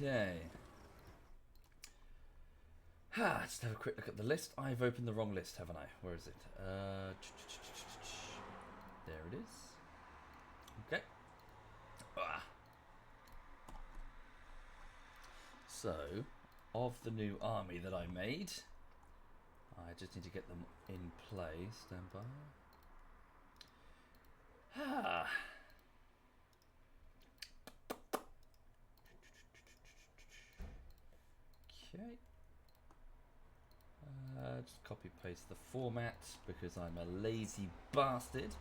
Okay. Just have a quick look at the list. I've opened the wrong list, haven't I? Where is it? There it is. Okay. So, of the new army that I made, I just need to get them in play. Stand by. Okay. Just copy paste the format because I'm a lazy bastard.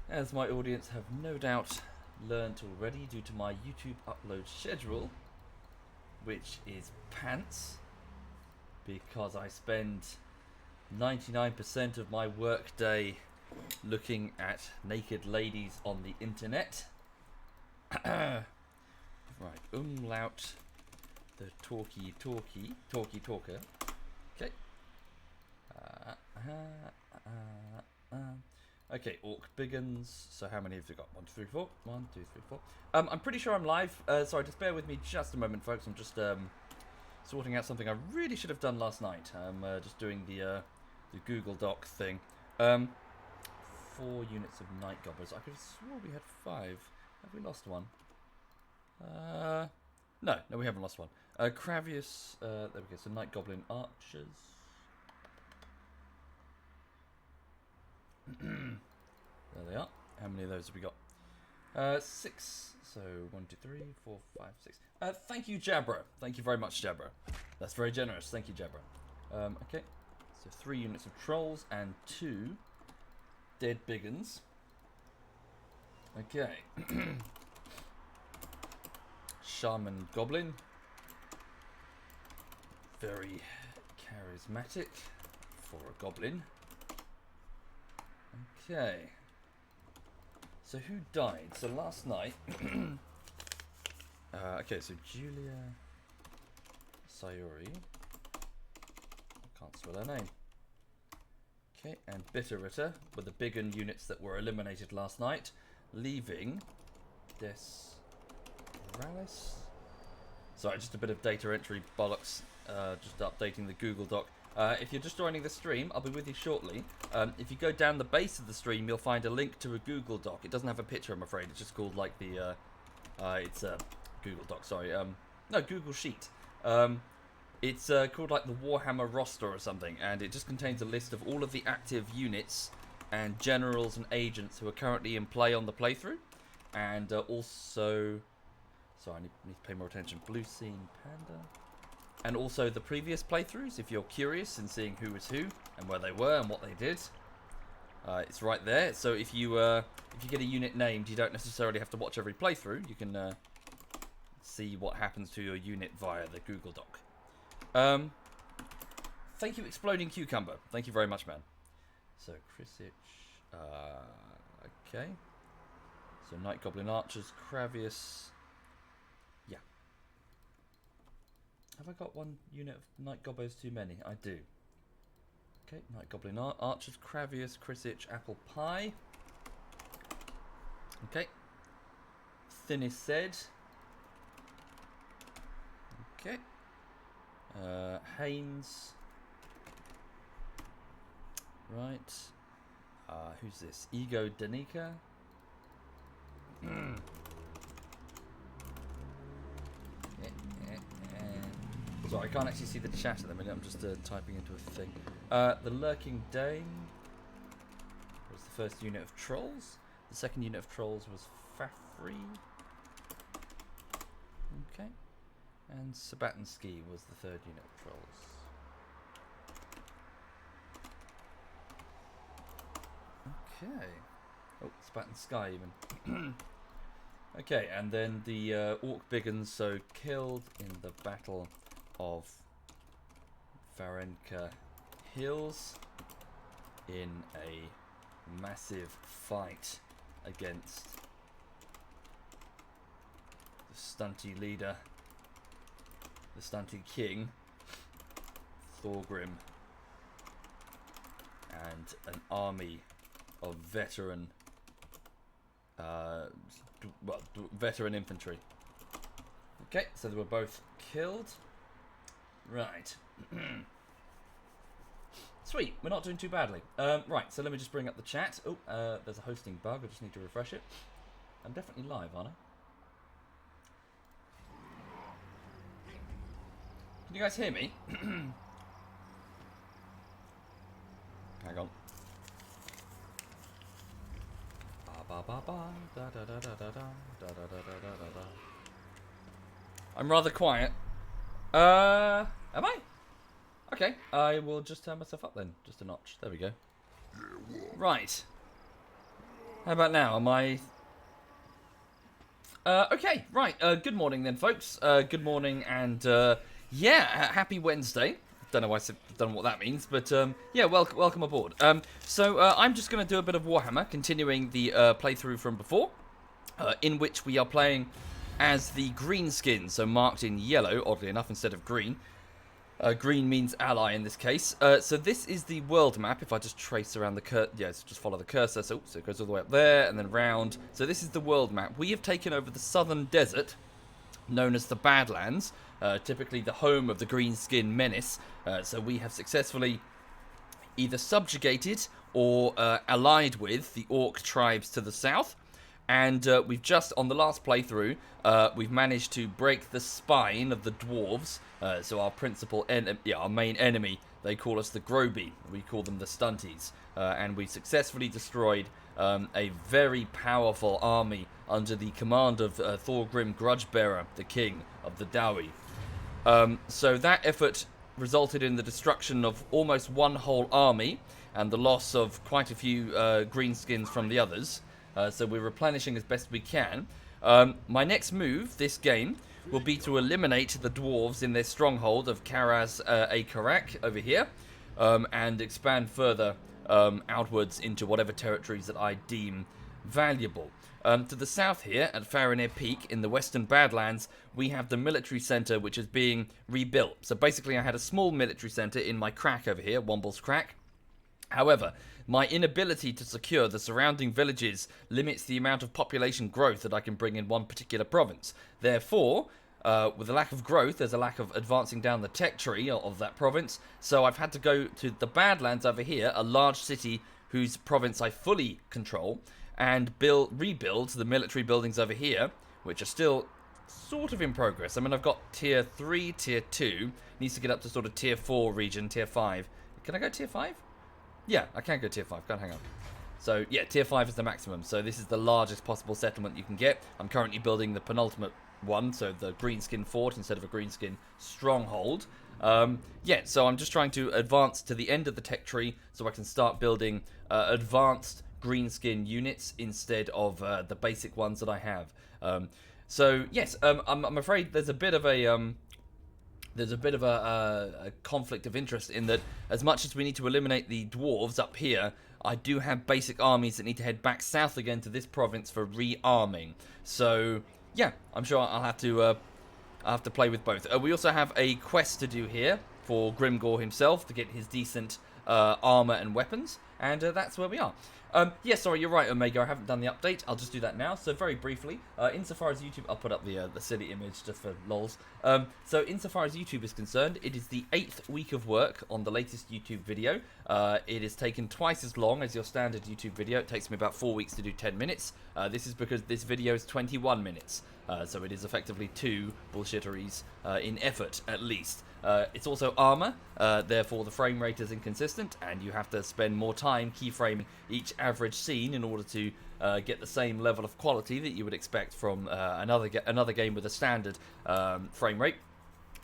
As my audience have no doubt learnt already due to my YouTube upload schedule, which is pants, because I spend 99% of my workday looking at naked ladies on the internet. Right, umlaut the talker. Okay. Okay, Orc Biggins. So how many have we got? 1, 2, 3, 4. 1, 2, 3, 4. I'm pretty sure I'm live. Sorry, just bear with me just a moment, folks. I'm just sorting out something I really should have done last night. I'm just doing the Google Doc thing. 4 units of Night Gobblers. I could have sworn we had 5. Have we lost one? No, we haven't lost one. Cravius. There we go. So Night Goblin Archers. There they are. How many of those have we got? 6. So 1, 2, 3, 4, 5, 6. Thank you, Jabra. Thank you very much, Jabra. That's very generous. Thank you, Jabra. Okay. So 3 units of trolls and 2 dead biggins. Okay. Shaman Goblin. Very charismatic for a goblin. Okay. So who died? So last night... okay, so Julia Sayuri. I can't spell her name. Okay, and Bitterritter were the Biggin units that were eliminated last night, leaving Desralis. Sorry, just a bit of data entry bollocks. Just updating the Google Doc. If you're just joining the stream, I'll be with you shortly. If you go down the base of the stream, you'll find a link to a Google Doc. It doesn't have a picture, I'm afraid. It's just called like the... it's a Google Doc, sorry. No, Google Sheet. It's called like the Warhammer roster or something, and it just contains a list of all of the active units and generals and agents who are currently in play on the playthrough. And also... Sorry, I need to pay more attention. Blue Scene Panda. And also the previous playthroughs, if you're curious in seeing who was who and where they were and what they did. It's right there. So if you get a unit named, you don't necessarily have to watch every playthrough. You can see what happens to your unit via the Google Doc. Thank you, Exploding Cucumber. Thank you very much, man. So Krisich. Okay. So Night Goblin Archers, Cravius. Yeah. Have I got one unit of Night Gobbos too many? I do. Okay, Night Goblin Archers, Cravius, Krisich, Apple Pie. Okay. Thinised. Okay. Haynes. Right. Who's this? Ego Danica. Sorry, I can't actually see the chat at the minute. I'm just typing into a thing. The Lurking Dame was the first unit of trolls. The second unit of trolls was Fafri. Okay. And Sabatinsky was the third unit of trolls. Okay. Oh, Sky even. Okay, and then the Orc Biggins, so killed in the Battle of Varenka Hills in a massive fight against the stunty leader, the stunty king, Thorgrim, and an army of veteran veteran infantry. Okay, so they were both killed. Right. Sweet, we're not doing too badly. Right, so let me just bring up the chat. Oh, there's a hosting bug. I just need to refresh it. I'm definitely live, aren't I? Can you guys hear me? Hang on. I'm rather quiet. Am I? Okay, I will just turn myself up then, just a notch. There we go. Right. How about now? Am I... okay, right. Good morning then, folks. Good morning and, yeah, happy Wednesday. Don't know why I said, don't know what that means, but, yeah, welcome aboard. So, I'm just going to do a bit of Warhammer, continuing the, playthrough from before, in which we are playing as the Greenskins, so marked in yellow, oddly enough, instead of green. Green means ally in this case. So this is the world map. If I just trace around the just follow the cursor. So it goes all the way up there and then round. So this is the world map. We have taken over the southern desert, known as the Badlands, typically the home of the Greenskin menace. So we have successfully either subjugated or allied with the Orc tribes to the south. And we've just, on the last playthrough, we've managed to break the spine of the Dwarves. So our principal enemy, our main enemy, they call us the Groby. We call them the Stunties. And we successfully destroyed a very powerful army under the command of Thorgrim Grudgebearer, the king of the Dowie. So that effort resulted in the destruction of almost one whole army and the loss of quite a few greenskins from the others. So we're replenishing as best we can. My next move this game will be to eliminate the dwarves in their stronghold of Karaz a Karak over here, and expand further outwards into whatever territories that I deem valuable. To the south here, at Farinir Peak in the western Badlands, we have the military centre which is being rebuilt. So basically I had a small military centre in my crack over here, Womble's crack. However, my inability to secure the surrounding villages limits the amount of population growth that I can bring in one particular province. Therefore, with a lack of growth, there's a lack of advancing down the tech tree of that province. So I've had to go to the Badlands over here, a large city whose province I fully control, and rebuild the military buildings over here, which are still sort of in progress. I mean, I've got tier 3, tier 2, needs to get up to sort of tier 4 region, tier 5. Can I go tier 5? Yeah, I can go tier 5. Can't hang on. So, yeah, tier 5 is the maximum. So this is the largest possible settlement you can get. I'm currently building the penultimate one, so the Greenskin Fort instead of a Greenskin Stronghold. Yeah, so I'm just trying to advance to the end of the tech tree so I can start building advanced Greenskin units instead of the basic ones that I have. So, yes, I'm afraid there's a bit of a... There's a bit of a conflict of interest in that as much as we need to eliminate the dwarves up here, I do have basic armies that need to head back south again to this province for rearming. So, yeah, I'm sure I'll have to play with both. We also have a quest to do here for Grimgor himself to get his decent armor and weapons, and that's where we are. Yeah, sorry, you're right, Omega. I haven't done the update. I'll just do that now. So very briefly, insofar as YouTube, I'll put up the silly image just for lols. So insofar as YouTube is concerned, it is the 8th week of work on the latest YouTube video. It has taken twice as long as your standard YouTube video. It takes me about 4 weeks to do 10 minutes. This is because this video is 21 minutes. So it is effectively 2 bullshitteries in effort, at least. It's also armor, therefore the frame rate is inconsistent, and you have to spend more time keyframing each average scene in order to get the same level of quality that you would expect from another game with a standard frame rate.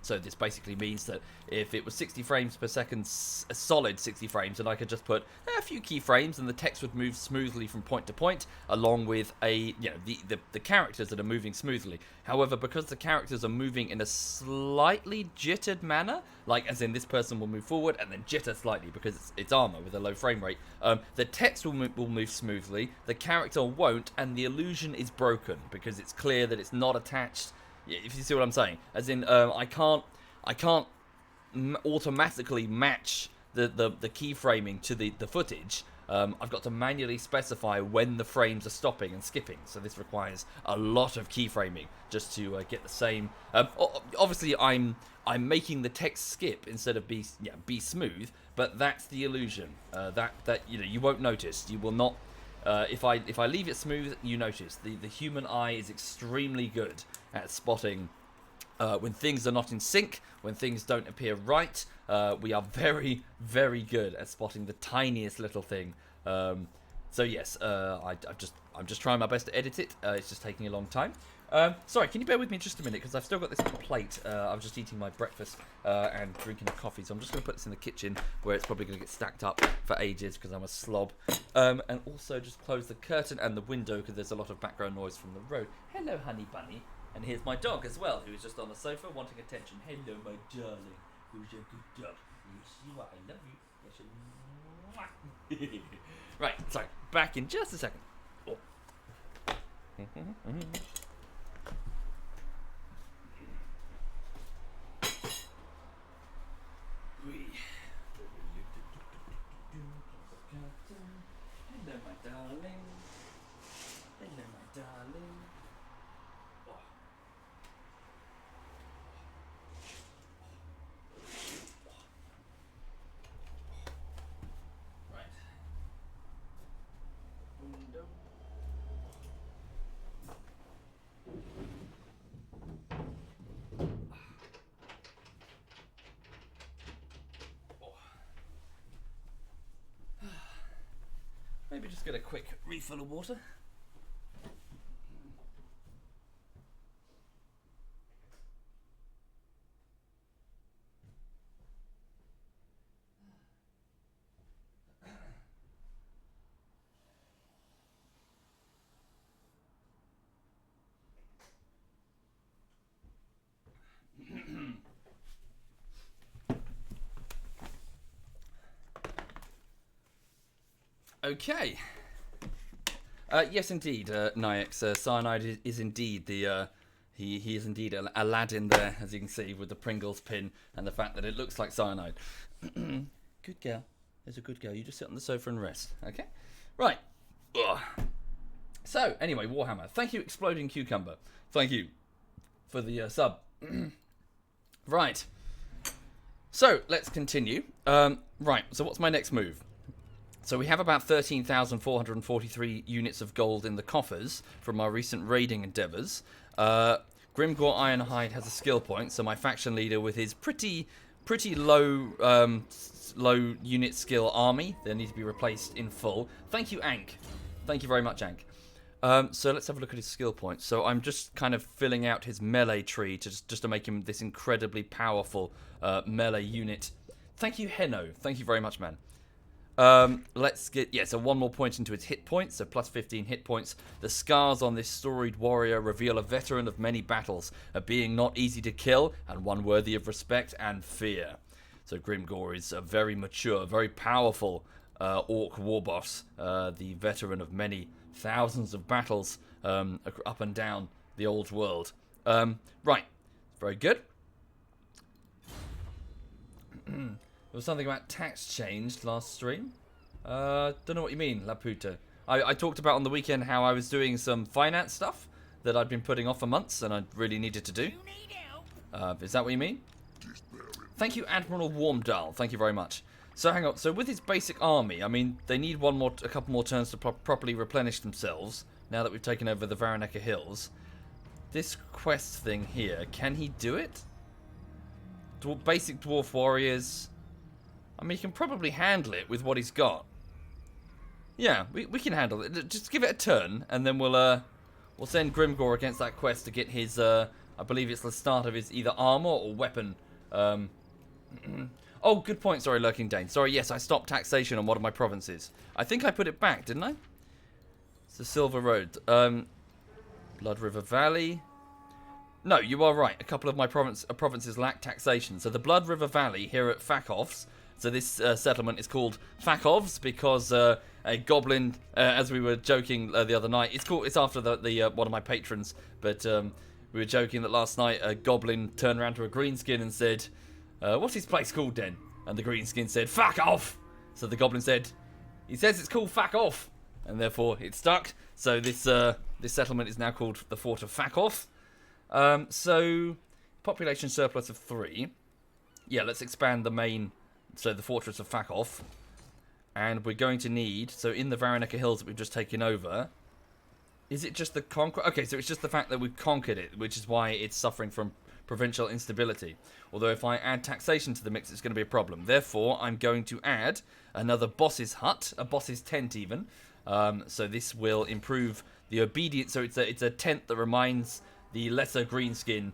So this basically means that if it was 60 frames per second, a solid 60 frames, and I could just put a few keyframes and the text would move smoothly from point to point, along with the characters that are moving smoothly. However, because the characters are moving in a slightly jittered manner, like as in this person will move forward and then jitter slightly because it's armor with a low frame rate, the text will move smoothly, the character won't, and the illusion is broken because it's clear that it's not attached. If you see what I'm saying, as in I can't automatically match the keyframing to the footage I've got to manually specify when the frames are stopping and skipping, so this requires a lot of keyframing just to get the same. Obviously, I'm making the text skip instead of be smooth, but that's the illusion. That you won't notice. You will not. If I leave it smooth, you notice. The human eye is extremely good at spotting when things are not in sync, when things don't appear right. We are very, very good at spotting the tiniest little thing. So yes, I'm just trying my best to edit it. It's just taking a long time. Sorry, can you bear with me just a minute, because I've still got this plate. I was just eating my breakfast and drinking a coffee, so I'm just going to put this in the kitchen where it's probably going to get stacked up for ages because I'm a slob. And also just close the curtain and the window because there's a lot of background noise from the road. Hello, honey bunny. And here's my dog as well, who is just on the sofa wanting attention. Hello, my darling. Who's your good dog? Yes, you are. I love you. Yes, you. Right, sorry. Back in just a second. Oh. Hello, my darling. Hello, my darling. Oh. Right. Window. Maybe just get a quick refill of water. Okay. Yes, indeed, Nyax. Cyanide is indeed the. He is indeed Aladdin there, as you can see, with the Pringles pin and the fact that it looks like cyanide. Good girl. There's a good girl. You just sit on the sofa and rest. Okay. Right. Ugh. So anyway, Warhammer. Thank you, Exploding Cucumber. Thank you for the sub. Right. So let's continue. Right. So what's my next move? So we have about 13,443 units of gold in the coffers from our recent raiding endeavours. Grimgor Ironhide has a skill point, so my faction leader with his pretty low low unit skill army, they need to be replaced in full. Thank you, Ank. Thank you very much, Ank. So let's have a look at his skill points. So I'm just kind of filling out his melee tree just to make him this incredibly powerful melee unit. Thank you, Henno. Thank you very much, man. Let's get, so one more point into its hit points, so plus 15 hit points. The scars on this storied warrior reveal a veteran of many battles, a being not easy to kill, and one worthy of respect and fear. So Grimgor is a very mature, very powerful orc war boss, the veteran of many thousands of battles up and down the old world. Right, very good. There was something about tax changed last stream. Don't know what you mean, La Puta. I talked about on the weekend how I was doing some finance stuff that I'd been putting off for months and I really needed to do. Is that what you mean? Thank you, Admiral Warmdahl. Thank you very much. So hang on. So with his basic army, I mean, they need a couple more turns to properly replenish themselves. Now that we've taken over the Varaneka Hills, this quest thing here, can he do it? Basic dwarf warriors. I mean, he can probably handle it with what he's got. Yeah, we can handle it. Just give it a turn, and then we'll send Grimgor against that quest to get his, I believe it's the start of his either armor or weapon. Oh, good point. Sorry, Lurking Dane. Sorry, yes, I stopped taxation on one of my provinces. I think I put it back, didn't I? It's the Silver Road. Blood River Valley. No, you are right. A couple of my provinces lack taxation. So the Blood River Valley here at Fakovs. So this settlement is called Fakovs because a goblin, as we were joking the other night, it's after the one of my patrons, but we were joking that last night a goblin turned around to a greenskin and said, "What's his place called then?" And the greenskin said, "Fuck off!" So the goblin said, He says it's called Fack Off, and therefore it's stuck. So this settlement is now called the Fort of Fack Off. So population surplus of 3. Yeah, let's expand the main. So the Fortress of Fack Off, and we're going to need. So in the Varaneka Hills that we've just taken over. Is it just the conquer? Okay, so it's just the fact that we've conquered it, which is why it's suffering from provincial instability. Although if I add taxation to the mix, it's going to be a problem. Therefore, I'm going to add another boss's hut, a boss's tent even. So this will improve the obedience. So it's a tent that reminds the lesser Greenskin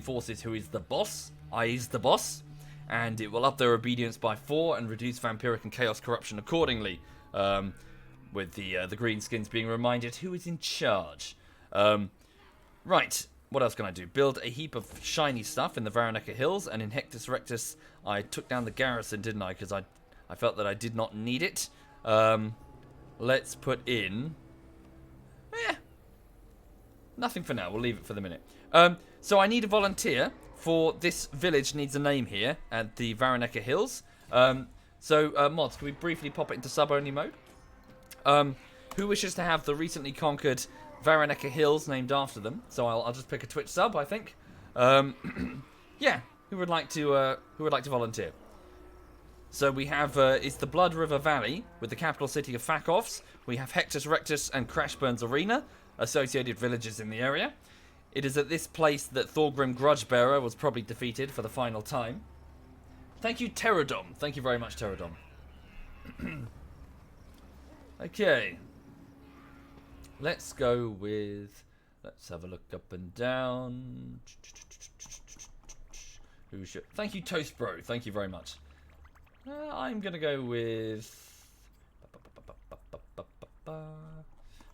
forces who is the boss. I is the boss. And it will up their obedience by 4 and reduce vampiric and chaos corruption accordingly. With the Greenskins being reminded who is in charge. Right, what else can I do? Build a heap of shiny stuff in the Varaneka Hills, and in Hectus Rectus I took down the garrison, didn't I? Because I felt that I did not need it. Let's put in... nothing for now, we'll leave it for the minute. So I need a volunteer for this village needs a name here at the Varaneka Hills. Mods, can we briefly pop it into sub-only mode? Who wishes to have the recently conquered Varaneka Hills named after them? So I'll just pick a Twitch sub, I think. Yeah, who would like to volunteer? So we have it's the Blood River Valley with the capital city of Fack Offs. We have Hectus Rectus and Crashburn's Arena, associated villages in the area. It is at this place that Thorgrim Grudgebearer was probably defeated for the final time. Thank you, Pterodom. Thank you very much, Pterodom. Okay. Let's go with... Let's have a look up and down. Who should... Thank you, Toast Bro. Thank you very much. I'm going to go with...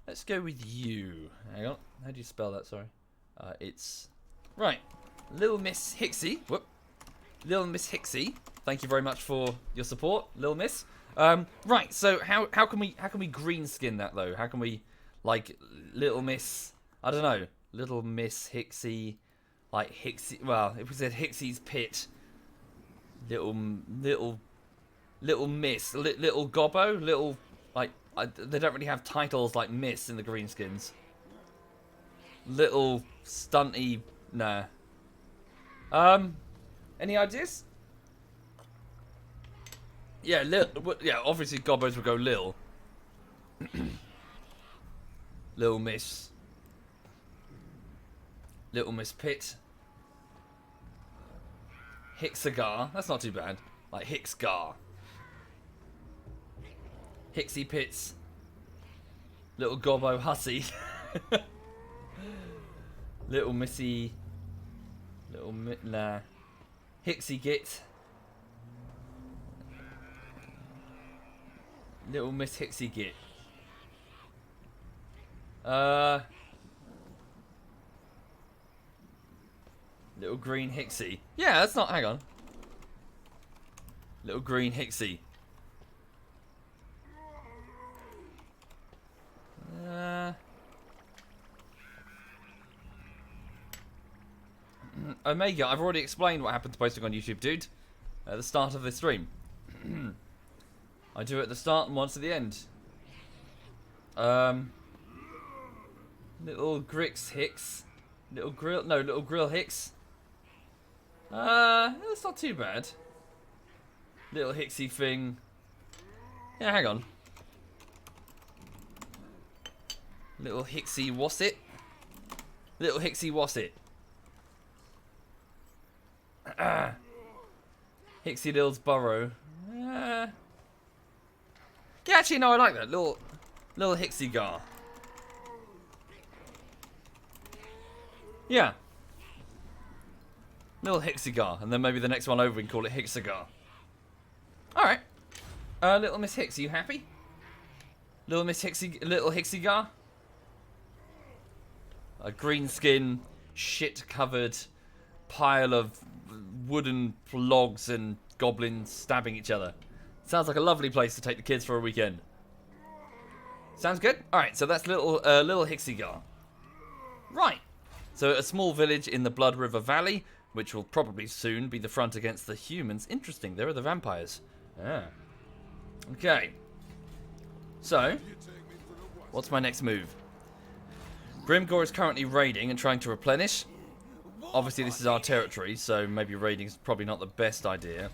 Let's go with you. Hang on. How do you spell that? Sorry. It's... Right. Little Miss Hixie. Whoop. Little Miss Hixie. Thank you very much for your support, Little Miss. Right, so how can we greenskin that though? How can we like Little Miss? I don't know, Little Miss Hixie, like Hixie. Well, if we said Hixie's pit, little Miss, little Gobbo, little like they don't really have titles like Miss in the Greenskins. Little Stunty, nah. Any ideas? Yeah, yeah, obviously Gobbos would go Lil. Little Miss. Little Miss Pitt. Hixagar. That's not too bad. Like Hixgar. Hixie Pits. Little Gobbo Hussy. Little Missy. Nah. Hixie Git. Little Miss Hixie Git. Little Green Hixie. Yeah, that's not... Hang on. Little Green Hixie. Omega, I've already explained what happened to posting on YouTube, dude. At the start of this stream. I do it at the start and once at the end. Little Grix Hicks. Little Grill Hicks. That's not too bad. Little Hixie thing. Yeah, hang on. Little Hixie Wassit. Little Hixie Wassit. Hixie Lil's Burrow. Yeah, actually, no, I like that. Little Hixie Gar. Yeah. Little Hixigar. And then maybe the next one over we can call it Hixigar. Alright. Little Miss Hicks, are you happy? Little Hixigar? A greenskin, shit-covered pile of wooden logs and goblins stabbing each other. Sounds like a lovely place to take the kids for a weekend. Sounds good? Alright, so that's little Hixigar. Right. So a small village in the Blood River Valley, which will probably soon be the front against the humans. Interesting, there are the vampires. Yeah. Okay. So, what's my next move? Grimgor is currently raiding and trying to replenish. Obviously, this is our territory, so maybe raiding is probably not the best idea.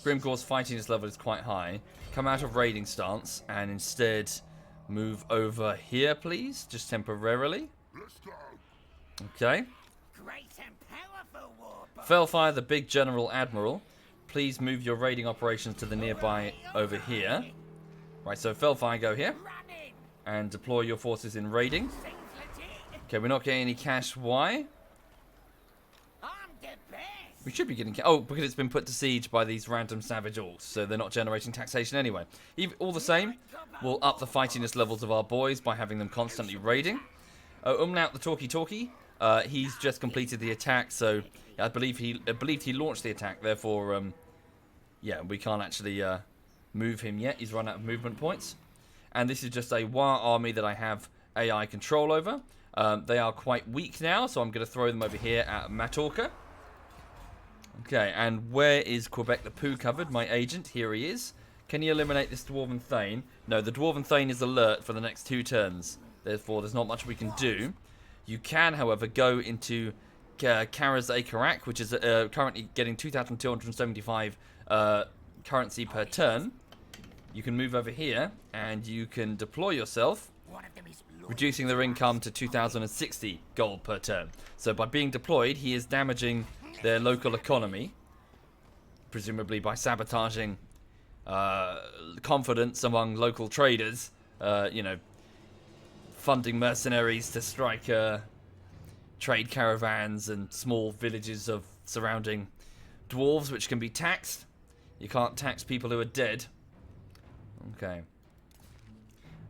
Grimgor's fightiness level is quite high. Come out of raiding stance and instead move over here, please, just temporarily. Okay. Felfire, the big General Admiral, please move your raiding operations to the nearby over here. Right, so Felfire, go here. And deploy your forces in raiding. Okay, we're not getting any cash. Why? We should be getting cash. Oh, because it's been put to siege by these random savage orcs, so they're not generating taxation anyway. All the same, we'll up the fightiness levels of our boys by having them constantly raiding. Umlaut the talkie-talkie. He's just completed the attack, so I believe he launched the attack. Therefore, yeah, we can't actually move him yet. He's run out of movement points. And this is just a war army that I have AI control over. They are quite weak now, so I'm going to throw them over here at Matorka. Okay, and where is Quebec the Pooh covered? My agent, here he is. Can you eliminate this Dwarven Thane? No, the Dwarven Thane is alert for the next 2 turns. Therefore, there's not much we can do. You can, however, go into Karaz-e-Karak, which is currently getting 2,275 currency per turn. You can move over here, and you can deploy yourself, reducing their income to 2,060 gold per turn. So by being deployed, he is damaging their local economy, presumably by sabotaging confidence among local traders, you know, funding mercenaries to strike trade caravans and small villages of surrounding dwarves, which can be taxed. You can't tax people who are dead. Okay.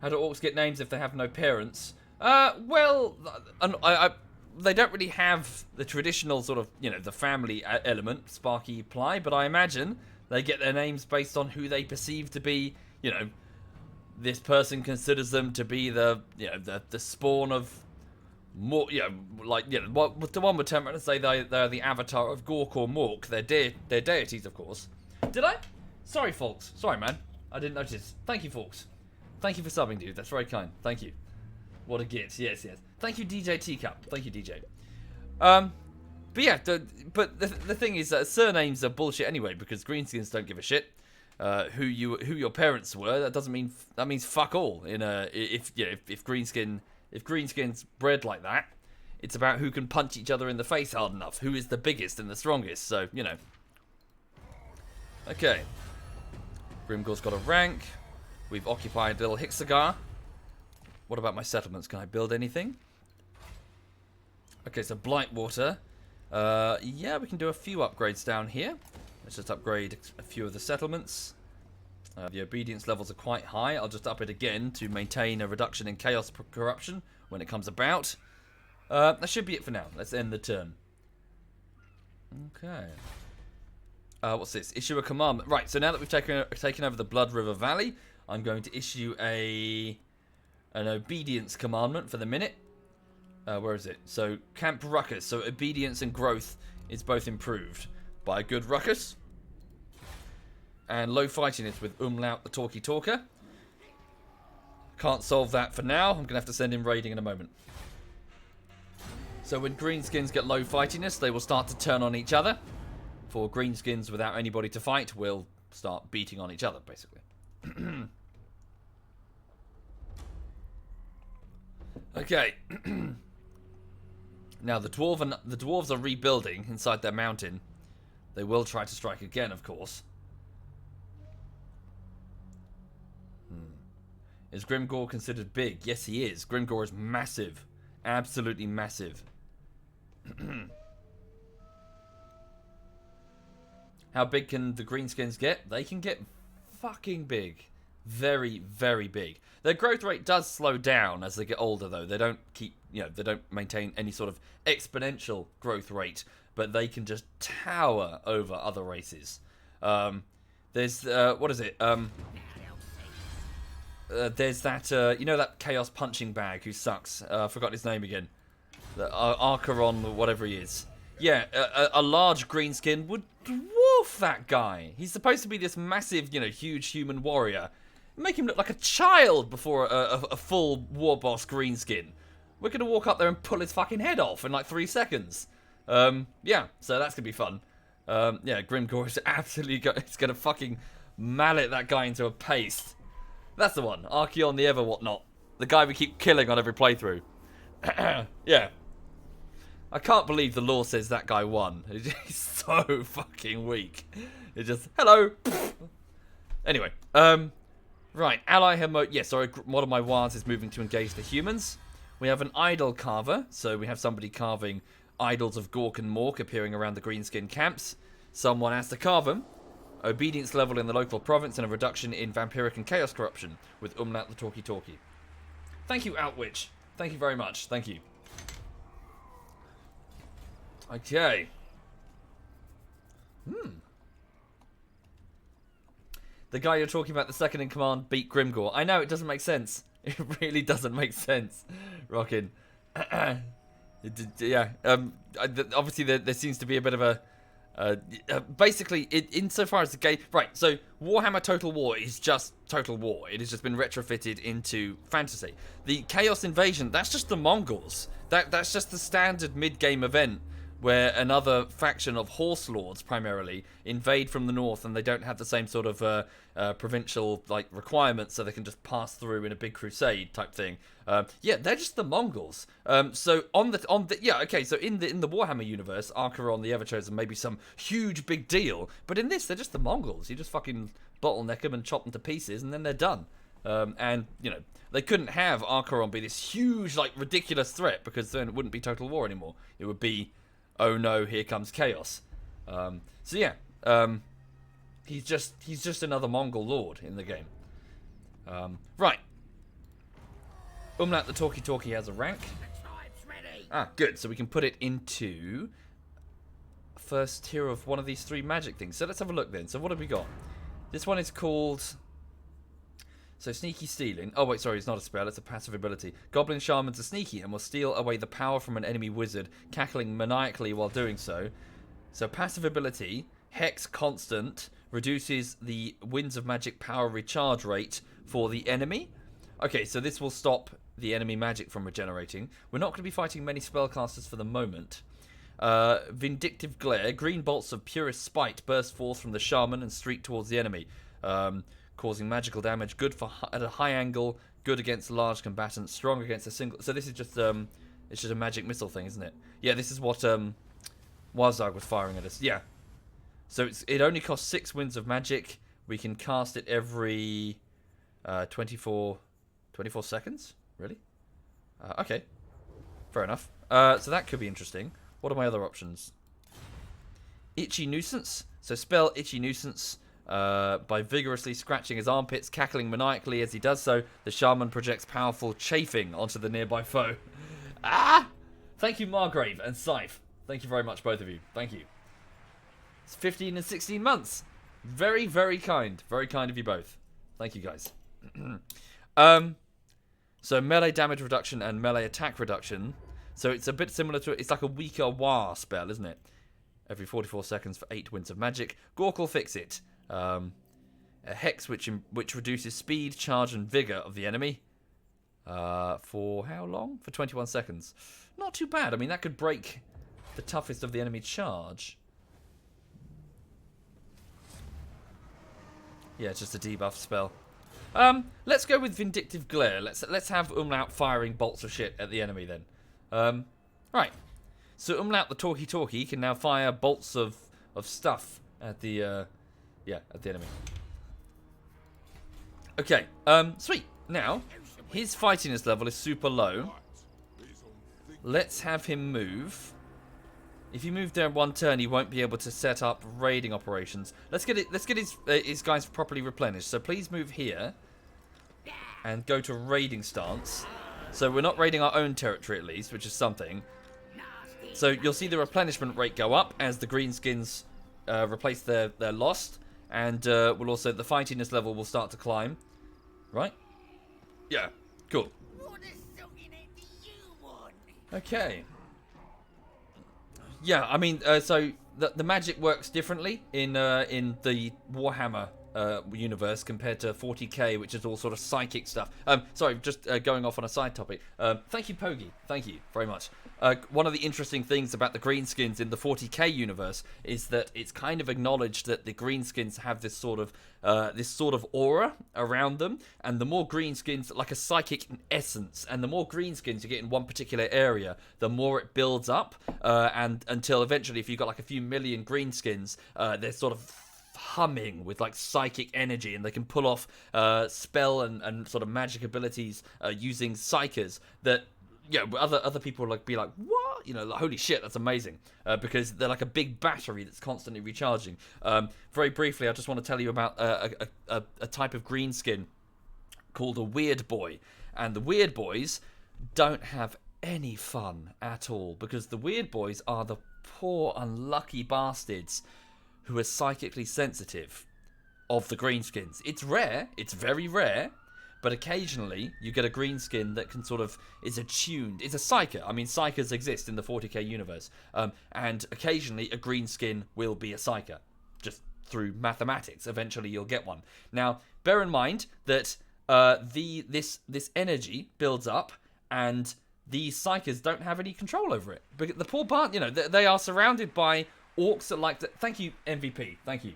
How do orcs get names if they have no parents? Well, they don't really have the traditional sort of, you know, the family element, Sparky Ply, but I imagine they get their names based on who they perceive to be, you know, this person considers them to be the, you know, the spawn of more, you know, like, you know, what the one would turn around and say they're the avatar of Gork or Mork. They're deities, of course. Did I? Sorry, folks. Sorry, man. I didn't notice. Thank you, folks. Thank you for subbing, dude. That's very kind. Thank you. What a gift. Yes, yes. Thank you, DJ Teacup. Thank you, DJ. But yeah, the thing is that surnames are bullshit anyway, because Greenskins don't give a shit who your parents were. That doesn't mean, that means fuck all. If Greenskins bred like that, it's about who can punch each other in the face hard enough, who is the biggest and the strongest. So, you know. Okay. Grimgor's got a rank. We've occupied Little Hixagar. What about my settlements? Can I build anything? Okay, so Blightwater. Yeah, we can do a few upgrades down here. Let's just upgrade a few of the settlements. The obedience levels are quite high. I'll just up it again to maintain a reduction in chaos corruption when it comes about. That should be it for now. Let's end the turn. Okay. What's this? Issue a commandment. Right, so now that we've taken over the Blood River Valley, I'm going to issue an obedience commandment for the minute. Where is it? So, Camp Ruckus. So, obedience and growth is both improved by a good Ruckus. And low fightiness with Umlaut the Talkie Talker. Can't solve that for now. I'm going to have to send in raiding in a moment. So, when Greenskins get low fightiness, they will start to turn on each other. For Greenskins without anybody to fight, will start beating on each other, basically. Okay. Now the dwarves are rebuilding inside their mountain. They will try to strike again, of course. Is Grimgor considered big? Yes, he is. Grimgor is massive, absolutely massive. How big can the Greenskins get? They can get fucking big. Very, very big. Their growth rate does slow down as they get older, though. They don't keep, you know, they don't maintain any sort of exponential growth rate, but they can just tower over other races. There's, what is it? There's that, you know, that Chaos Punching Bag who sucks. I forgot his name again. Archeron, or whatever he is. Yeah, a large Greenskin would dwarf that guy. He's supposed to be this massive, you know, huge human warrior. Make him look like a child before a full war boss Greenskin. We're going to walk up there and pull his fucking head off in like 3 seconds. Yeah, so that's going to be fun. Yeah, Grimgore is absolutely it's going to fucking mallet that guy into a paste. That's the one. Archeon the Ever Whatnot. The guy we keep killing on every playthrough. Yeah. I can't believe the law says that guy won. He's so fucking weak. It's just, hello. Anyway, right, ally mode. Yeah, sorry, one of my wards is moving to engage the humans. We have an idol carver, so we have somebody carving idols of Gork and Mork appearing around the Greenskin camps. Someone has to carve them. Obedience level in the local province and a reduction in vampiric and chaos corruption with Umlaut the Talkie Talkie. Thank you, Outwitch. Thank you very much. Thank you. Okay. The guy you're talking about, the second in command, beat Grimgore. I know, it doesn't make sense. It really doesn't make sense. Rockin'. Yeah. Obviously, there seems to be a bit of a... basically, insofar as the game... Right, so Warhammer Total War is just Total War. It has just been retrofitted into fantasy. The Chaos Invasion, that's just the Mongols. That's just the standard mid-game event where another faction of horse lords, primarily, invade from the north, and they don't have the same sort of provincial like requirements, so they can just pass through in a big crusade type thing. Yeah, they're just the Mongols. So on the yeah, okay. So in the Warhammer universe, Archeron the Everchosen may be some huge big deal, but in this, they're just the Mongols. You just fucking bottleneck them and chop them to pieces, and then they're done. And you know, they couldn't have Archeron be this huge, like, ridiculous threat, because then it wouldn't be Total War anymore. It would be, oh no, here comes chaos. So yeah, he's just another Mongol lord in the game. Right. Umlaut the Talkie Talkie has a rank. Ah, good. So we can put it into first tier of one of these 3 magic things. So let's have a look then. So what have we got? This one is called... So sneaky stealing. Oh wait, sorry, it's not a spell, it's a passive ability. Goblin shamans are sneaky and will steal away the power from an enemy wizard, cackling maniacally while doing so. So passive ability, Hex constant, reduces the Winds of Magic power recharge rate for the enemy. Okay, so this will stop the enemy magic from regenerating. We're not going to be fighting many spellcasters for the moment. Vindictive glare, green bolts of purest spite burst forth from the shaman and streak towards the enemy. Causing magical damage, good for at a high angle, good against large combatants, strong against a single... So this is just, it's just a magic missile thing, isn't it? Yeah, this is what, Wazarg was firing at us. Yeah. So it only costs 6 winds of magic. We can cast it every, 24 seconds? Really? Okay. Fair enough. So that could be interesting. What are my other options? Itchy Nuisance. So spell Itchy Nuisance... by vigorously scratching his armpits, cackling maniacally as he does so, the shaman projects powerful chafing onto the nearby foe. Ah! Thank you, Margrave and Scythe. Thank you very much, both of you. Thank you. It's 15 and 16 months. Very, very kind. Very kind of you both. Thank you, guys. So melee damage reduction and melee attack reduction. So it's a bit similar to... It's like a weaker War spell, isn't it? Every 44 seconds for 8 winds of magic. Gork will fix it. A hex which reduces speed, charge, and vigor of the enemy. For how long? For 21 seconds. Not too bad. I mean, that could break the toughest of the enemy charge. Yeah, it's just a debuff spell. Let's go with Vindictive Glare. Let's have Umlaut firing bolts of shit at the enemy then. Right. So Umlaut the Talkie Talkie can now fire bolts of stuff at the at the enemy. Okay, sweet. Now, his fightiness level is super low. Let's have him move. If you move there 1 turn, he won't be able to set up raiding operations. Let's get his guys properly replenished. So please move here and go to raiding stance. So we're not raiding our own territory at least, which is something. So you'll see the replenishment rate go up as the Greenskins replace their lost. And will also, the fightiness level will start to climb. Right? Yeah, cool. Okay. Yeah, I mean, so the magic works differently in the Warhammer universe compared to 40k, which is all sort of psychic stuff. Sorry, just going off on a side topic. Thank you, Pogi. Thank you very much. One of the interesting things about the Greenskins in the 40k universe is that it's kind of acknowledged that the Greenskins have this sort of aura around them, and the more Greenskins, like a psychic essence, and the more Greenskins you get in one particular area, the more it builds up, and until eventually, if you've got like a few million Greenskins, they're sort of humming with like psychic energy, and they can pull off spell and sort of magic abilities using psychers that other people will be like, what? Like, holy shit, that's amazing, because they're like a big battery that's constantly recharging. Very briefly, I just want to tell you about a type of greenskin called a weird boy, and the weird boys don't have any fun at all, because the weird boys are the poor unlucky bastards who are psychically sensitive of the greenskins. It's rare, it's very rare, but occasionally you get a greenskin that can sort of is attuned. It's a psyker. I mean, psykers exist in the 40k universe, and occasionally a greenskin will be a psyker, just through mathematics. Eventually you'll get one. Now, bear in mind that this energy builds up, and these psykers don't have any control over it. But the poor they are surrounded by orcs that like to... Thank you, MVP. Thank you.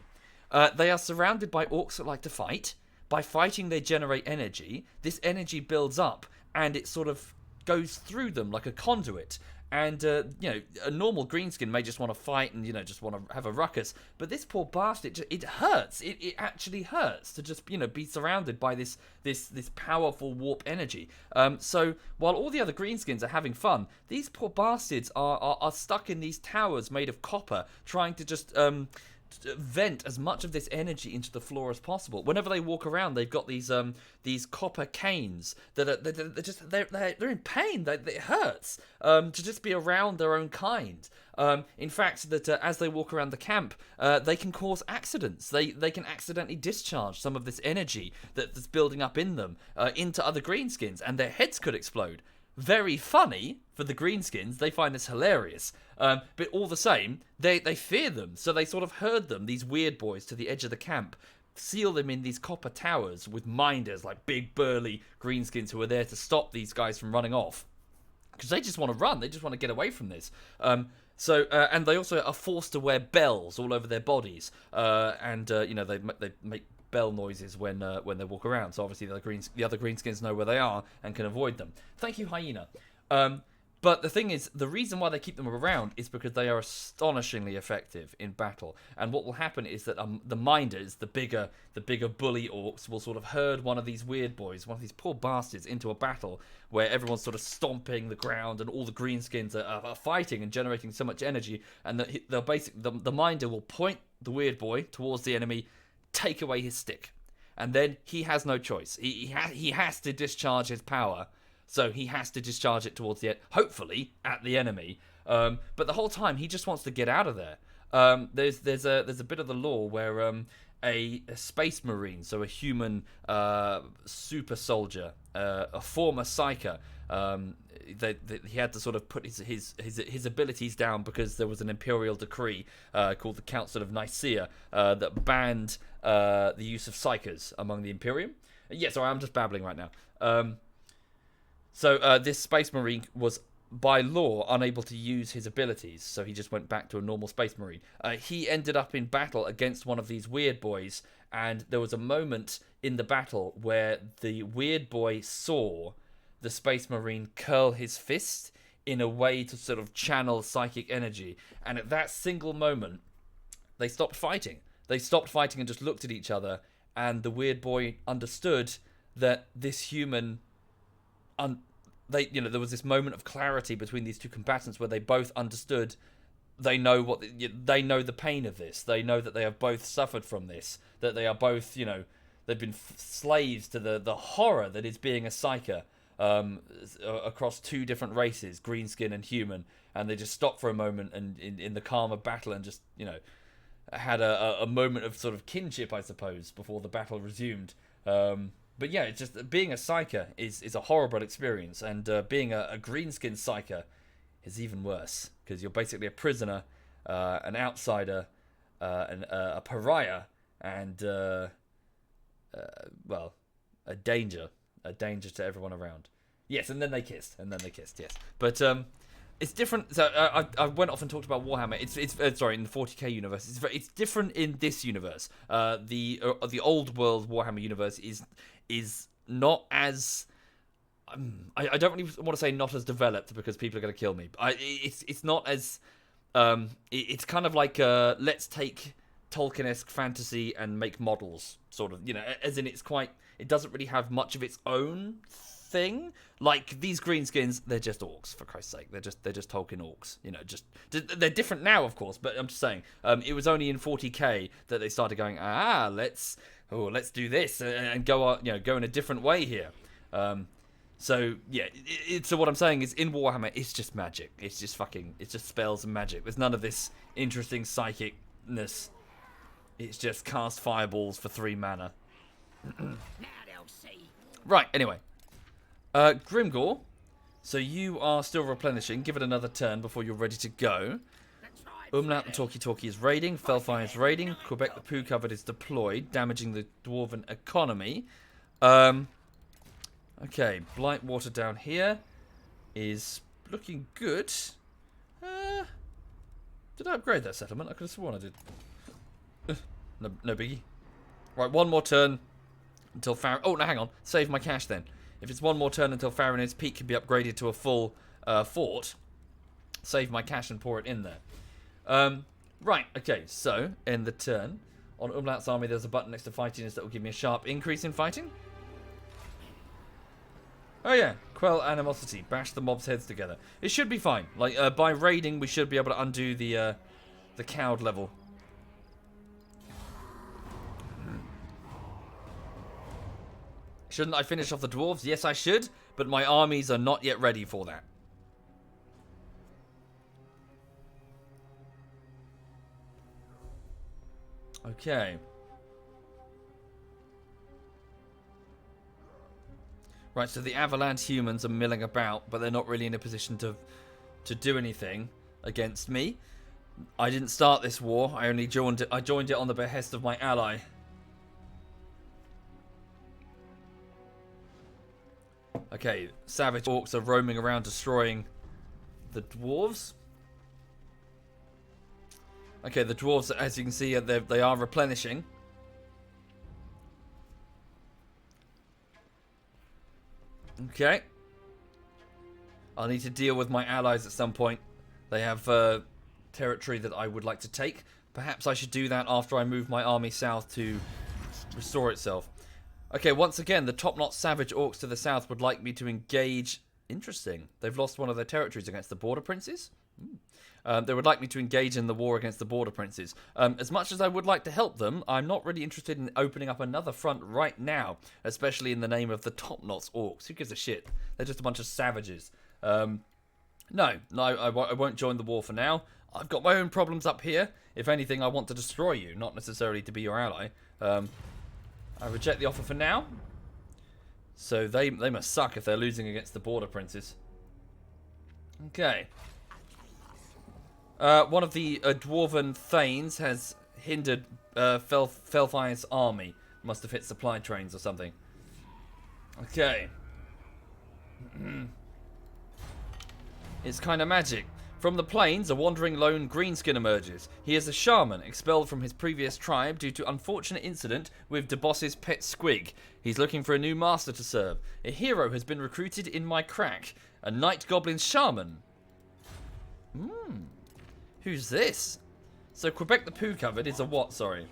They are surrounded by orcs that like to fight. By fighting, they generate energy. This energy builds up, and it sort of goes through them like a conduit. And, a normal greenskin may just want to fight and, just want to have a ruckus. But this poor bastard, it hurts. It actually hurts to just, be surrounded by this powerful warp energy. So while all the other greenskins are having fun, these poor bastards are stuck in these towers made of copper, trying to just vent as much of this energy into the floor as possible. Whenever they walk around, they've got these copper canes that they're in pain. It hurts to just be around their own kind. In fact, that as they walk around the camp, they can cause accidents. They can accidentally discharge some of this energy that's building up in them into other greenskins, and their heads could explode. Very funny for the greenskins. They find this hilarious. But all the same, they fear them. So they sort of herd them, these weird boys, to the edge of the camp, seal them in these copper towers with minders, like big burly greenskins who are there to stop these guys from running off. Because they just want to run. They just want to get away from this. And they also are forced to wear bells all over their bodies. They make bell noises when they walk around. So obviously the other greenskins know where they are and can avoid them. Thank you, Hyena. But the thing is, the reason why they keep them around is because they are astonishingly effective in battle. And what will happen is that the minders, the bigger bully orcs, will sort of herd one of these weird boys, one of these poor bastards, into a battle where everyone's sort of stomping the ground and all the greenskins are fighting and generating so much energy. And the minder will point the weird boy towards the enemy, take away his stick, and then he has no choice. He has to discharge his power. So he has to discharge it towards hopefully at the enemy. But the whole time he just wants to get out of there. There's a bit of the lore where a space marine, so a human super soldier, a former psyker, he had to sort of put his abilities down because there was an imperial decree called the Council of Nicaea that banned the use of psykers among the Imperium. Sorry, I'm just babbling right now. So this space marine was, by law, unable to use his abilities, so he just went back to a normal space marine. He ended up in battle against one of these weird boys, and there was a moment in the battle where the weird boy saw the space marine curl his fist in a way to sort of channel psychic energy, and at that single moment, they stopped fighting. They stopped fighting and just looked at each other, and the weird boy understood that this human... there was this moment of clarity between these two combatants where they both understood. They know the pain of this. They know that they have both suffered from this. That they are both, they've been slaves to the horror that is being a psyker across two different races, greenskin and human. And they just stopped for a moment and in the calm of battle and just, had a moment of sort of kinship, I suppose, before the battle resumed. But yeah, it's just being a psyker is a horrible experience, and being a greenskin psyker is even worse because you're basically a prisoner, an outsider, a pariah, and well, a danger to everyone around. Yes, and then they kissed, yes. But it's different. So I went off and talked about Warhammer. It's sorry, in the 40k universe. It's different in this universe. The old world Warhammer universe is not as I don't really want to say not as developed because people are going to kill me. It's not as it's kind of like let's take Tolkien-esque fantasy and make models, sort of, as in it doesn't really have much of its own thing. Like these Greenskins, they're just orcs, for Christ's sake. They're just Tolkien orcs, they're different now, of course, but I'm just saying, it was only in 40k that they started going, let's do this and go in a different way here. So yeah, so what I'm saying is in Warhammer, it's just magic. It's just spells and magic. There's none of this interesting psychicness. It's just cast fireballs for 3 mana. Right, anyway. Grimgor, so you are still replenishing. Give it another turn before you're ready to go. Umlaut the Talkie is raiding. Felfire is raiding. Quebec the Poo Covered is deployed, damaging the Dwarven economy. Okay, Blightwater down here is looking good. Did I upgrade that settlement? I could have sworn I did. No biggie. Right, one more turn until Farron... Oh, no, hang on. Save my cash then. If it's one more turn until Farron's Peak can be upgraded to a full fort, save my cash and pour it in there. Right, okay, so, end the turn. On Umlaut's army, there's a button next to fightiness that will give me a sharp increase in fighting. Oh yeah, quell animosity, bash the mobs' heads together. It should be fine. Like, by raiding, we should be able to undo the cowed level. Shouldn't I finish off the dwarves? Yes, I should, but my armies are not yet ready for that. Okay. Right, so the Avalanche humans are milling about, but they're not really in a position to do anything against me. I didn't start this war. I only joined it. I joined it on the behest of my ally. Okay, savage orcs are roaming around destroying the dwarves. Okay, the dwarves, as you can see, they are replenishing. Okay. I'll need to deal with my allies at some point. They have territory that I would like to take. Perhaps I should do that after I move my army south to restore itself. Okay, once again, the top-notch savage orcs to the south would like me to engage... Interesting. They've lost one of their territories against the border princes. They would like me to engage in the war against the border princes. As much as I would like to help them, I'm not really interested in opening up another front right now, especially in the name of the top-notch orcs. Who gives a shit? They're just a bunch of savages. No, I won't join the war for now. I've got my own problems up here. If anything, I want to destroy you, not necessarily to be your ally. I reject the offer for now. So they must suck if they're losing against the border princes. Okay. One of the dwarven thanes has hindered Felfire's army. Must have hit supply trains or something. Okay. It's kind of magic. From the plains, a wandering lone greenskin emerges. He is a shaman, expelled from his previous tribe due to unfortunate incident with DeBoss's pet squig. He's looking for a new master to serve. A hero has been recruited in my crack. A night goblin shaman. Who's this? So Quebec the Poo Covered is a what, sorry?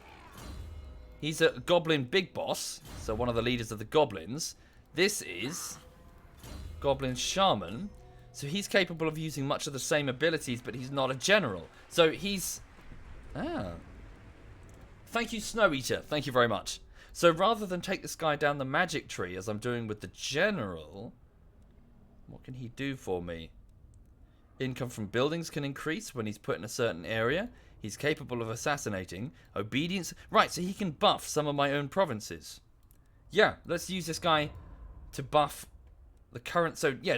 He's a goblin big boss, so one of the leaders of the goblins. This is goblin shaman. So he's capable of using much of the same abilities, but he's not a general. So he's... Thank you, Snow Eater. Thank you very much. So rather than take this guy down the magic tree, as I'm doing with the general, what can he do for me? Income from buildings can increase when he's put in a certain area. He's capable of assassinating. Obedience... Right, so he can buff some of my own provinces. Yeah, let's use this guy to buff... the current, so yeah,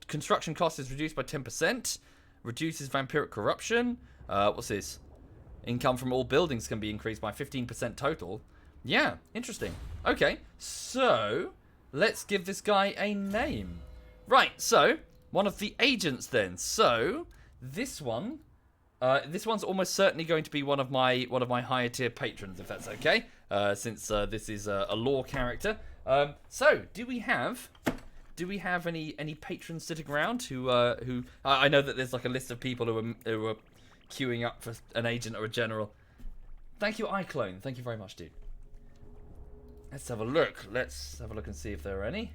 construction cost is reduced by 10%. Reduces vampiric corruption. What's this? Income from all buildings can be increased by 15% total. Yeah, interesting. Okay, so let's give this guy a name. Right, so one of the agents then. So this one, this one's almost certainly going to be one of my higher tier patrons, if that's okay. Since this is a lore character. So do we have any patrons sitting around who I know that there's like a list of people who are queuing up for an agent or a general. Thank you, iClone. Thank you very much, dude. Let's have a look. Let's have a look and see if there are any.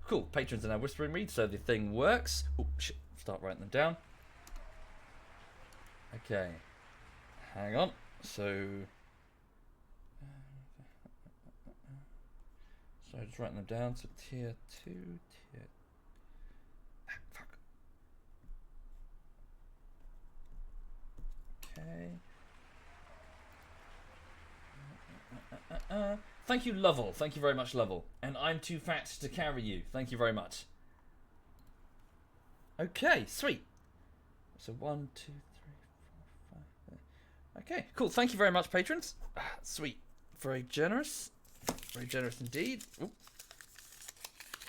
Cool. Patrons are now whispering read, so the thing works. Oh shit! Start writing them down. Okay. Hang on. So just writing them down. So tier 2, tier. Fuck. Okay. Thank you, Lovell. Thank you very much, Lovell. And I'm too fat to carry you. Thank you very much. Okay, sweet. So 1, 2, 3, 4, 5. Okay, cool. Thank you very much, patrons. Sweet. Very generous. Very generous indeed. Oop.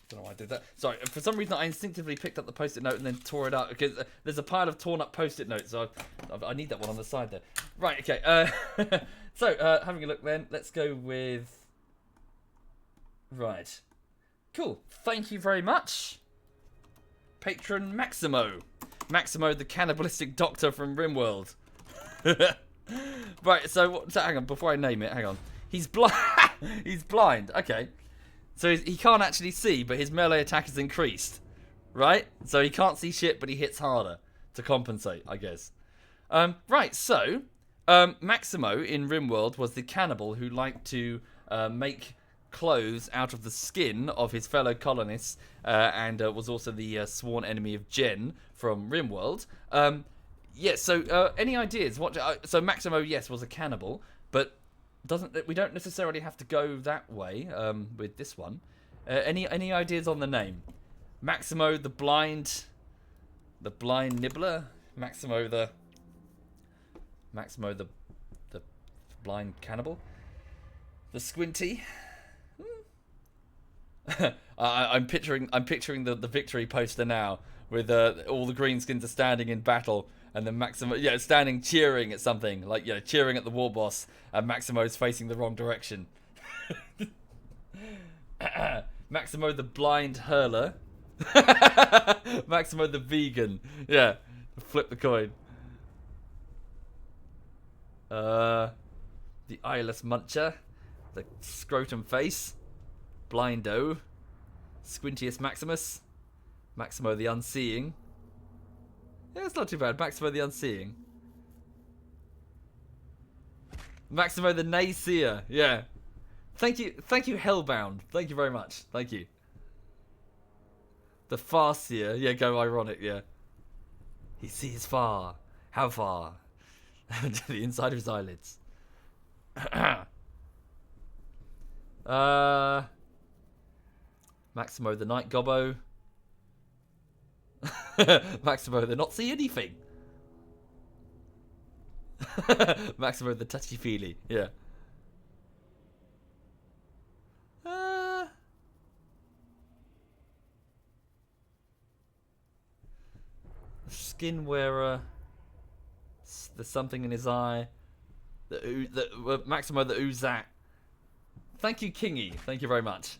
Don't know why I did that. Sorry, for some reason I instinctively picked up the post-it note and then tore it out because there's a pile of torn up post-it notes, so I need that one on the side there. Right, okay. So, having a look then, let's go with... Right. Cool. Thank you very much. Patron Maximo. Maximo, the cannibalistic doctor from RimWorld. Right, so hang on, before I name it, hang on. He's blind. He's blind. Okay. So he can't actually see, but his melee attack is increased. Right? So he can't see shit, but he hits harder to compensate, I guess. Right, so Maximo in RimWorld was the cannibal who liked to make clothes out of the skin of his fellow colonists and was also the sworn enemy of Jen from RimWorld. Yeah, so any ideas? So Maximo, yes, was a cannibal, but we don't necessarily have to go that way with this one. Any ideas on the name? Maximo the blind nibbler? Maximo the blind cannibal? The squinty? I'm picturing the victory poster now with all the Greenskins are standing in battle. And then Maximo, standing cheering at something, like, cheering at the war boss, and Maximo's facing the wrong direction. Maximo the blind hurler. Maximo the vegan. Yeah, flip the coin. The eyeless muncher. The scrotum face. Blindo. Squintius Maximus. Maximo the unseeing. Yeah, it's not too bad. Maximo the Unseeing. Maximo the Nayseer. Yeah. Thank you, Hellbound. Thank you very much. Thank you. The Farseer. Yeah, go ironic, yeah. He sees far. How far? To the inside of his eyelids. Maximo the Night Gobbo. Maximo the not see anything. Maximo the touchy feely. Yeah. Skin wearer. There's something in his eye. Maximo the Oozat. Thank you, Kingy. Thank you very much.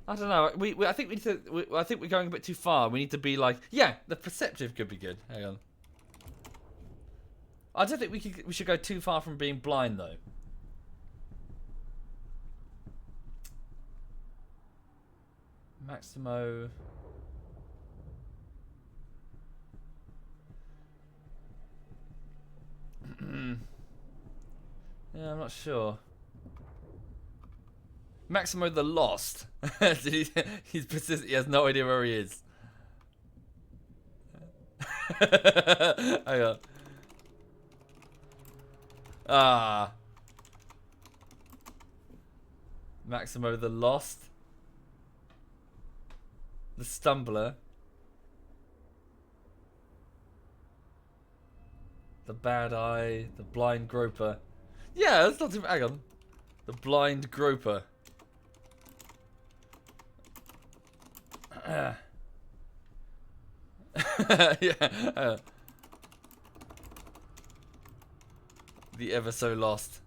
I don't know. I think we need to. I think we're going a bit too far. We need to be like, yeah, the perceptive could be good. Hang on. I don't think we should go too far from being blind though. Maximo. Yeah, I'm not sure. Maximo the Lost. He's persistent. He has no idea where he is. Hang on. Ah. Maximo the Lost. The Stumbler. The bad eye, the blind groper. Yeah, that's not too. Hang on. The blind groper. Yeah. The ever so lost.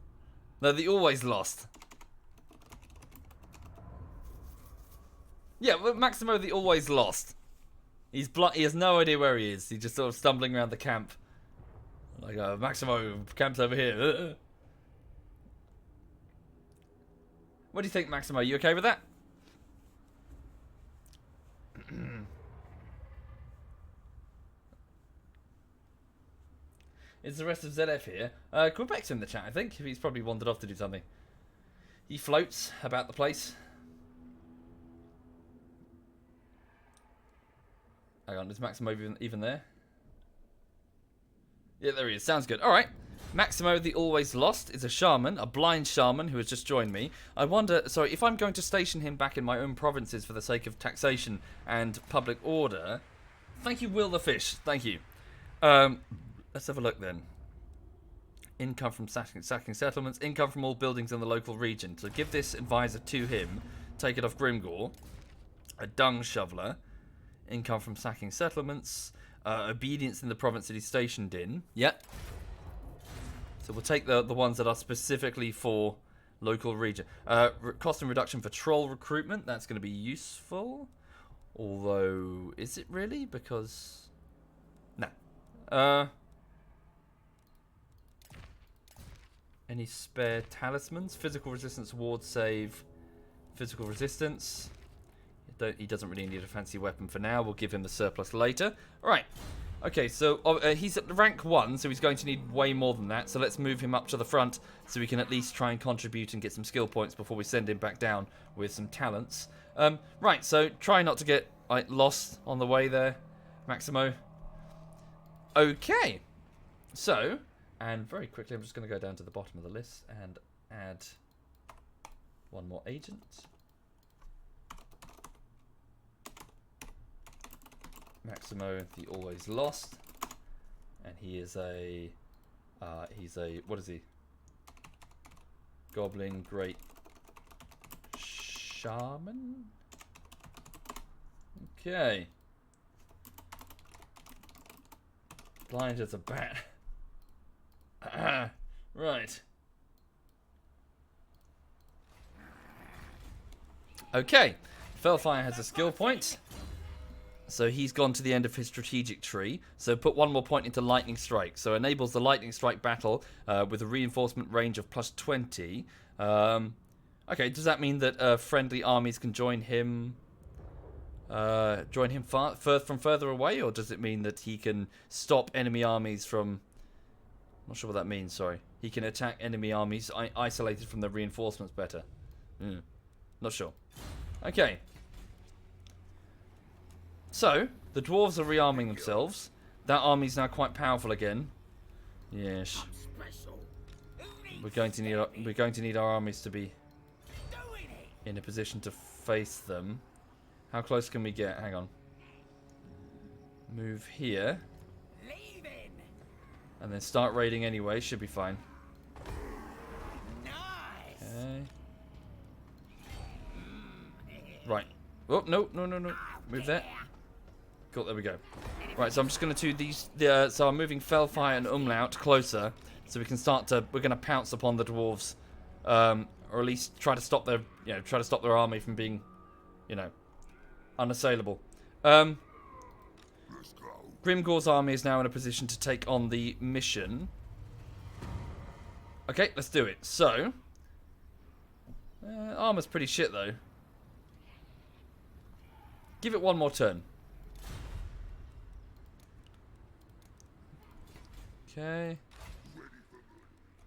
No, the always lost. Yeah, well, Maximo the always lost. He has no idea where he is. He's just sort of stumbling around the camp. Like, Maximo, camp's over here. What do you think, Maximo? You okay with that? Is the rest of ZF here? Quebec's in the chat, I think. He's probably wandered off to do something. He floats about the place. Hang on, is Maximo even there? Yeah, there he is. Sounds good. Alright. Maximo the Always Lost is a shaman, a blind shaman who has just joined me. I wonder, sorry, if I'm going to station him back in my own provinces for the sake of taxation and public order. Thank you, Will the Fish. Thank you. Let's have a look then. Income from sacking settlements, income from all buildings in the local region. So give this advisor to him, take it off Grimgore. A dung shoveler. Income from sacking settlements. Obedience in the province that he's stationed in. Yep. So we'll take the ones that are specifically for local region. Cost and reduction for troll recruitment. That's going to be useful. Although, is it really? Because... No. Any spare talismans? Physical resistance, ward save, physical resistance. He doesn't really need a fancy weapon for now. We'll give him the surplus later. Alright. Okay, so he's at rank 1, so he's going to need way more than that. So let's move him up to the front so we can at least try and contribute and get some skill points before we send him back down with some talents. Right, so try not to get lost on the way there, Maximo. Okay. So, and very quickly I'm just going to go down to the bottom of the list and add one more agent. Maximo the Always Lost, and he is he's a, what is he? Goblin Great Shaman? Okay. Blind as a bat. Right. Okay. Fellfire has a skill point. So he's gone to the end of his strategic tree. So put one more point into Lightning Strike. So enables the Lightning Strike battle with a reinforcement range of +20. Okay, does that mean that friendly armies can join him from further away? Or does it mean that he can stop enemy armies from... I'm not sure what that means, sorry. He can attack enemy armies isolated from the reinforcements better. Not sure. Okay. So, the dwarves are rearming themselves. That army's now quite powerful again. Yes. We're going to need our armies to be in a position to face them. How close can we get? Hang on. Move here. And then start raiding anyway. Should be fine. Okay. Right. Oh, no. Move there. Cool, there we go. Right, so I'm just going to do these... so I'm moving Fellfire and Umlaut closer, so we can start to... We're going to pounce upon the dwarves, or at least try to stop their... try to stop their army from being, unassailable. Grimgore's army is now in a position to take on the mission. Okay, let's do it. So, armor's pretty shit though. Give it one more turn. Okay.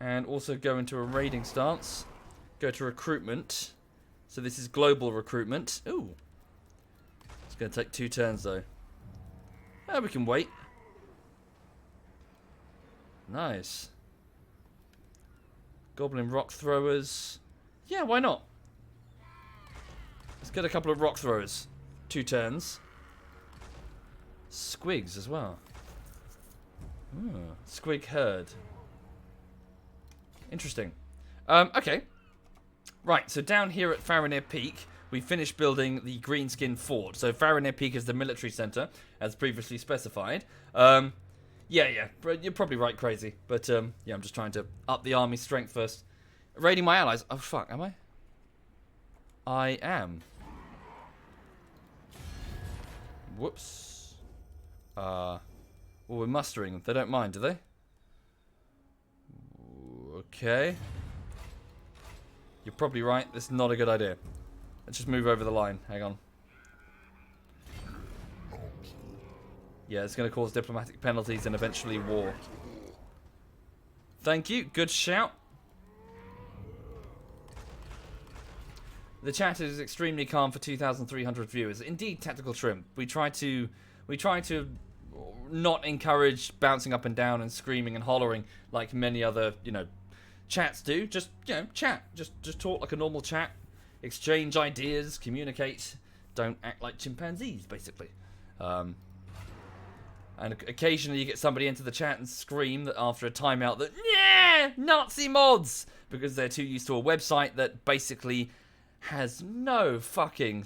And also go into a raiding stance. Go to recruitment. So this is global recruitment. Ooh. It's going to take 2 turns though. Oh, we can wait. Nice. Goblin rock throwers. Yeah, why not? Let's get a couple of rock throwers. 2 turns. Squigs as well. Squig herd. Interesting. Okay. Right, so down here at Farinir Peak, we finished building the Greenskin Fort. So Farinir Peak is the military centre, as previously specified. Yeah, you're probably right, crazy. But, yeah, I'm just trying to up the army strength first. Raiding my allies. Oh, fuck, am I? I am. Whoops. Well, we're mustering. They don't mind, do they? Okay. You're probably right. This is not a good idea. Let's just move over the line. Hang on. Yeah, it's going to cause diplomatic penalties and eventually war. Thank you. Good shout. The chat is extremely calm for 2,300 viewers. Indeed, Tactical Shrimp. We try to not encourage bouncing up and down and screaming and hollering like many other, chats do. Just, chat. Just talk like a normal chat. Exchange ideas, communicate. Don't act like chimpanzees, basically. And occasionally you get somebody into the chat and scream that after a timeout that, yeah, Nazi mods! Because they're too used to a website that basically has no fucking,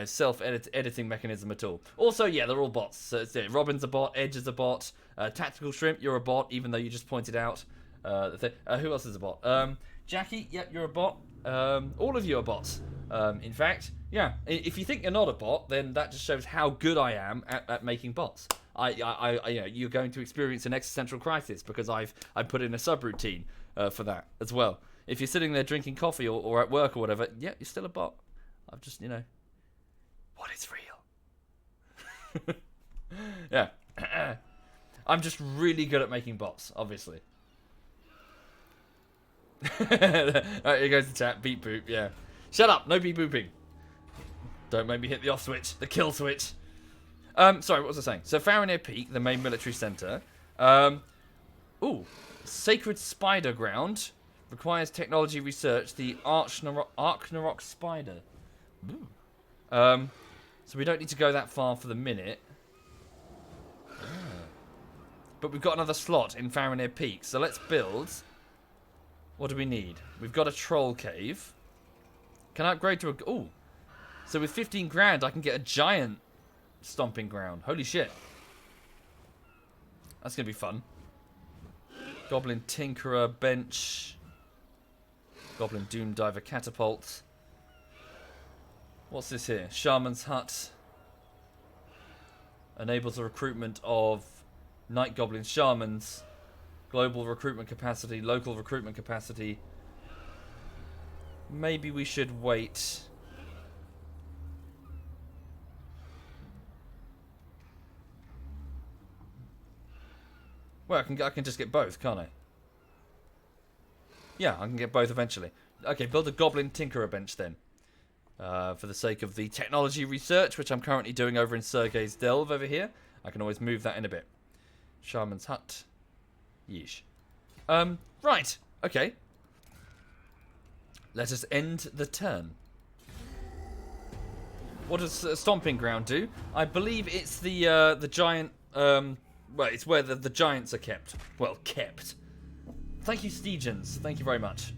self-editing mechanism at all. Also, yeah, they're all bots. So it's it. Robin's a bot, Edge is a bot, Tactical Shrimp, you're a bot, even though you just pointed out. Who else is a bot? Jackie, yep, you're a bot. All of you are bots. In fact, yeah, if you think you're not a bot, then that just shows how good I am at making bots. You're going to experience an existential crisis because I put in a subroutine for that as well. If you're sitting there drinking coffee or at work or whatever, yeah, you're still a bot. I've just, what is real? Yeah. I'm just really good at making bots, obviously. Alright, here goes the chat. Beep boop, yeah. Shut up, no beep booping. Don't make me hit the off switch, the kill switch. Sorry, what was I saying? So Farinir Peak, the main military centre. Sacred Spider Ground. Requires technology research. The Arknarok Spider. Ooh. So we don't need to go that far for the minute. But we've got another slot in Farinir Peak. So let's build. What do we need? We've got a troll cave. Can I upgrade to a... Ooh. So with 15 grand, I can get a giant stomping ground. Holy shit. That's going to be fun. Goblin Tinkerer bench. Goblin Doom Diver catapult. What's this here? Shaman's hut. Enables the recruitment of Night Goblin Shamans. Global recruitment capacity. Local recruitment capacity. Maybe we should wait. Well, I can just get both, can't I? Yeah, I can get both eventually. Okay, build a Goblin Tinkerer bench then. For the sake of the technology research, which I'm currently doing over in Sergei's Delve over here. I can always move that in a bit. Shaman's hut. Yeesh. Right. Okay. Let us end the turn. What does Stomping Ground do? I believe it's the giant... well, it's where the giants are kept. Well, kept. Thank you, Stegens. Thank you very much.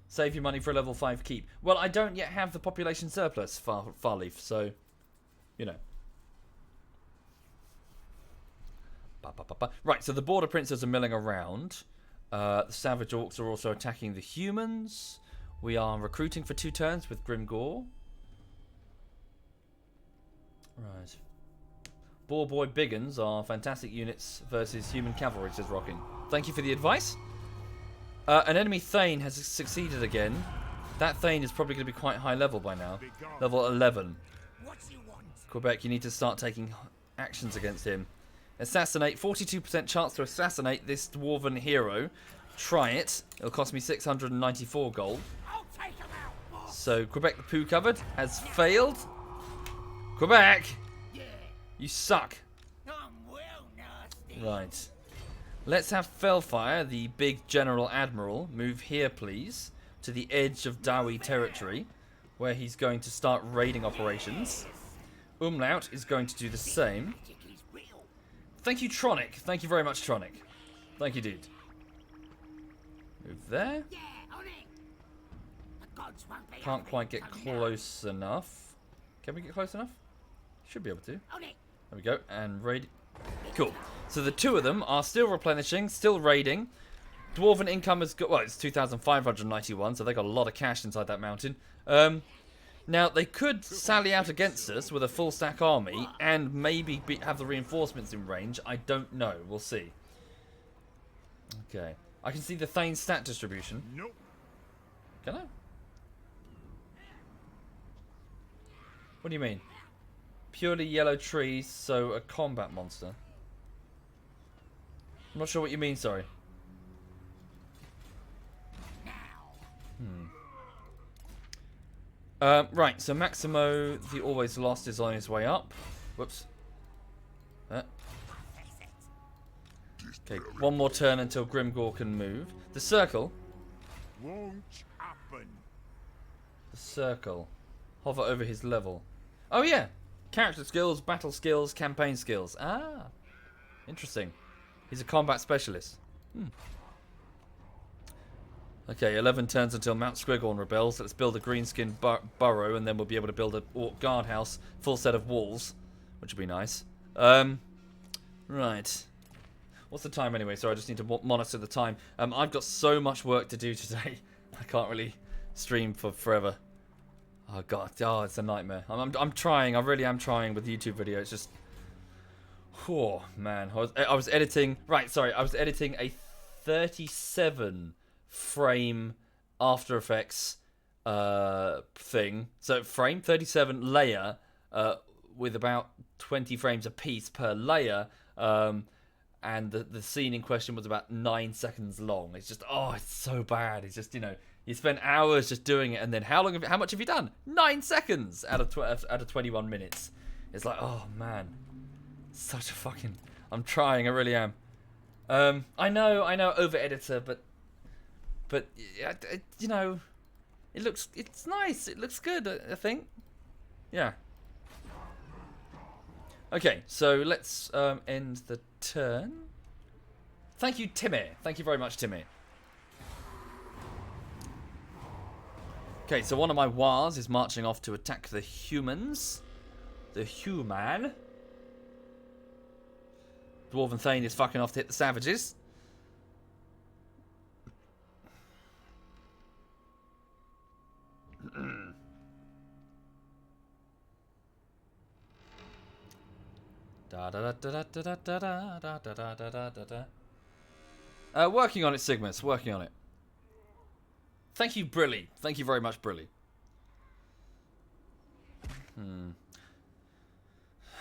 Save your money for a level 5 keep. Well, I don't yet have the population surplus, Farleaf, so, Right, so the border princes are milling around. The savage orcs are also attacking the humans. We are recruiting for 2 turns with Grimgore. Right. Boar Boy Biggins are fantastic units versus human cavalry, says Rocking. Thank you for the advice. An enemy Thane has succeeded again. That Thane is probably going to be quite high level by now. Level 11. Quebec, you need to start taking actions against him. Assassinate. 42% chance to assassinate this dwarven hero. Try it. It'll cost me 694 gold. So, Quebec the Poo Cupboard has failed. Quebec! You suck. Right. Let's have Felfire, the big General Admiral, move here, please, to the edge of Dawi territory, where he's going to start raiding operations. Umlaut is going to do the same. Thank you, Tronic. Thank you very much, Tronic. Thank you, dude. Move there. Can't quite get close enough. Can we get close enough? Should be able to. There we go. And raid. Cool. So the two of them are still replenishing, still raiding. Dwarven income has got, well, it's 2,591, so they got a lot of cash inside that mountain. Now, they could sally out against us with a full stack army and maybe have the reinforcements in range. I don't know. We'll see. Okay. I can see the Thane stat distribution. Nope. Can I? What do you mean? Purely yellow trees, so a combat monster. I'm not sure what you mean, sorry. Right, so Maximo, the always lost, is on his way up. Whoops. Okay, one more turn until Grimgor can move. The circle. Won't happen. The circle. Hover over his level. Oh yeah! Character skills, battle skills, campaign skills. Ah! Interesting. He's a combat specialist. Okay, 11 turns until Mount Squighorn rebels. Let's build a greenskin burrow, and then we'll be able to build a orc guardhouse, full set of walls, which would be nice. Right. What's the time anyway? Sorry, I just need to monitor the time. I've got so much work to do today. I can't really stream for forever. Oh god, oh, it's a nightmare. I'm trying. I really am trying with the YouTube video. It's just, oh man. I was editing. Right, sorry. I was editing a 37 frame After Effects thing. So frame 37 layer with about 20 frames a piece per layer. And the scene in question was about 9 seconds long. It's just, oh, it's so bad. It's just, you know, you spend hours just doing it, and then how much have you done? 9 seconds out of 21 minutes. It's like, oh man, such a fucking. I'm trying, I really am. I know, over editor, but you know, it's nice. It looks good, I think. Yeah. Okay, so let's end the turn. Thank you, Timmy. Thank you very much, Timmy. Okay, so one of my wars is marching off to attack the humans. The human. Dwarven Thane is fucking off to hit the savages. Working on it, Sigmus. Working on it. Thank you, Brilly. Thank you very much, Brilly.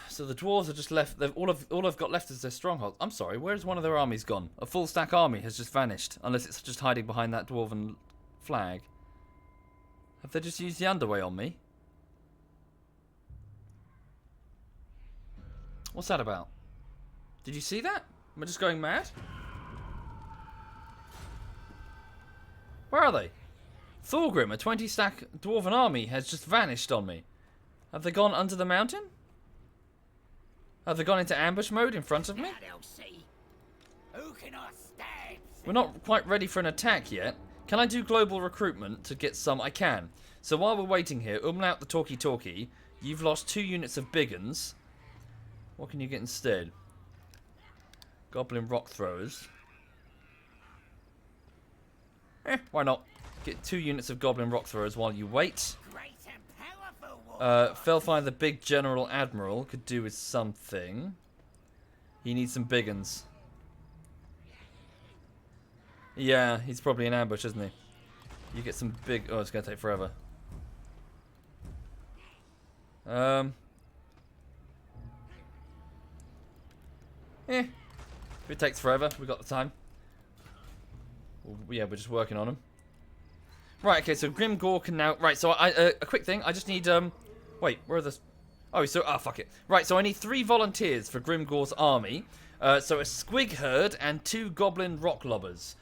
So the dwarves are just left. All I've got left is their stronghold. I'm sorry. Where's one of their armies gone? A full stack army has just vanished, unless it's just hiding behind that dwarven flag. Have they just used the underway on me? What's that about? Did you see that? Am I just going mad? Where are they? Thorgrim, a 20-stack dwarven army, has just vanished on me. Have they gone under the mountain? Have they gone into ambush mode in front of me? We're not quite ready for an attack yet. Can I do global recruitment to get some? I can. So while we're waiting here, Umlaut the talkie-talkie, you've lost 2 units of biggins. What can you get instead? Goblin rock throwers. Why not? Get 2 units of goblin rock throwers while you wait. Felfire the big general admiral could do with something. He needs some biggins. Yeah, he's probably in ambush, isn't he? You get some big. Oh, it's gonna take forever. If it takes forever, we got the time. Well, yeah, we're just working on them. Right, okay, so Grimgor can now... Right, so a quick thing. I just need... Wait, where are the... Oh, so... Ah, fuck it. Right, so I need 3 volunteers for Grimgor's army. So a squig herd and 2 goblin rock lobbers.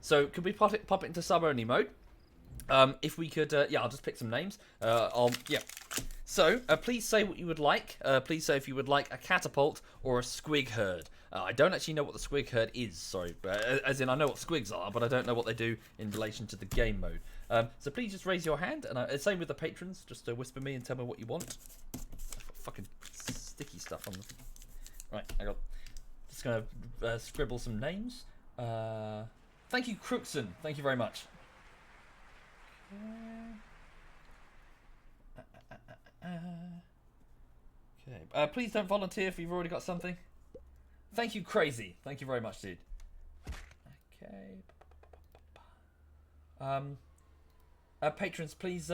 So could we pop it into sub-only mode? If we could... yeah, I'll just pick some names. Yeah. So, please say what you would like. Please say if you would like a catapult or a squig herd. I don't actually know what the squig herd is, sorry. As in, I know what squigs are, but I don't know what they do in relation to the game mode. So please just raise your hand, and same with the patrons. Just whisper me and tell me what you want. I've got fucking sticky stuff on them. Right, I got... Just going to scribble some names. Thank you, Crookson. Thank you very much. Okay. Please don't volunteer if you've already got something. Thank you, Crazy. Thank you very much, dude. Okay. Patrons, please,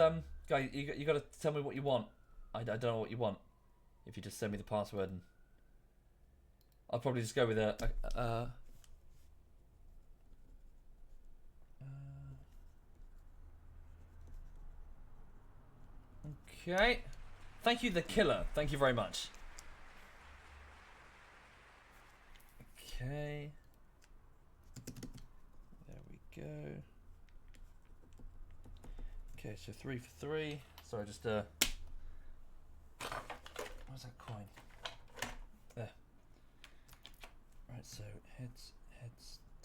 guys, you got to tell me what you want. I don't know what you want. If you just send me the password, and I'll probably just go with okay. Thank you, the killer. Thank you very much. Okay. There we go. Okay, so 3 for 3. Sorry, just where's that coin? There. Right, so heads,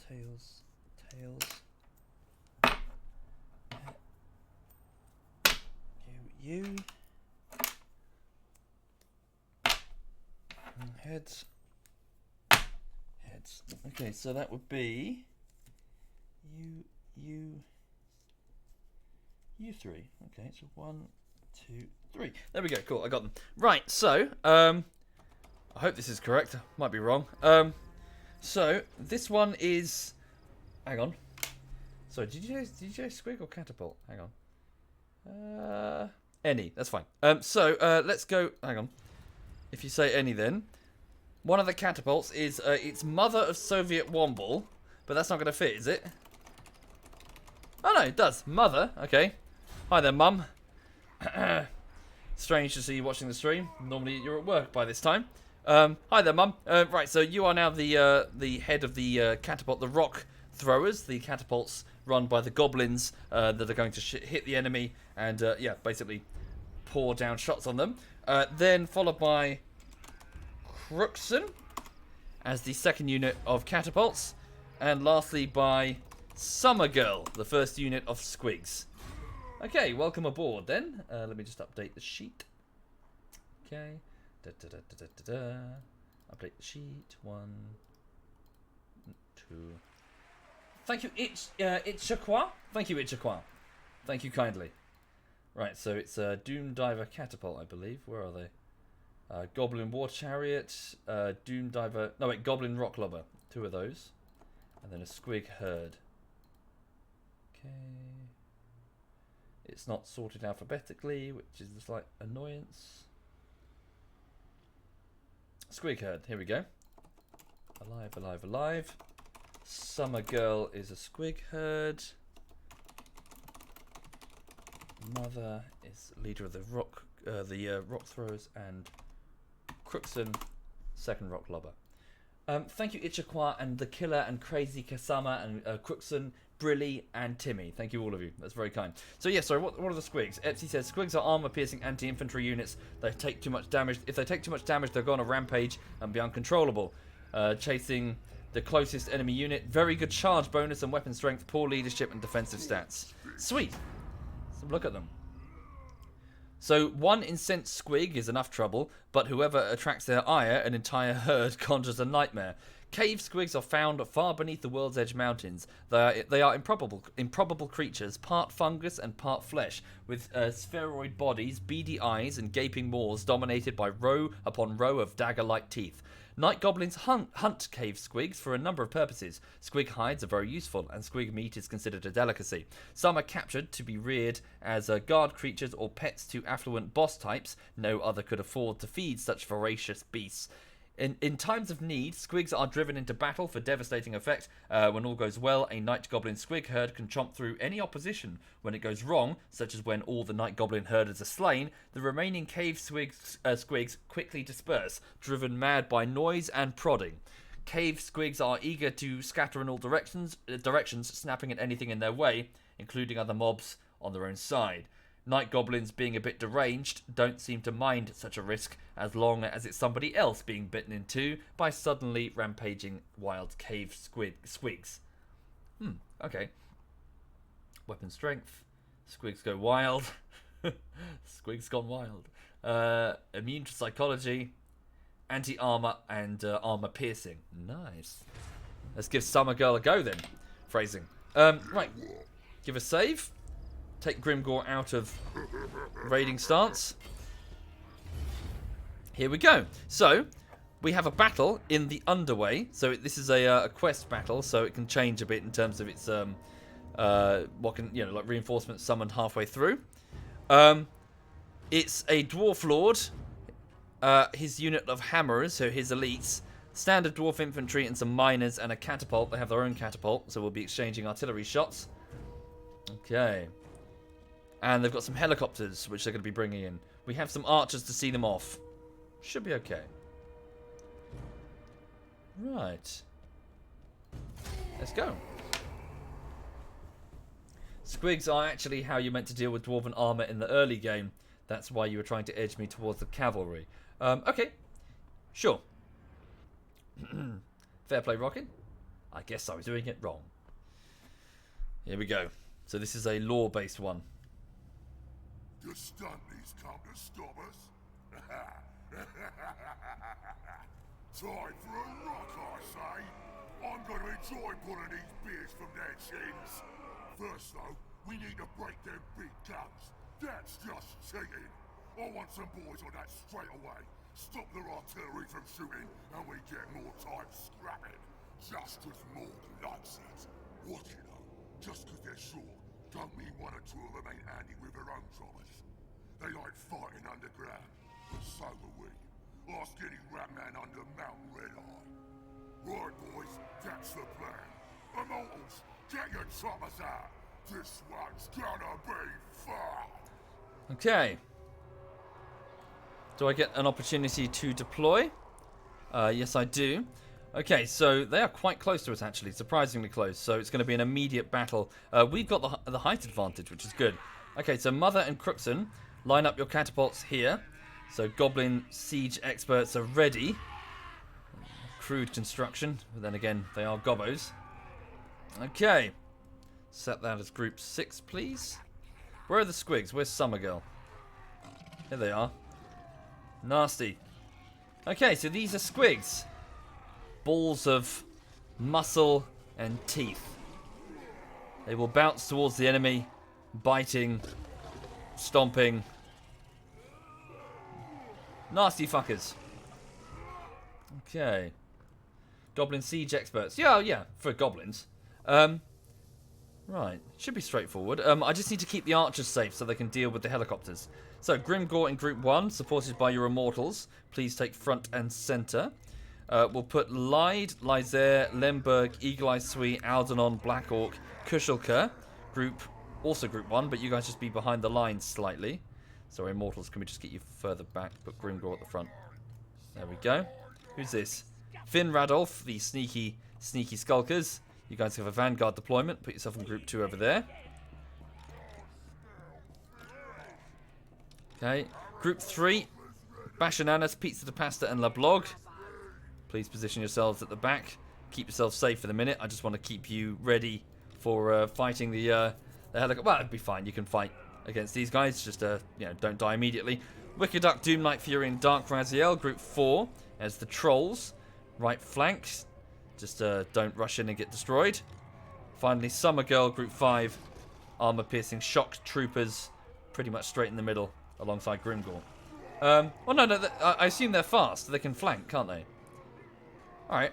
tails. You. And heads. Okay, so that would be you 3. Okay, so 1, 2, 3. There we go. Cool, I got them. Right, so I hope this is correct. Might be wrong. So this one is. Hang on. Sorry, did you say squig or catapult? Hang on. Any. That's fine. So let's go. Hang on. If you say any, then one of the catapults is it's mother of SovietWomble, but that's not going to fit, is it? Oh no, it does. Mother. Okay. Hi there, Mum. Strange to see you watching the stream. Normally you're at work by this time. Hi there, Mum. Right, so you are now the head of the catapult, the rock throwers, the catapults run by the goblins that are going to hit the enemy and yeah, basically pour down shots on them. Then followed by Crookson as the second unit of catapults, and lastly by Summer Girl, the first unit of squigs. Okay, welcome aboard then. Let me just update the sheet. Okay. Update the sheet. 1, 2. Thank you, Itchaqua. Thank you, Itchaqua. Thank you kindly. Right, so it's a Doom Diver Catapult, I believe. Where are they? Goblin War Chariot, Doom Diver... No, wait, Goblin Rock Lobber. 2 of those. And then a Squig Herd. Okay. It's not sorted alphabetically, which is a slight annoyance. Squig Herd, here we go. Alive, alive, alive. Summer Girl is a Squig Herd. Mother is leader of the rock throwers, and Crookson, second rock lobber. Thank you, Itchaqua and the Killer and Crazy Kasama and Crookson, Brilly and Timmy. Thank you, all of you. That's very kind. So yeah, sorry. What are the squigs? Etsy says squigs are armor-piercing anti-infantry units. They take too much damage. If they take too much damage, they'll go on a rampage and be uncontrollable, chasing the closest enemy unit. Very good charge bonus and weapon strength. Poor leadership and defensive stats. Sweet. So look at them. So one incensed squig is enough trouble, but whoever attracts their ire, an entire herd conjures a nightmare. Cave squigs are found far beneath the World's Edge Mountains. They are improbable creatures, part fungus and part flesh, with spheroid bodies, beady eyes, and gaping maws dominated by row upon row of dagger-like teeth. Night goblins hunt cave squigs for a number of purposes. Squig hides are very useful, and squig meat is considered a delicacy. Some are captured to be reared as guard creatures or pets to affluent boss types. No other could afford to feed such voracious beasts. In times of need, squigs are driven into battle for devastating effect. When all goes well, a night goblin squig herd can chomp through any opposition. When it goes wrong, such as when all the night goblin herders are slain, the remaining cave squigs quickly disperse, driven mad by noise and prodding. Cave squigs are eager to scatter in all directions, snapping at anything in their way, including other mobs on their own side. Night goblins, being a bit deranged, don't seem to mind such a risk as long as it's somebody else being bitten in two by suddenly rampaging wild cave squigs. Okay. Weapon strength. Squigs go wild. Squigs gone wild. Immune to psychology. Anti-armor and armor piercing. Nice. Let's give Summer Girl a go then. Phrasing. Right. Give a save. Take Grimgore out of raiding stance. Here we go. So, we have a battle in the underway. So this is a quest battle, so it can change a bit in terms of its what can, you know, like reinforcements summoned halfway through. It's a dwarf lord. His unit of hammers, so his elites, standard dwarf infantry and some miners and a catapult. They have their own catapult, so we'll be exchanging artillery shots. Okay. And they've got some helicopters, which they're going to be bringing in. We have some archers to see them off. Should be okay. Right. Let's go. Squigs are actually how you meant to deal with dwarven armor in the early game. That's why you were trying to edge me towards the cavalry. Okay. Sure. Fair play, Rockin'. I guess I was doing it wrong. Here we go. So this is a lore-based one. The Stunties come to stop us? Time for a rock, I say. I'm gonna enjoy pulling these beers from their chins. First, though, we need to break their big guns. That's just cheating. I want some boys on that straight away. Stop their artillery from shooting, and we get more time scrapping. Justice more likes it. What, you know? Just because they're short, don't mean one or two of them ain't handy with their own traumas. They like fighting underground, but so do we. Ask any ratman under Mountain Red Eye. Right, boys, that's the plan. Immortals, get your choppers out. This one's gonna be fun. Okay. Do I get an opportunity to deploy? Yes, I do. Okay, so they are quite close to us, actually. Surprisingly close. So it's going to be an immediate battle. We've got the height advantage, which is good. Okay, so Mother and Crookston, line up your catapults here. So Goblin siege experts are ready. Crude construction, but then again, they are gobbos. Okay. Set that as group 6, please. Where are the squigs? Where's Summer Girl? Here they are. Nasty. Okay, so these are squigs. Balls of muscle and teeth. They will bounce towards the enemy, biting, stomping. Nasty fuckers. Okay. Goblin siege experts. Yeah, for goblins. Right. Should be straightforward. I just need to keep the archers safe so they can deal with the helicopters. So, Grimgore in Group 1, supported by your immortals. Please take front and centre. We'll put Lyde, Lyzer, Lemberg, Eagle Eye Sui, Aldenon, Black Orc, Kushelka. Also Group 1, but you guys just be behind the lines slightly. Sorry, immortals, can we just get you further back? Put Grimgore at the front. There we go. Who's this? Finn Radolf, the sneaky skulkers. You guys have a vanguard deployment. Put yourself in Group 2 over there. Okay. Group 3. Bashananas, Pizza de Pasta, and La Blog. Please position yourselves at the back. Keep yourselves safe for the minute. I just want to keep you ready for fighting the helicopter. Well, it'd be fine. You can fight against these guys. Just, don't die immediately. Wicked Duck, Doom Knight Fury, and Dark Raziel. Group 4 as the trolls. Right flank. Just don't rush in and get destroyed. Finally, Summer Girl, Group 5. Armor-piercing shock troopers. Pretty much straight in the middle, alongside Grimgore. No, I assume they're fast. They can flank, can't they? Alright.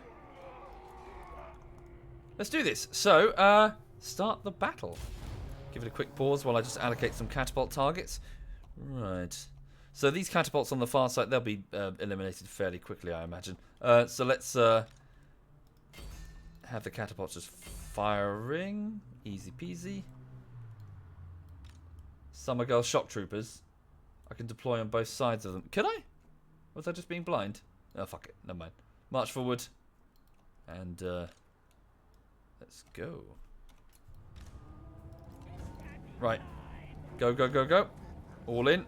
Let's do this. So, start the battle. Give it a quick pause while I just allocate some catapult targets. Right. So these catapults on the far side, they'll be eliminated fairly quickly, I imagine. So let's have the catapults just firing. Easy peasy. Summer Girl shock troopers. I can deploy on both sides of them. Could I? Was I just being blind? Oh, fuck it. Never mind. March forward. And, let's go. Right. Go, go, go, go. All in.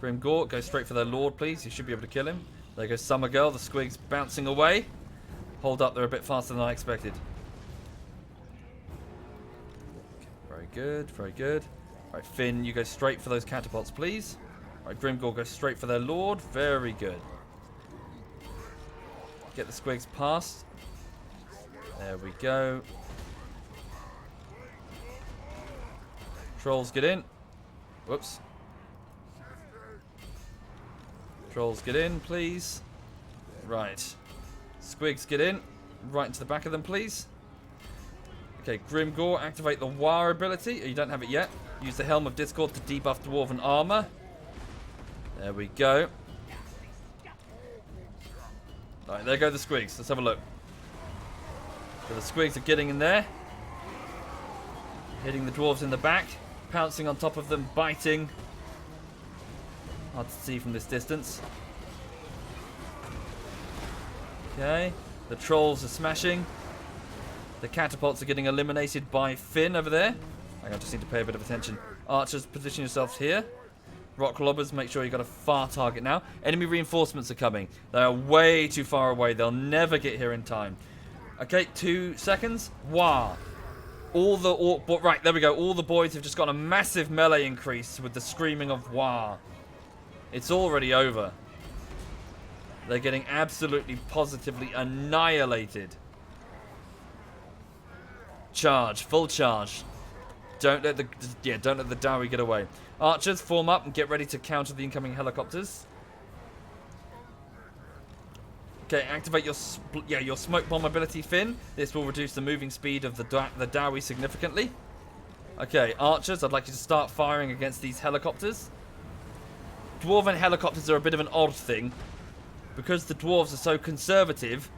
Grimgore, go straight for their lord, please. You should be able to kill him. There goes Summer Girl. The squigs bouncing away. Hold up, they're a bit faster than I expected. Very good, very good. Right, Finn, you go straight for those catapults, please. Right, Grimgore, go straight for their lord. Very good. Get the squigs past. There we go. Trolls, get in. Whoops. Trolls, get in, please. Right. Squigs, get in. Right into the back of them, please. Okay, Grimgore, activate the War ability. Oh, you don't have it yet. Use the Helm of Discord to debuff Dwarven armor. There we go. Alright, there go the squigs. Let's have a look. So the squigs are getting in there. Hitting the dwarves in the back. Pouncing on top of them, biting. Hard to see from this distance. Okay. The trolls are smashing. The catapults are getting eliminated by Finn over there. I just need to pay a bit of attention. Archers, position yourselves here. Rock lobbers, make sure you've got a far target now. Enemy reinforcements are coming. They are way too far away. They'll never get here in time. Okay, 2 seconds. Wow. Right, there we go. All the boys have just got a massive melee increase with the screaming of Wah. It's already over. They're getting absolutely positively annihilated. Charge, full charge. Don't let the Dowie get away. Archers, form up and get ready to counter the incoming helicopters. Okay, activate your smoke bomb ability, Finn. This will reduce the moving speed of the Dowie significantly. Okay, archers, I'd like you to start firing against these helicopters. Dwarven helicopters are a bit of an odd thing. Because the dwarves are so conservative,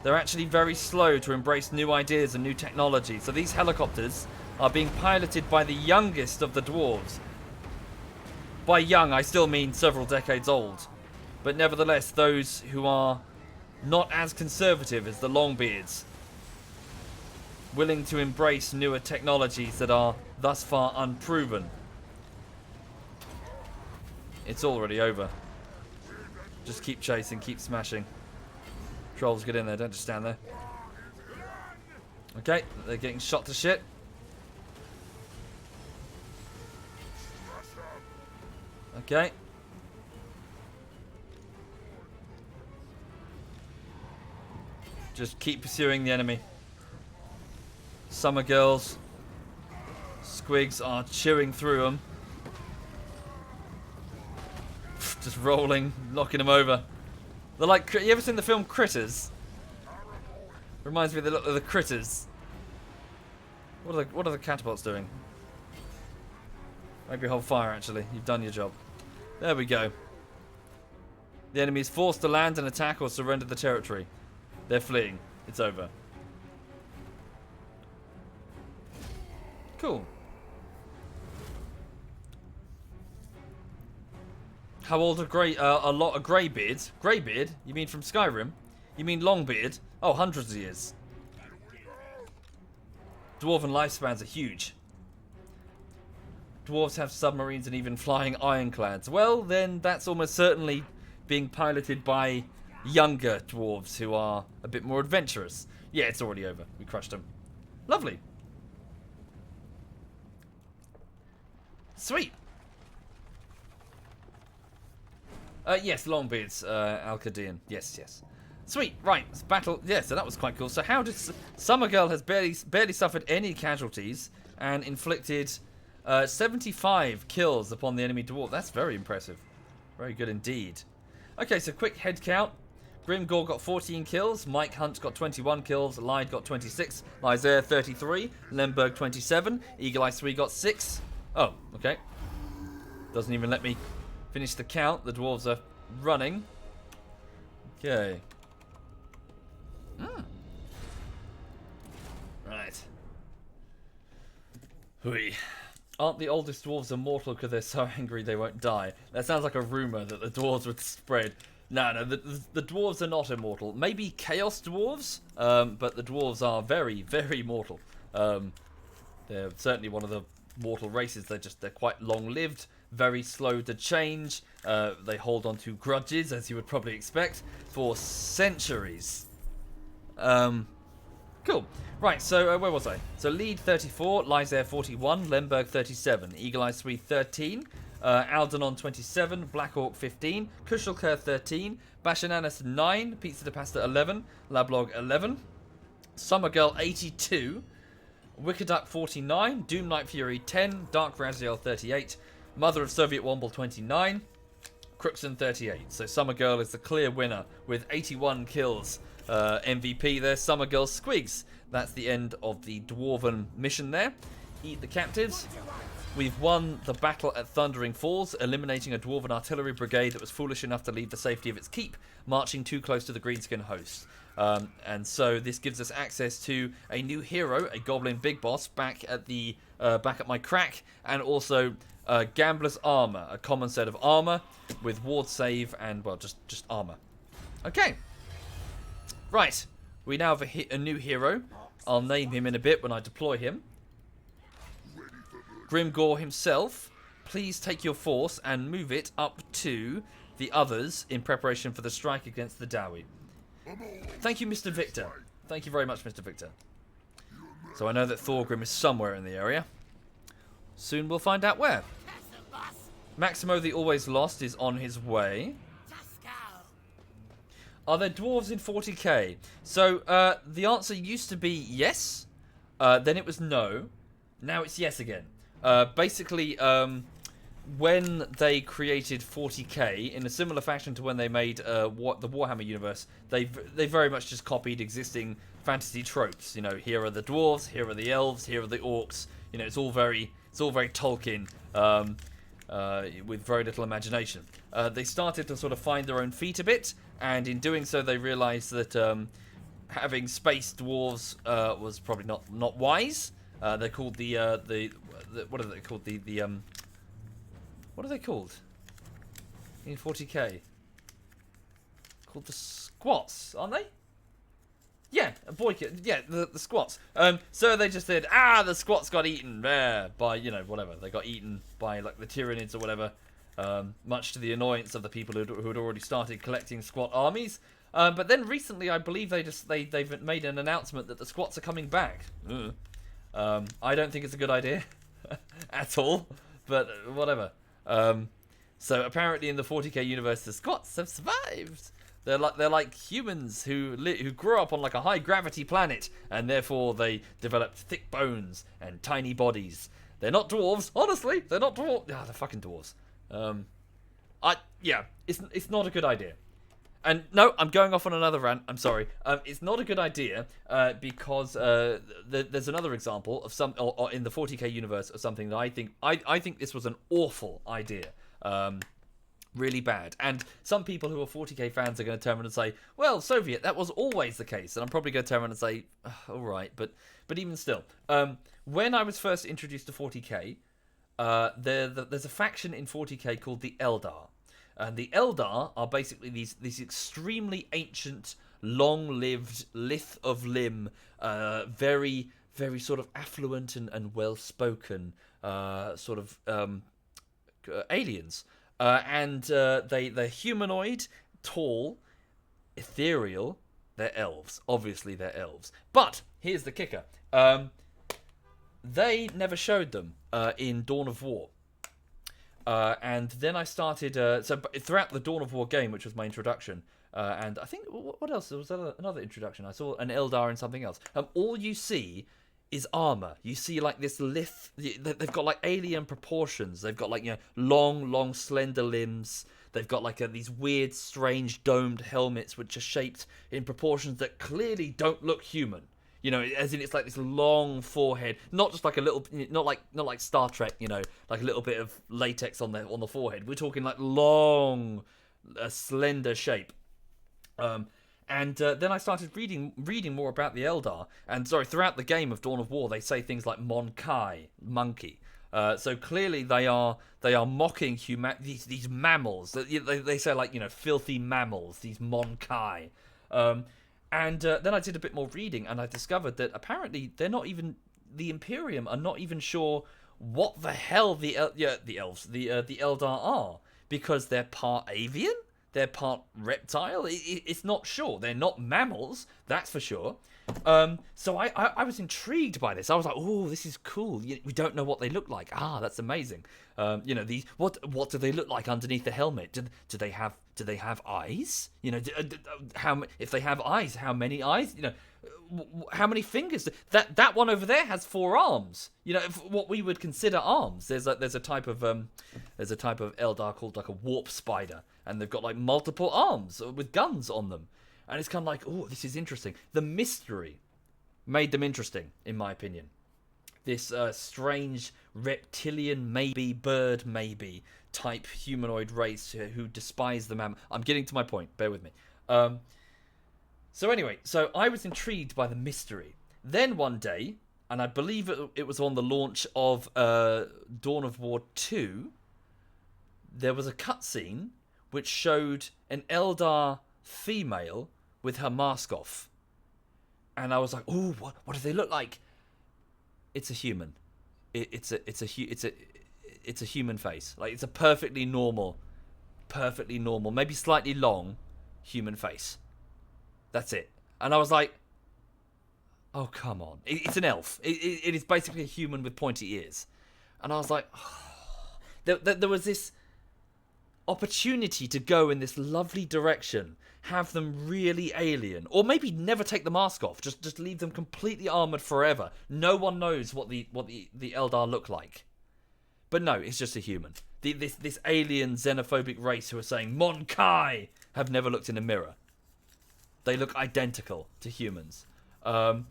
they're actually very slow to embrace new ideas and new technology. So these helicopters are being piloted by the youngest of the dwarves. By young, I still mean several decades old. But nevertheless, those who are not as conservative as the Longbeards, willing to embrace newer technologies that are thus far unproven. It's already over. Just keep chasing, keep smashing. Trolls, get in there, don't just stand there. Okay, they're getting shot to shit. Okay. Just keep pursuing the enemy. Summer girls. Squigs are chewing through them. Just rolling, knocking them over. They're like, you ever seen the film Critters? Reminds me of the Critters. What are the catapults doing? Maybe hold fire, actually. You've done your job. There we go. The enemy is forced to land and attack or surrender the territory. They're fleeing. It's over. Cool. How old are a lot of greybeards? Greybeard? You mean from Skyrim? You mean Longbeard? Oh, hundreds of years. Dwarven lifespans are huge. Dwarves have submarines and even flying ironclads. Well, then that's almost certainly being piloted by younger dwarves who are a bit more adventurous. Yeah, it's already over. We crushed them. Lovely. Sweet. Yes, Longbeards, Alcadean. Yes, yes. Sweet, right, battle. Yeah, so that was quite cool. So how did... Summer Girl has barely suffered any casualties and inflicted 75 kills upon the enemy dwarf. That's very impressive. Very good indeed. Okay, so quick head count. Grimgore got 14 kills. Mike Hunt got 21 kills. Lyde got 26. Lysair 33. Lemberg 27. Eagle Eye 3 got 6. Oh, okay. Doesn't even let me finish the count. The dwarves are running. Okay. Right. Hui. Aren't the oldest dwarves immortal because they're so angry they won't die? That sounds like a rumour that the dwarves would spread. No, the dwarves are not immortal. Maybe chaos dwarves, but the dwarves are very, very mortal. They're certainly one of the mortal races. They're quite long-lived, very slow to change. They hold on to grudges, as you would probably expect, for centuries. Cool. Right, so where was I? So Lead 34, Lysair 41, Lemberg 37, Eagle Eye 3 13, Aldenon 27, Blackhawk 15, Kushalker 13, Bashananas 9, Pizza de Pasta 11, Lablog 11, Summer Girl 82, Wickeduck 49, Doom Knight Fury 10, Dark Raziel 38, Mother of SovietWomble 29, Crookston 38. So Summer Girl is the clear winner with 81 kills. MVP there, Summer Girl Squigs. That's the end of the Dwarven mission there. Eat the captives. We've won the battle at Thundering Falls, eliminating a Dwarven artillery brigade that was foolish enough to leave the safety of its keep, marching too close to the Greenskin host. And so this gives us access to a new hero, a Goblin Big Boss, back at my crack, and also Gambler's Armor, a common set of armor with ward save and, well, just armor. Okay. Right, we now have a new hero. I'll name him in a bit when I deploy him. Grimgore himself. Please take your force and move it up to the others in preparation for the strike against the Dowie. Thank you, Mr. Victor. Thank you very much, Mr. Victor. So I know that Thorgrim is somewhere in the area. Soon we'll find out where. Maximo the Always Lost is on his way. Are there dwarves in 40k? So, the answer used to be yes. Then it was no. Now it's yes again. Basically, when they created 40k, in a similar fashion to when they made the Warhammer universe, they very much just copied existing fantasy tropes. You know, here are the dwarves, here are the elves, here are the orcs. You know, it's all very Tolkien, with very little imagination. They started to sort of find their own feet a bit, and in doing so, they realised that having space dwarves was probably not wise. They're called the what are they called? What are they called in 40k? Called the squats, aren't they? Yeah, the squats. So they just said, the squats got eaten by, you know, whatever. They got eaten by, like, the Tyranids or whatever. Much to the annoyance of the people who had already started collecting squat armies. But then recently, I believe they've made an announcement that the squats are coming back. I don't think it's a good idea at all, but whatever. So apparently in the 40k universe, the squats have survived. They're like humans who grew up on like a high gravity planet, and therefore they developed thick bones and tiny bodies. They're not dwarves, honestly. They're not dwarves. They're fucking dwarves. It's not a good idea. And no, I'm going off on another rant. I'm sorry. It's not a good idea because there's another example of or in the 40k universe of something that I think this was an awful idea. Really bad. And some people who are 40k fans are going to turn around and say, well, Soviet, that was always the case. And I'm probably going to turn around and say, all right, but even still. When I was first introduced to 40k, there's a faction in 40k called the Eldar. And the Eldar are basically these extremely ancient, long-lived, lithe of limb, very, very sort of affluent and well-spoken sort of aliens. And they're humanoid, tall, ethereal. They're elves. Obviously, they're elves. But here's the kicker. They never showed them in Dawn of War. And then I started... so throughout the Dawn of War game, which was my introduction, and I think... What else? There was another introduction. I saw an Eldar and something else. All you see is armor. You see like this lithe... They've got like alien proportions. They've got like, you know, long, slender limbs. They've got like these weird, strange domed helmets which are shaped in proportions that clearly don't look human. You know, as in it's like this long forehead, not just like a little, not like Star Trek, you know, like a little bit of latex on the forehead. We're talking like long, slender shape. And then I started reading more about the Eldar. And throughout the game of Dawn of War, they say things like Monkai, monkey. So clearly they are mocking these mammals. They say like, you know, filthy mammals, these Monkai. And then I did a bit more reading, and I discovered that apparently they're not even... The Imperium are not even sure what the hell the elves, the Eldar are, because they're part avian, they're part reptile. It's not sure. They're not mammals, that's for sure. So I was intrigued by this. I was like, oh, this is cool. We don't know what they look like. Ah, that's amazing. These what do they look like underneath the helmet? Do they have eyes? If they have eyes, how many eyes? How many fingers? That one over there has 4 arms. What we would consider arms. There's a type of Eldar called like a warp spider, and they've got like multiple arms with guns on them. And it's kind of like, oh, this is interesting. The mystery made them interesting, in my opinion. This strange reptilian, maybe bird, maybe type humanoid race who despise the mammal. I'm getting to my point. Bear with me. So anyway, so I was intrigued by the mystery. Then one day, and I believe it was on the launch of Dawn of War 2, there was a cutscene which showed an Eldar female with her mask off, and I was like, "Oh, what do they look like?" It's a human. It's a human face. Like, it's a perfectly normal, maybe slightly long, human face. That's it. And I was like, "Oh, come on! It's an elf. It is basically a human with pointy ears." And I was like, oh. There was this opportunity to go in this lovely direction, have them really alien, or maybe never take the mask off, just leave them completely armored forever. No one knows what the Eldar look like. But no, it's just a human. This alien xenophobic race who are saying Mon Kai have never looked in a mirror. They look identical to humans. I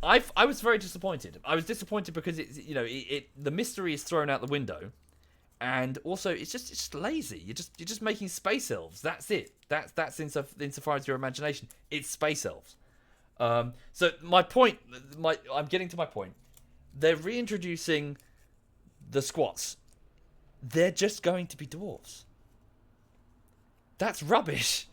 was very disappointed. I was disappointed because the mystery is thrown out the window. And also, it's just lazy. You're just making space elves. That's it. That's insofar as your imagination. It's space elves. So my point, I'm getting to my point. They're reintroducing the squats. They're just going to be dwarves. That's rubbish.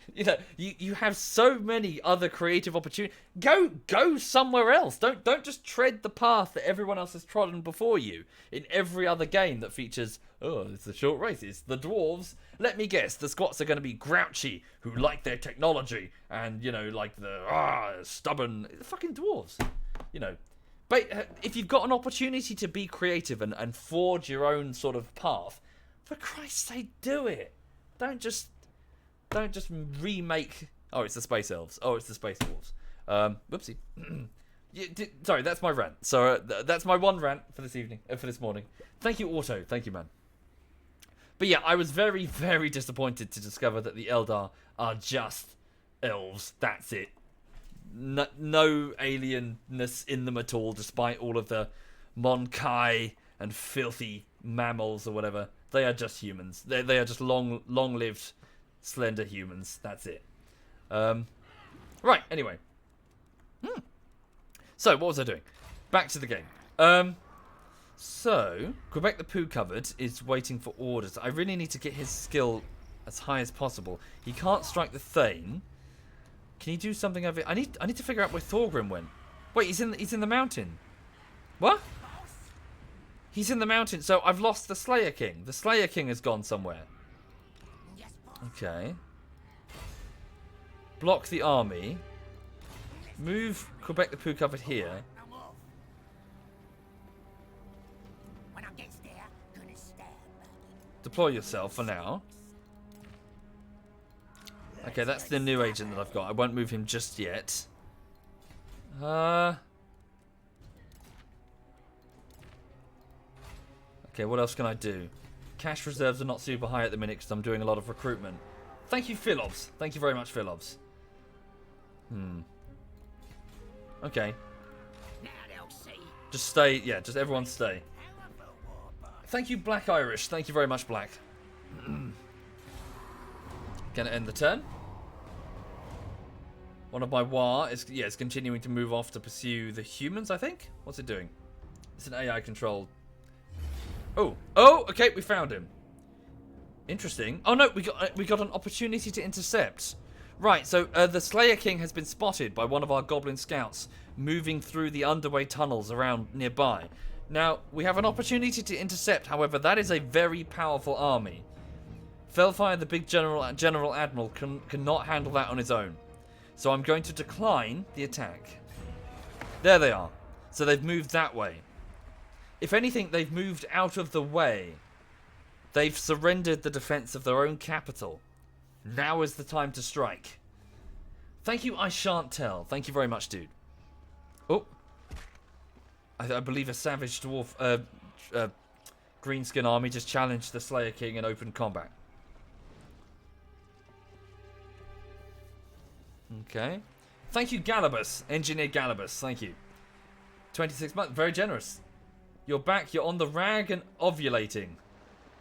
You have so many other creative opportunities. Go somewhere else. Don't just tread the path that everyone else has trodden before you in every other game that features, oh, it's the short race, it's the dwarves. Let me guess, the squats are going to be grouchy, who like their technology, and like the stubborn fucking dwarves. But if you've got an opportunity to be creative and forge your own sort of path, for Christ's sake, do it. Don't just remake. Oh, it's the space elves. Oh, it's the space dwarves. Whoopsie. Sorry, that's my rant. So that's my one rant for this evening, for this morning. Thank you, Auto. Thank you, man. But yeah, I was very, very disappointed to discover that the Eldar are just elves. That's it. No alienness in them at all, despite all of the Mon Kai and filthy mammals or whatever. They are just humans. They are just long-lived, slender humans. That's it. Right, anyway. So, what was I doing? Back to the game. So, Quebec the Pooh Cupboard is waiting for orders. I really need to get his skill as high as possible. He can't strike the Thane. Can he do something over it? I need to figure out where Thorgrim went. Wait, he's in the mountain. What? He's in the mountain. So I've lost the Slayer King. The Slayer King has gone somewhere. Okay. Block the army. Move Quebec the Pooh Cupboard here. Deploy yourself for now. Okay, that's the new agent that I've got. I won't move him just yet. Okay, what else can I do? Cash reserves are not super high at the minute because I'm doing a lot of recruitment. Thank you, Philobs. Thank you very much, Philobs. Okay. Just stay. Yeah, just everyone stay. Thank you, Black Irish. Thank you very much, Black. Gonna end the turn. One of my War is continuing to move off to pursue the humans, I think. What's it doing? It's an AI controlled. Oh, okay, we found him. Interesting. Oh no, we got an opportunity to intercept. Right, so the Slayer King has been spotted by one of our Goblin Scouts moving through the underway tunnels around nearby. Now, we have an opportunity to intercept, however, that is a very powerful army. Felfire, the big General Admiral, cannot handle that on his own. So I'm going to decline the attack. There they are. So they've moved that way. If anything, they've moved out of the way. They've surrendered the defense of their own capital. Now is the time to strike. Thank you, I shan't tell. Thank you very much, dude. Oh. I believe a savage dwarf, greenskin army just challenged the Slayer King in open combat. Okay. Thank you, Galabus. Engineer Galabus. Thank you. 26 months. Very generous. You're back. You're on the rag and ovulating.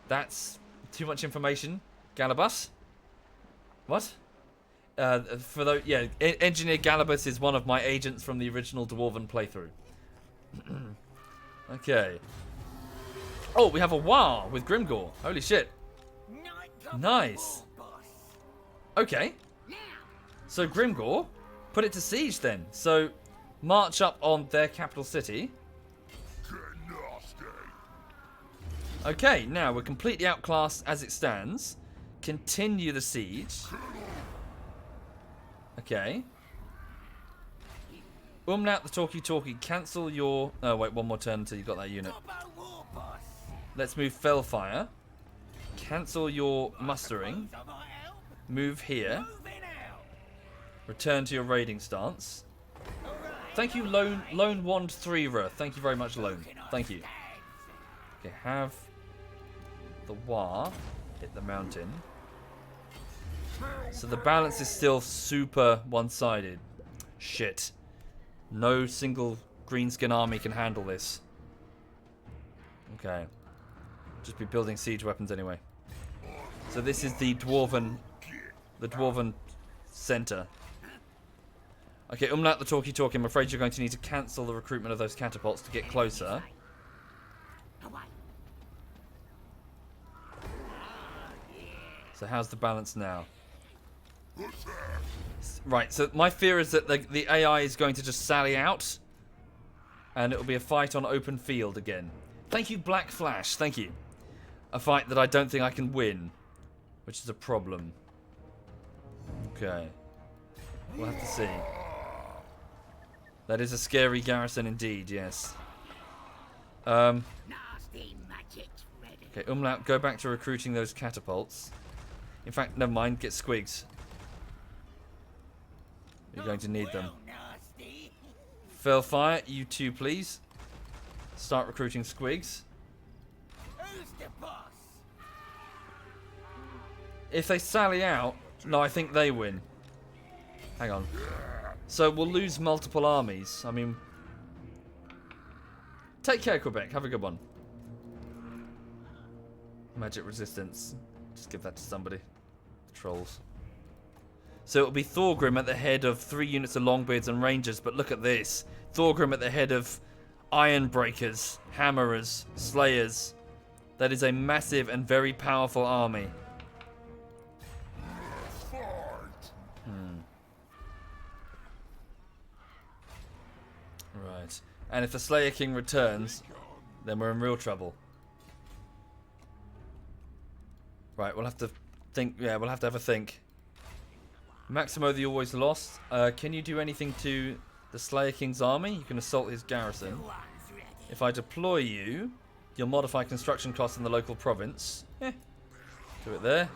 That's too much information. Galabus? What? For those, yeah, Engineer Galabus is one of my agents from the original Dwarven playthrough. Okay. Oh, we have a war with Grimgor. Holy shit. Nice. Okay. So Grimgor, put it to siege then. So march up on their capital city. Okay, now we're completely outclassed as it stands. Continue the siege. Okay. Umlaut the talkie-talkie. Cancel your... Oh, wait, one more turn until you've got that unit. Let's move Felfire. Cancel your mustering. Move here. Return to your raiding stance. Thank you, Lone Wand 3-er. Thank you very much, Lone. Thank you. Okay, have the War hit the mountain. So the balance is still super one-sided. Shit. No single greenskin army can handle this. Okay. Just be building siege weapons anyway. So this is the Dwarven center. Okay, Umlaut the talkie-talkie. I'm afraid you're going to need to cancel the recruitment of those catapults to get closer. So how's the balance now? Right, so my fear is that the AI is going to just sally out. And it'll be a fight on open field again. Thank you, Black Flash. Thank you. A fight that I don't think I can win. Which is a problem. Okay. We'll have to see. That is a scary garrison indeed, yes. Okay, Umlaut, go back to recruiting those catapults. In fact, never mind, get squigs. You're going to need them. Felfire, you two, please. Start recruiting squigs. If they sally out, no, I think they win. Hang on. So we'll lose multiple armies. I mean, take care, Quebec. Have a good one. Magic resistance. Just give that to somebody. Trolls. So it'll be Thorgrim at the head of 3 units of Longbeards and Rangers, but look at this. Thorgrim at the head of Ironbreakers, Hammerers, Slayers. That is a massive and very powerful army. Right. And if the Slayer King returns, then we're in real trouble. Right, we'll have to think. Yeah, we'll have to have a think. Maximo the Always Lost. Can you do anything to the Slayer King's army? You can assault his garrison. If I deploy you, you'll modify construction costs in the local province. Do it there.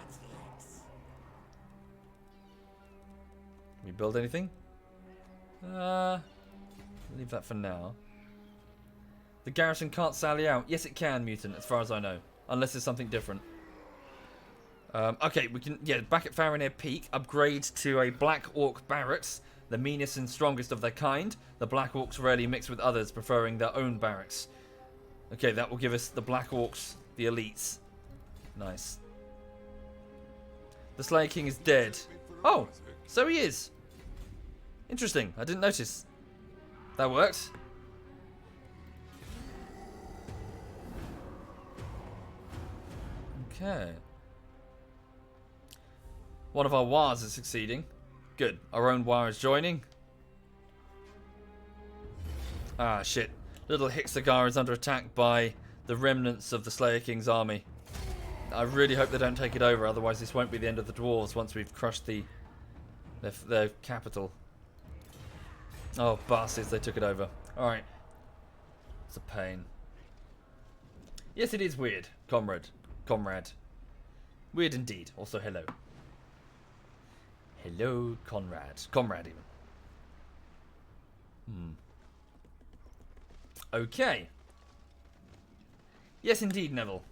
Can we build anything? Leave that for now. The garrison can't sally out. Yes, it can, Mutant, as far as I know. Unless there's something different. Okay, we can, yeah, back at Farinir Peak, upgrade to a Black Orc barracks, the meanest and strongest of their kind. The Black Orcs rarely mix with others, preferring their own barracks. Okay, that will give us the Black Orcs, the elites. Nice. The Slayer King is dead. Oh, so he is. Interesting, I didn't notice. That worked. Okay. One of our wars is succeeding. Good. Our own war is joining. Ah, shit. Little Hixagar is under attack by the remnants of the Slayer King's army. I really hope they don't take it over, otherwise this won't be the end of the dwarves once we've crushed their capital. Oh, bastards, they took it over. Alright. It's a pain. Yes, it is weird, comrade. Weird indeed. Also, hello. Hello, Comrade, even. Okay. Yes, indeed, Neville.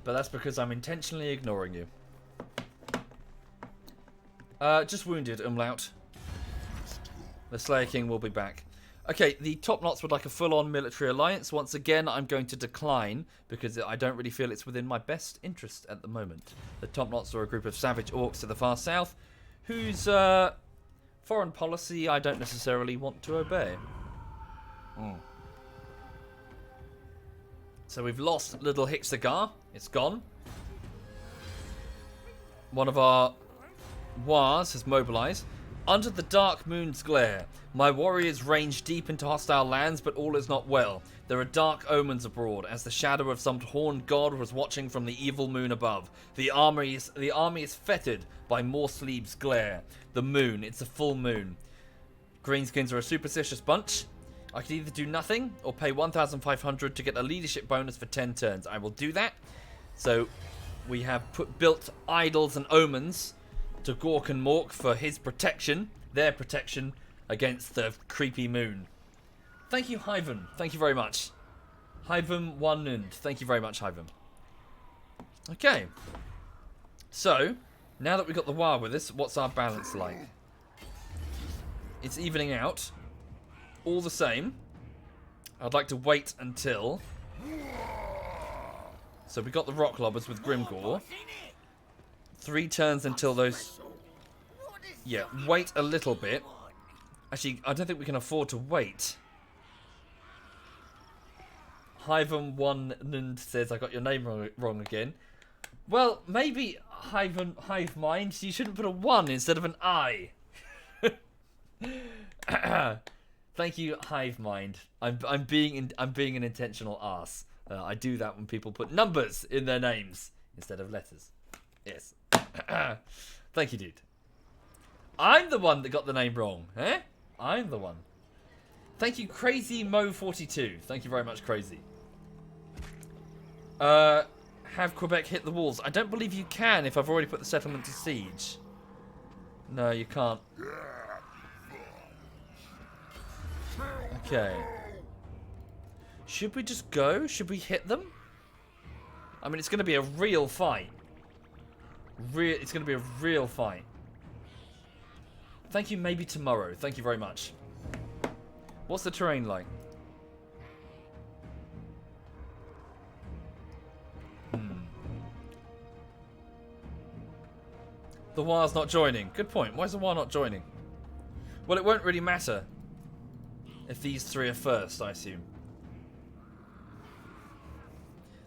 But that's because I'm intentionally ignoring you. Just wounded, Umlaut. The Slayer King will be back. Okay, the Top Knots would like a full-on military alliance. Once again, I'm going to decline because I don't really feel it's within my best interest at the moment. The Top Knots are a group of savage orcs to the far south whose foreign policy I don't necessarily want to obey. So we've lost Little Hixagar. It's gone. One of our Wars has mobilized. Under the dark moon's glare, my warriors range deep into hostile lands, but all is not well. There are dark omens abroad, as the shadow of some horned god was watching from the evil moon above. The army is fettered by Morsleeve's glare. The moon, it's a full moon. Greenskins are a superstitious bunch. I could either do nothing, or pay 1,500 to get a leadership bonus for 10 turns. I will do that. So, we have built idols and omens to Gork and Mork for his protection, their protection against the creepy moon. Thank you, Hyven. Thank you very much. Hyven Wanund. Thank you very much, Hyven. Okay. So, now that we've got the War with us, what's our balance like? It's evening out. All the same, I'd like to wait until... So we got the Rock Lobbers with Grimgore. 3 turns until those... Yeah, wait a little bit. Actually, I don't think we can afford to wait. Hyven One says I got your name wrong again. Well, maybe Hive Mind, you shouldn't put a 1 instead of an I. Thank you, Hive Mind. I'm being an intentional arse. I do that when people put numbers in their names instead of letters. Yes. Thank you, dude. I'm the one that got the name wrong, eh? I'm the one. Thank you, Crazy Mo42. Thank you very much, Crazy. Have Quebec hit the walls? I don't believe you can if I've already put the settlement to siege. No, you can't. Okay. Should we just go? Should we hit them? I mean, it's going to be a real fight. It's going to be a real fight. Thank you, maybe tomorrow. Thank you very much. What's the terrain like? The War's not joining. Good point. Why is the War not joining? Well, it won't really matter if these 3 are first, I assume.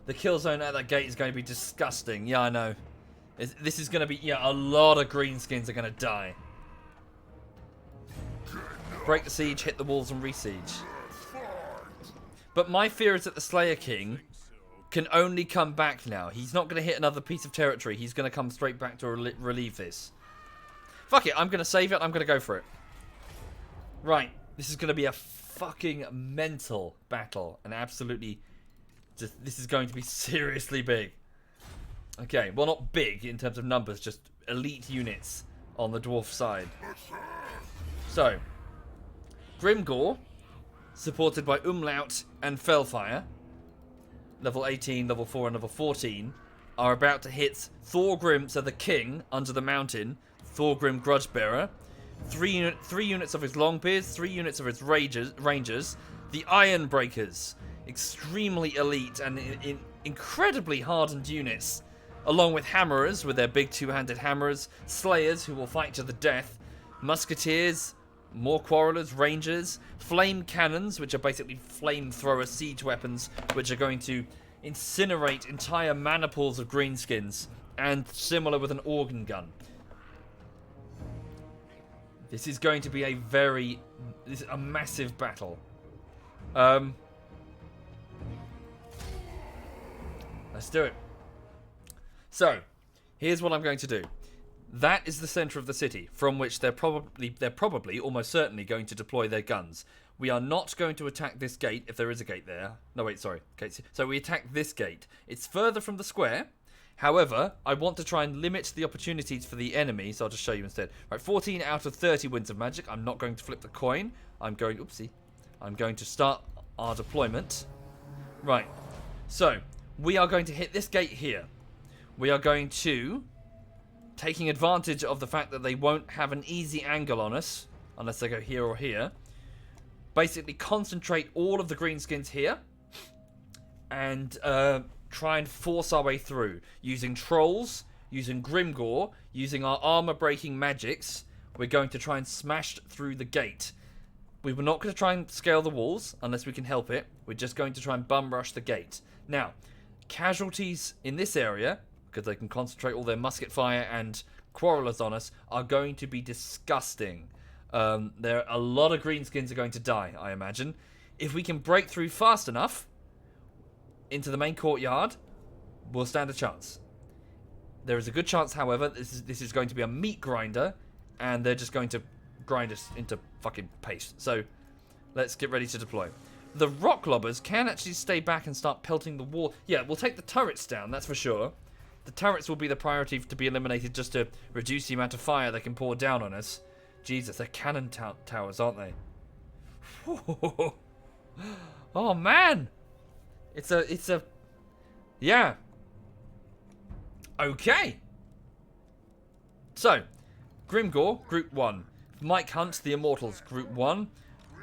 The kill zone at that gate is going to be disgusting. Yeah, I know. This is going to be... Yeah, a lot of greenskins are going to die. Break the siege, hit the walls, and re-siege. But my fear is that the Slayer King can only come back now. He's not going to hit another piece of territory. He's going to come straight back to relieve this. Fuck it. I'm going to save it. I'm going to go for it. Right. This is going to be a fucking mental battle. And absolutely... This is going to be seriously big. Okay. Well, not big in terms of numbers. Just elite units on the dwarf side. So... Grimgore, supported by Umlaut and Fellfire, level 18, level 4, and level 14, are about to hit Thorgrim, so the king, under the mountain, Thorgrim Grudgebearer, 3 units of his Longbeards, 3 units of his Rangers, the Ironbreakers, extremely elite and incredibly hardened units, along with Hammerers, with their big 2-handed hammers, Slayers, who will fight to the death, Musketeers, more Quarrelers, Rangers, Flame Cannons, which are basically flamethrower siege weapons, which are going to incinerate entire mana pools of greenskins, and similar with an organ gun. This is going to be a massive battle. Let's do it. So, here's what I'm going to do. That is the center of the city, from which they're probably, almost certainly, going to deploy their guns. We are not going to attack this gate, if there is a gate there. No, wait, sorry. Okay, so we attack this gate. It's further from the square. However, I want to try and limit the opportunities for the enemy, so I'll just show you instead. Right, 14 out of 30 Winds of Magic. I'm not going to flip the coin. I'm going to start our deployment. Right, so we are going to hit this gate here. We are going to, taking advantage of the fact that they won't have an easy angle on us, unless they go here or here, basically concentrate all of the Greenskins here, and try and force our way through using trolls, using Grimgore, using our armor-breaking magics. We're going to try and smash through the gate. We're not going to try and scale the walls unless we can help it. We're just going to try and bum rush the gate. Now, casualties in this area, because they can concentrate all their musket fire and quarrelers on us, are going to be disgusting. There are a lot of Greenskins are going to die, I imagine. If we can break through fast enough into the main courtyard, we'll stand a chance. There is a good chance, however, this is going to be a meat grinder, and they're just going to grind us into fucking paste. So, let's get ready to deploy. The rock lobbers can actually stay back and start pelting the wall. Yeah, we'll take the turrets down, that's for sure. The turrets will be the priority to be eliminated just to reduce the amount of fire they can pour down on us. Jesus, they're cannon towers, aren't they? Oh, man! It's a... Yeah. Okay. So, Grimgore, Group 1. Mike Hunt, the Immortals, Group 1.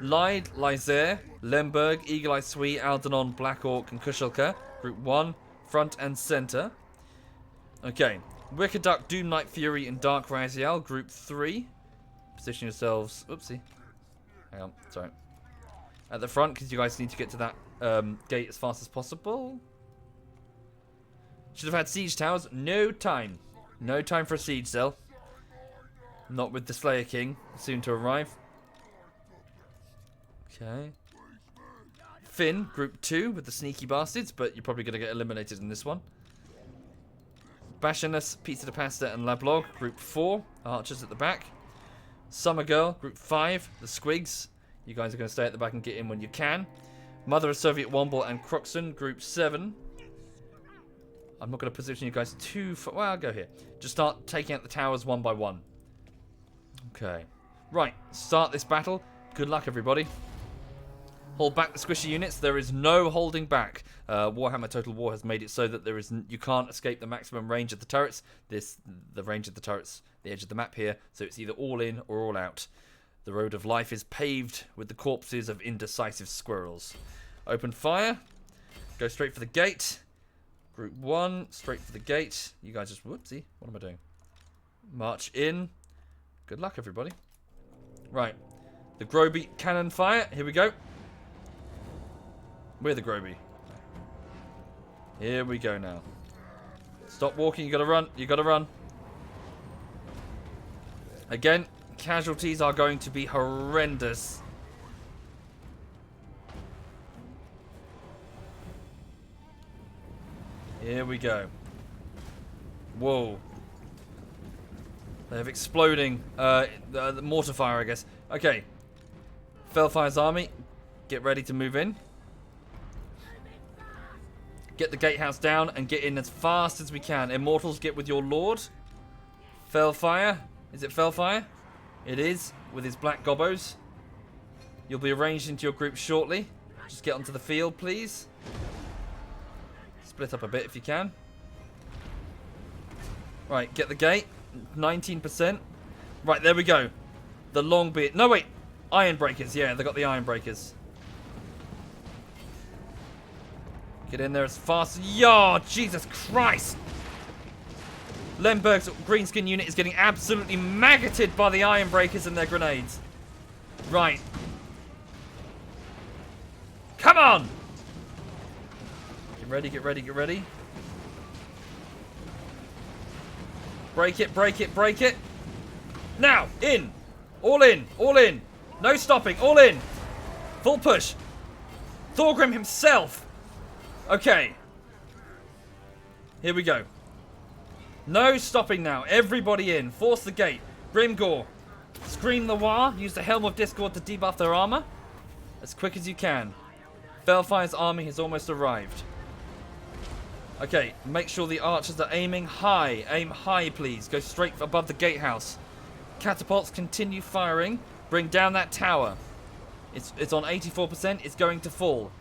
Lyde, Lysair, Lemberg, Eagle Eye Sweet, Aldanon, Black Orc, and Kushalka, Group 1. Front and center. Okay. Wicked Duck, Doom Knight Fury, and Dark Raziel, Group 3. Position yourselves... Oopsie. Hang on, sorry. At the front, because you guys need to get to that gate as fast as possible. Should have had siege towers. No time. No time for a siege cell. Not with the Slayer King soon to arrive. Okay. Finn, Group 2 with the sneaky bastards, but you're probably going to get eliminated in this one. Bashanus, Pizza de Pasta, and Lablog, Group 4. Archers at the back. Summer Girl, Group 5, the Squigs. You guys are going to stay at the back and get in when you can. Mother of SovietWomble and Croxon, Group 7. I'm not going to position you guys too far. Well, I'll go here. Just start taking out the towers one by one. Okay. Right, start this battle. Good luck, everybody. Hold back the squishy units. There is no holding back. Warhammer Total War has made it so that you can't escape the maximum range of the turrets. The range of the turrets, the edge of the map here. So it's either all in or all out. The road of life is paved with the corpses of indecisive squirrels. Open fire. Go straight for the gate. Group 1, straight for the gate. You guys just... Whoopsie. What am I doing? March in. Good luck, everybody. Right. The Groby cannon fire. Here we go. We're the Groby. Here we go now. Stop walking. You gotta run. You gotta run. Again, casualties are going to be horrendous. Here we go. Whoa. They have exploding the mortar fire, I guess. Okay. Felfire's army, get ready to move in. Get the gatehouse down and get in as fast as we can. Immortals, get with your lord. Felfire. Is it Felfire? It is, with his black gobbos. You'll be arranged into your group shortly. Just get onto the field, please. Split up a bit if you can. Right, get the gate. 19%. Right, there we go. The long beard. No, wait. Iron breakers. Yeah, they got the iron breakers. Get in there as fast as... Yo, Jesus Christ. Lemberg's greenskin unit is getting absolutely maggoted by the iron breakers and their grenades. Right. Come on. Get ready, get ready, get ready. Break it, break it, break it. Now, in. All in. All in. No stopping. All in. Full push. Thorgrim himself. Okay. Here we go. No stopping now. Everybody in. Force the gate. Grimgor. Screen the War. Use the Helm of Discord to debuff their armor. As quick as you can. Felfire's army has almost arrived. Okay, make sure the archers are aiming high. Aim high, please. Go straight above the gatehouse. Catapults continue firing. Bring down that tower. It's on 84%. It's going to fall.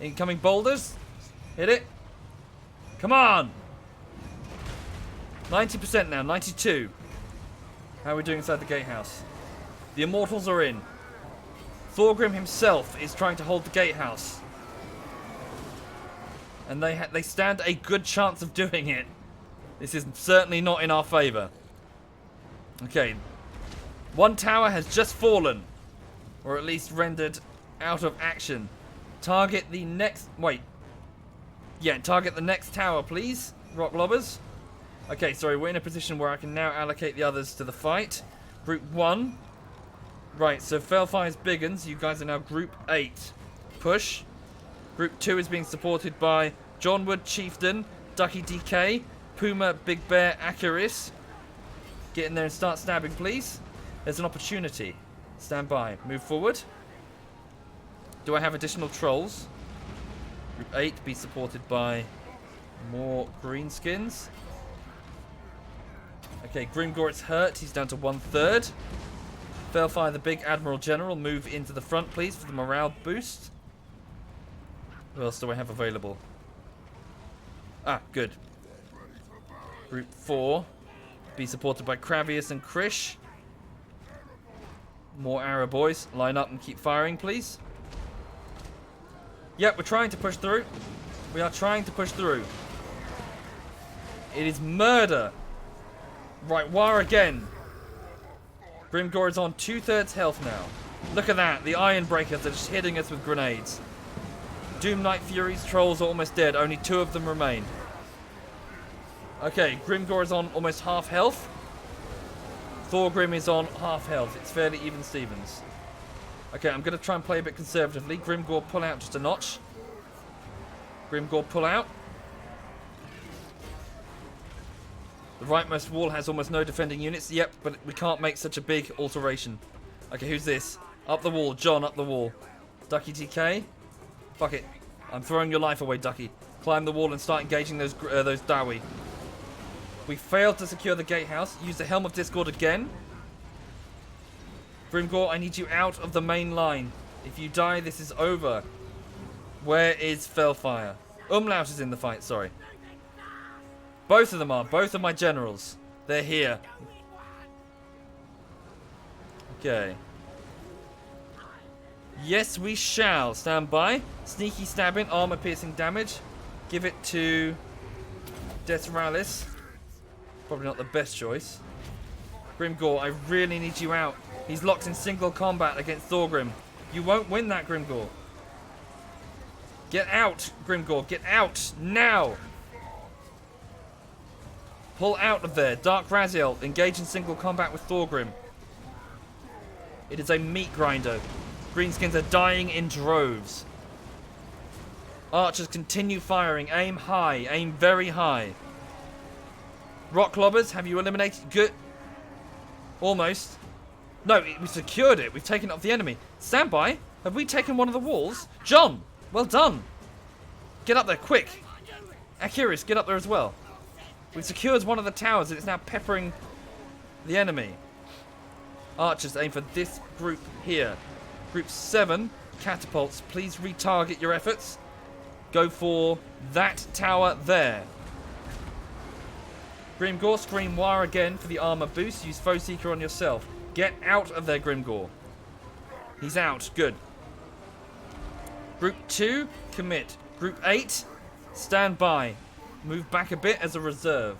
Incoming boulders. Hit it. Come on. 90% now. 92. How are we doing inside the gatehouse? The immortals are in. Thorgrim himself is trying to hold the gatehouse. And they stand a good chance of doing it. This is certainly not in our favour. Okay. One tower has just fallen. Or at least rendered out of action. Target the next... Wait. Yeah, target the next tower, please. Rock lobbers. Okay, sorry, we're in a position where I can now allocate the others to the fight. Group 1. Right, so Felfire's Biggins. You guys are now Group 8. Push. Group 2 is being supported by Johnwood, Chieftain, Ducky DK, Puma, Big Bear, Acuris. Get in there and start stabbing, please. There's an opportunity. Stand by. Move forward. Do I have additional trolls? Group 8 be supported by more Greenskins. Okay, Grimgor is hurt. He's down to 1/3. Felfire, the big Admiral General, move into the front, please, for the morale boost. Who else do I have available? Ah, good. Group 4 be supported by Kravius and Krish. More arrow boys. Line up and keep firing, please. Yep, we're trying to push through. We are trying to push through. It is murder. Right, War again. Grimgor is on 2/3 health now. Look at that. The Iron Breakers are just hitting us with grenades. Doom Knight Furies trolls are almost dead. Only 2 of them remain. Okay, Grimgor is on almost half health. Thorgrim is on half health. It's fairly even Stevens. Okay, I'm going to try and play a bit conservatively. Grimgor pull out just a notch. Grimgor pull out. The rightmost wall has almost no defending units. Yep, but we can't make such a big alteration. Okay, who's this? Up the wall. John, up the wall. Ducky TK. Fuck it. I'm throwing your life away, Ducky. Climb the wall and start engaging those Dawi. We failed to secure the gatehouse. Use the Helm of Discord again. Grimgor, I need you out of the main line. If you die, this is over. Where is Felfire? Umlaut is in the fight, sorry. Both of them are. Both of my generals. They're here. Okay. Yes, we shall. Stand by. Sneaky stabbing, armor piercing damage. Give it to Desralis. Probably not the best choice. Grimgor, I really need you out. He's locked in single combat against Thorgrim. You won't win that, Grimgor. Get out, Grimgor. Get out now. Pull out of there. Dark Raziel, engage in single combat with Thorgrim. It is a meat grinder. Greenskins are dying in droves. Archers continue firing. Aim high. Aim very high. Rock lobbers, have you eliminated? Good. Almost. No, we secured it. We've taken it off the enemy. Stand by. Have we taken one of the walls? John, well done. Get up there, quick. Acuris, get up there as well. We've secured one of the towers and it's now peppering the enemy. Archers, aim for this group here. Group 7, catapults, please retarget your efforts. Go for that tower there. Grimgor, scream War again for the armor boost. Use Foe Seeker on yourself. Get out of there, Grimgor. He's out. Good. Group 2, commit. Group 8, stand by. Move back a bit as a reserve.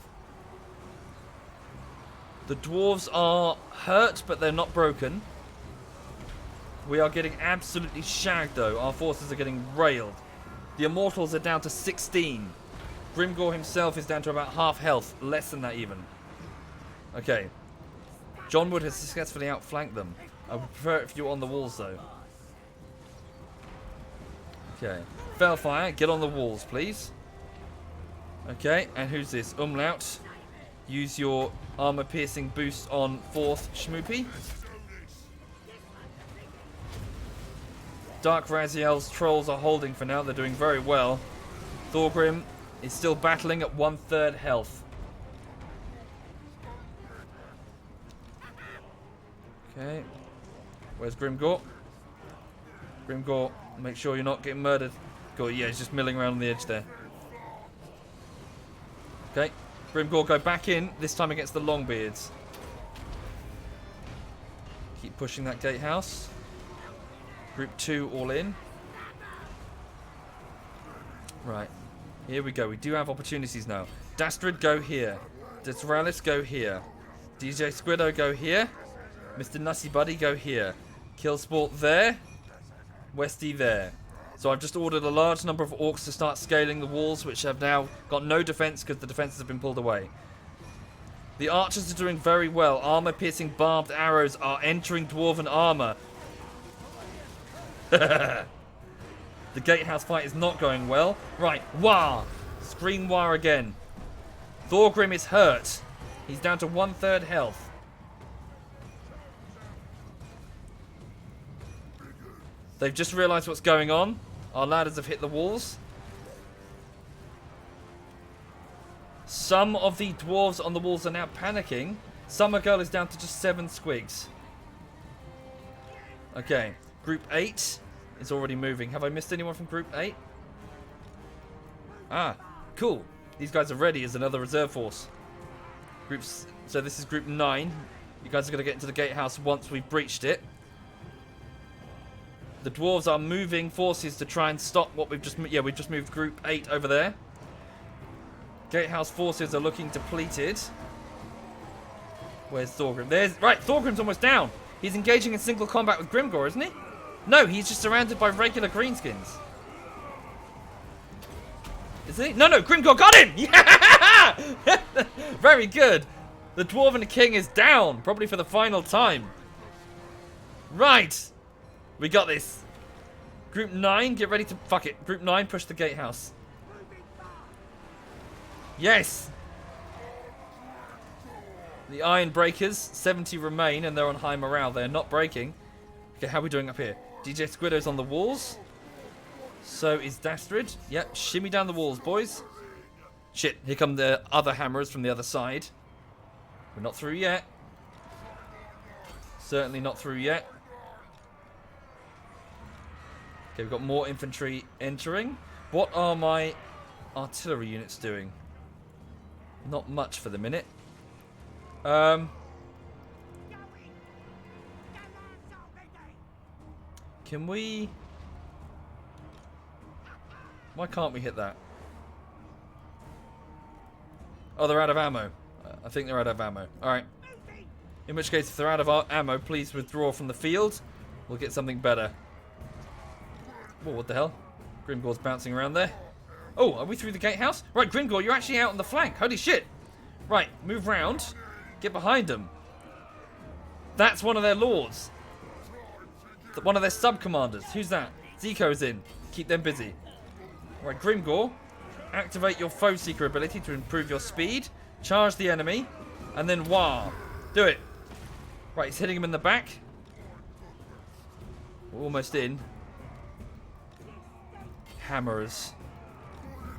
The dwarves are hurt, but they're not broken. We are getting absolutely shagged, though. Our forces are getting railed. The immortals are down to 16. Grimgor himself is down to about half health. Less than that, even. Okay. John Wood has successfully outflanked them. I would prefer it if you were on the walls, though. Okay. Felfire, get on the walls, please. Okay, and who's this? Umlaut. Use your armor-piercing boost on 4th Schmoopy. Dark Raziel's trolls are holding for now. They're doing very well. Thorgrim is still battling at 1/3 health. Okay. Where's Grimgor? Grimgor, make sure you're not getting murdered. God, yeah, he's just milling around on the edge there. Okay. Grimgor, go back in, this time against the Longbeards. Keep pushing that gatehouse. Group 2 all in. Right. Here we go. We do have opportunities now. Dastrid, go here. Desralis, go here. DJ Squiddo, go here. Mr. Nutty Buddy, go here. Killsport there. Westy there. So I've just ordered a large number of orcs to start scaling the walls, which have now got no defense because the defenses have been pulled away. The archers are doing very well. Armor-piercing barbed arrows are entering dwarven armor. The gatehouse fight is not going well. Right, Wah! Scream Wah again. Thorgrim is hurt. He's down to 1/3 health. They've just realised what's going on. Our ladders have hit the walls. Some of the dwarves on the walls are now panicking. Summer Girl is down to just 7 squigs. Okay, Group 8 is already moving. Have I missed anyone from Group 8? Ah, cool. These guys are ready as another reserve force. So this is Group 9. You guys are going to get into the gatehouse once we've breached it. The dwarves are moving forces to try and stop what we've just... Yeah, we've just moved Group 8 over there. Gatehouse forces are looking depleted. Where's Thorgrim? Right, Thorgrim's almost down. He's engaging in single combat with Grimgor, isn't he? No, he's just surrounded by regular Greenskins. Is he? No, Grimgor got him! Yeah! Very good. The Dwarven King is down, probably for the final time. Right. We got this. Group 9, get ready to... Fuck it. Group 9, push the gatehouse. Yes! The Iron Breakers, 70 remain, and they're on high morale. They're not breaking. Okay, how are we doing up here? DJ Squiddo's on the walls. So is Dastrid. Yep, shimmy down the walls, boys. Shit, here come the other hammers from the other side. We're not through yet. Certainly not through yet. Okay, we've got more infantry entering. What are my artillery units doing? Not much for the minute. Can we... Why can't we hit that? Oh, they're out of ammo. I think they're out of ammo. Alright. In which case, if they're out of ammo, please withdraw from the field. We'll get something better. Whoa, what the hell? Grimgor's bouncing around there. Oh, are we through the gatehouse? Right, Grimgor, you're actually out on the flank. Holy shit. Right, move round. Get behind them. That's one of their lords. One of their sub-commanders. Who's that? Zico's in. Keep them busy. Right, Grimgor. Activate your foe seeker ability to improve your speed. Charge the enemy. And then wah. Do it. Right, he's hitting him in the back. We're almost in. Hammers.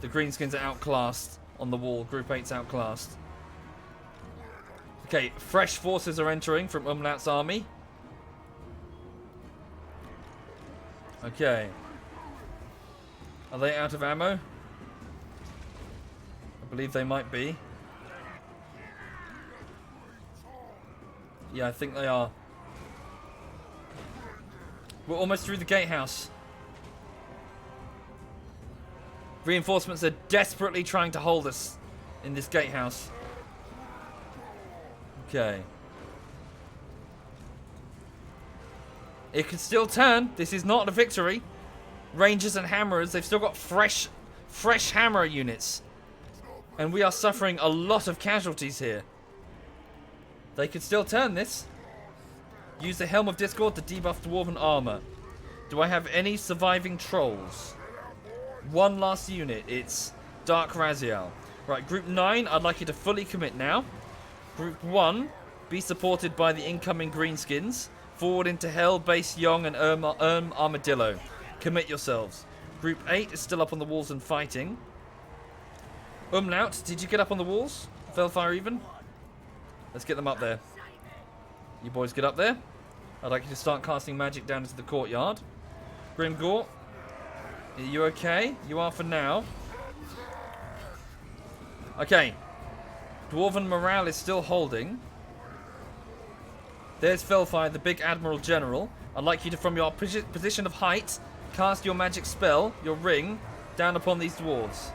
The Greenskins are outclassed on the wall. Group 8's outclassed. Okay, fresh forces are entering from Umlaut's army. Okay. Are they out of ammo? I believe they might be. Yeah, I think they are. We're almost through the gatehouse. Reinforcements are desperately trying to hold us in this gatehouse. Okay. It could still turn. This is not a victory. Rangers and hammerers, they've still got fresh hammer units. And we are suffering a lot of casualties here. They could still turn this. Use the Helm of Discord to debuff Dwarven armor. Do I have any surviving trolls? One last unit. It's Dark Raziel. Right, Group 9, I'd like you to fully commit now. Group 1, be supported by the incoming Greenskins. Forward into Hell, Base Young, and Armadillo. Commit yourselves. Group 8 is still up on the walls and fighting. Umlaut, did you get up on the walls? Felfire even? Let's get them up there. You boys get up there. I'd like you to start casting magic down into the courtyard. Grimgore, are you okay? You are for now. Okay. Dwarven morale is still holding. There's Felfire, the big Admiral General. I'd like you to, from your position of height, cast your magic spell, your ring, down upon these dwarves.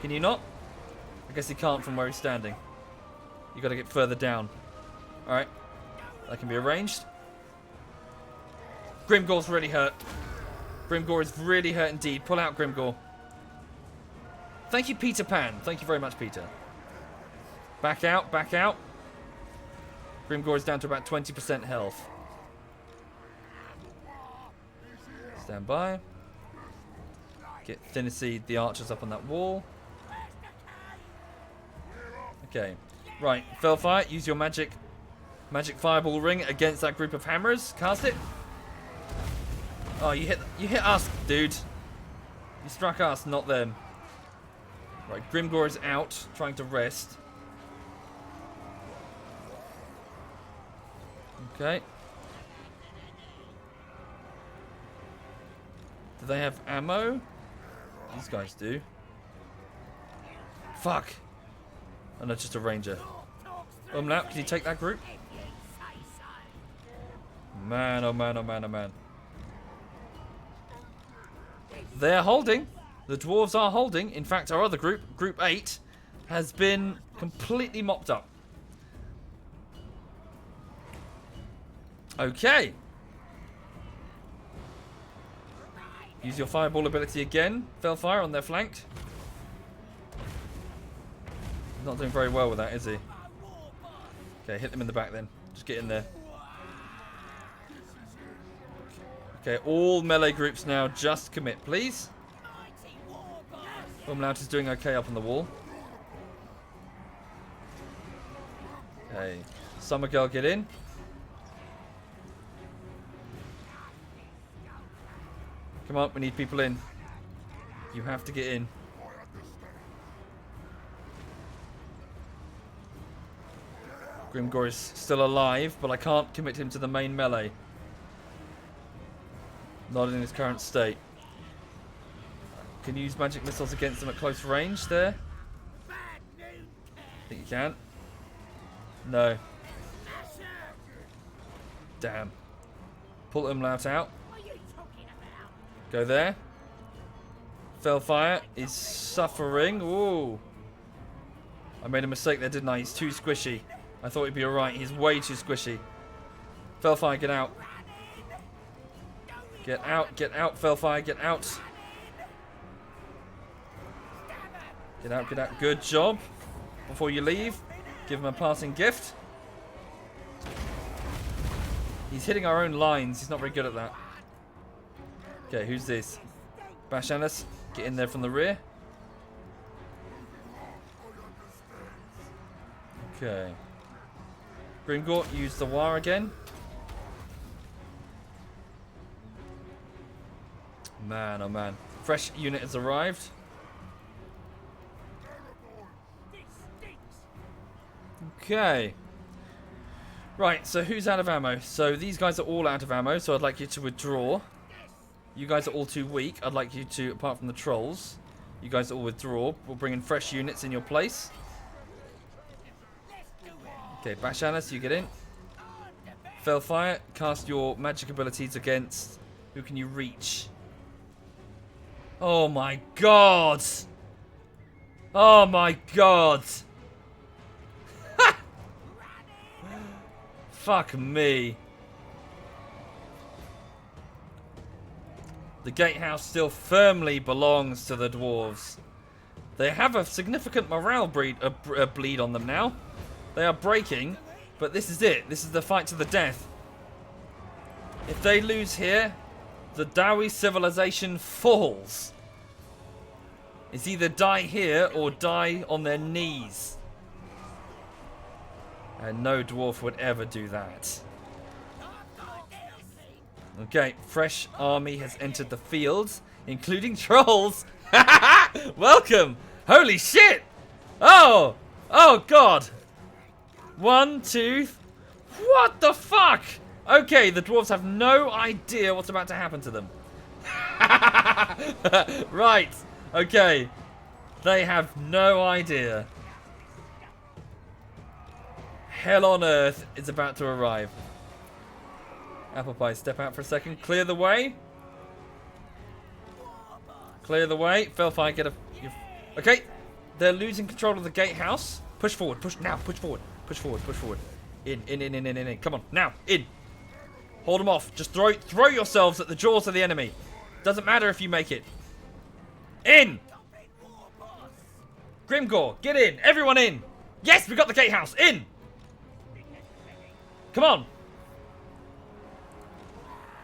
Can you not? I guess he can't from where he's standing. You got to get further down. Alright. That can be arranged. Grimgore's really hurt. Grimgore is really hurt indeed. Pull out Grimgore. Thank you, Peter Pan. Thank you very much, Peter. Back out, back out. Grimgore is down to about 20% health. Stand by. Get Thinniseed, the archers, up on that wall. Okay. Right, Felfire, use your magic fireball ring against that group of hammers. Cast it. Oh, you hit us, dude. You struck us, not them. Right, Grimgore is out, trying to rest. Okay. Do they have ammo? These guys do. Fuck. Oh, no, just a ranger. Umlaut, can you take that group? Man, oh man, oh man, oh man. They're holding. The dwarves are holding. In fact, our other group, Group 8, has been completely mopped up. Okay. Use your fireball ability again. Felfire on their flank. Not doing very well with that, is he? Okay, hit them in the back then. Just get in there. Okay, all melee groups now, just commit, please. Umlaut is doing okay up on the wall. Okay, Summer Girl, get in. Come on, we need people in. You have to get in. Grimgore is still alive, but I can't commit him to the main melee. Not in his current state. Can you use magic missiles against them at close range there? Think you can? No. Damn. Pull Umlaut out. Go there. Felfire is suffering. Ooh. I made a mistake there, didn't I? He's too squishy. I thought he'd be alright. He's way too squishy. Felfire, get out. Get out, Felfire, get out. Get out, get out. Good job. Before you leave, give him a passing gift. He's hitting our own lines. He's not very good at that. Okay, who's this? Bashanis, get in there from the rear. Okay. Grimgore, use the wire again. Man, oh man. Fresh unit has arrived. Okay. Right, so who's out of ammo? So these guys are all out of ammo, so I'd like you to withdraw. You guys are all too weak. I'd like you to, apart from the trolls, you guys all withdraw. We'll bring in fresh units in your place. Okay, Bashanis, you get in. Felfire, cast your magic abilities against... Who can you reach? Oh my god! Oh my god! Fuck me. The gatehouse still firmly belongs to the dwarves. They have a significant morale bleed on them now. They are breaking, but this is it. This is the fight to the death. If they lose here, the Dawi civilization falls. It's either die here or die on their knees. And no dwarf would ever do that. Okay, fresh army has entered the field, including trolls. Welcome! Holy shit! Oh! Oh god! 1, 2... What the fuck? Okay, the dwarves have no idea what's about to happen to them. Right. Okay. They have no idea. Hell on earth is about to arrive. Apple pie, step out for a second. Clear the way. Clear the way. Felfire, get a... Okay. They're losing control of the gatehouse. Push forward. Push now. Push forward. Push forward. Push forward. In. Come on. Now. In. Hold them off. Just throw yourselves at the jaws of the enemy. Doesn't matter if you make it. In. Grimgor, get in. Everyone in. Yes, we got the gatehouse. In. Come on.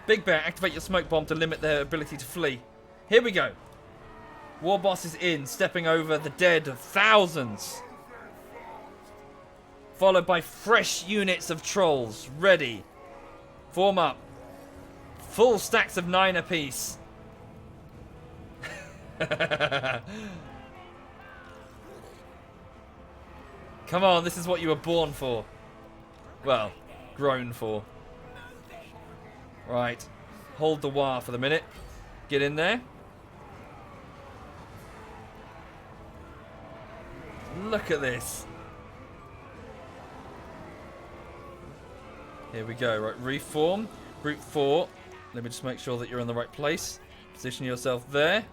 Big Bear, activate your smoke bomb to limit their ability to flee. Here we go. War boss is in, stepping over the dead of thousands. Followed by fresh units of trolls. Ready. Form up. Full stacks of 9 apiece. Come on, this is what you were born for. Well, grown for. Right. Hold the wire for the minute. Get in there. Look at this. Here we go. Right, reform. Group 4. Let me just make sure that you're in the right place. Position yourself there.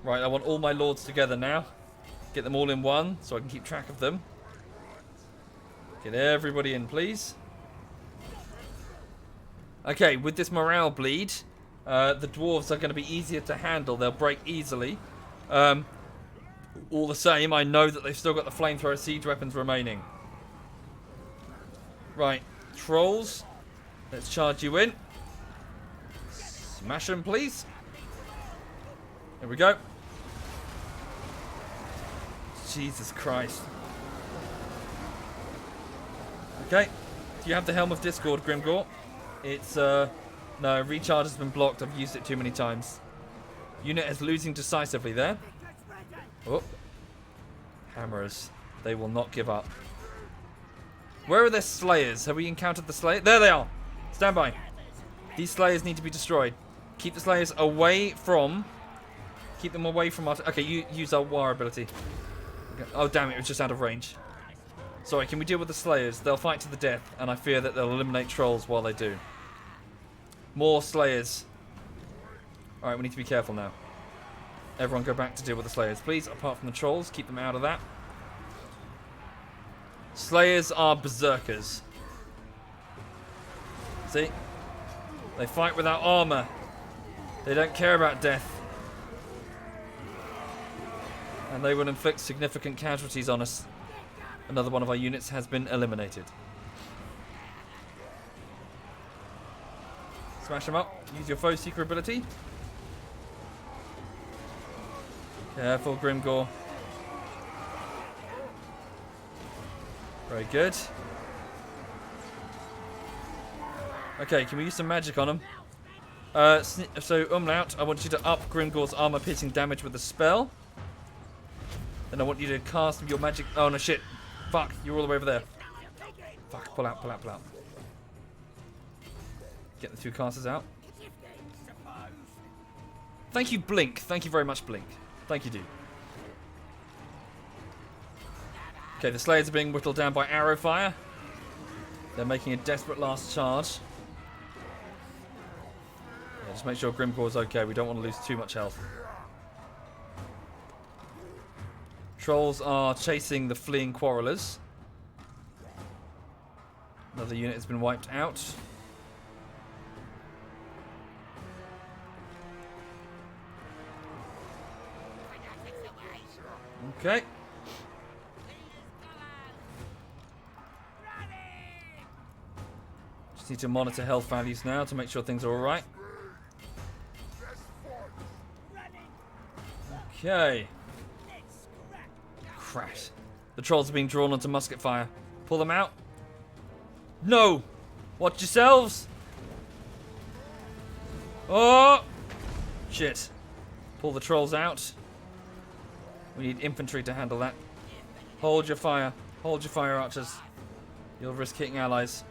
Right, I want all my lords together now. Get them all in one so I can keep track of them. Get everybody in, please. Okay, with this morale bleed, the dwarves are going to be easier to handle. They'll break easily. All the same, I know that they've still got the flamethrower siege weapons remaining. Right, trolls. Let's charge you in. Smash them, please. There we go. Jesus Christ. Okay. Do you have the Helm of Discord, Grimgor? It's, no, recharge has been blocked. I've used it too many times. Unit is losing decisively there. Oh. Hammers. They will not give up. Where are their slayers? Have we encountered the slayers? There they are. Stand by. These slayers need to be destroyed. Keep the slayers away from... Keep them away from our... Okay, you use our war ability. Okay. Oh, damn it. It was just out of range. Sorry, can we deal with the slayers? They'll fight to the death, and I fear that they'll eliminate trolls while they do. More slayers. Alright, we need to be careful now. Everyone go back to deal with the slayers, please. Apart from the trolls, keep them out of that. Slayers are berserkers. See? They fight without armor. They don't care about death. And they will inflict significant casualties on us. Another one of our units has been eliminated. Smash them up. Use your foe seeker ability. Careful, Grimgor. Very good. Okay, can we use some magic on them? So, Umlaut, I want you to up Grimgor's armor-piercing damage with a spell. Then I want you to cast your magic... Oh, no, shit. Fuck, you're all the way over there. Fuck, pull out. Get the 2 casters out. Thank you, Blink. Thank you very much, Blink. Thank you, dude. Okay, the Slayers are being whittled down by arrow fire. They're making a desperate last charge. Yeah, just make sure Grimgor's okay. We don't want to lose too much health. Trolls are chasing the fleeing quarrelers. Another unit has been wiped out. Okay. Just need to monitor health values now to make sure things are alright. Okay. Crash. The trolls are being drawn onto musket fire. Pull them out. No! Watch yourselves! Oh! Shit. Pull the trolls out. We need infantry to handle that. Hold your fire. Hold your fire, archers. You'll risk hitting allies.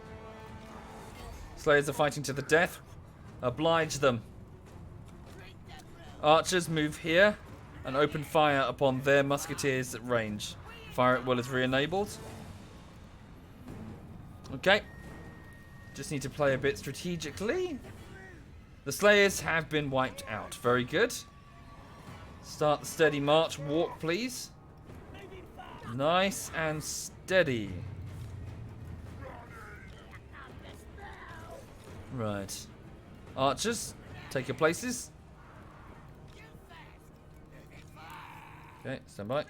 Slayers are fighting to the death. Oblige them. Archers move here and open fire upon their musketeers at range. Fire at will is re-enabled. Okay. Just need to play a bit strategically. The Slayers have been wiped out. Very good. Start the steady march. Walk, please. Nice and steady. Right. Archers, take your places. Okay, stand by.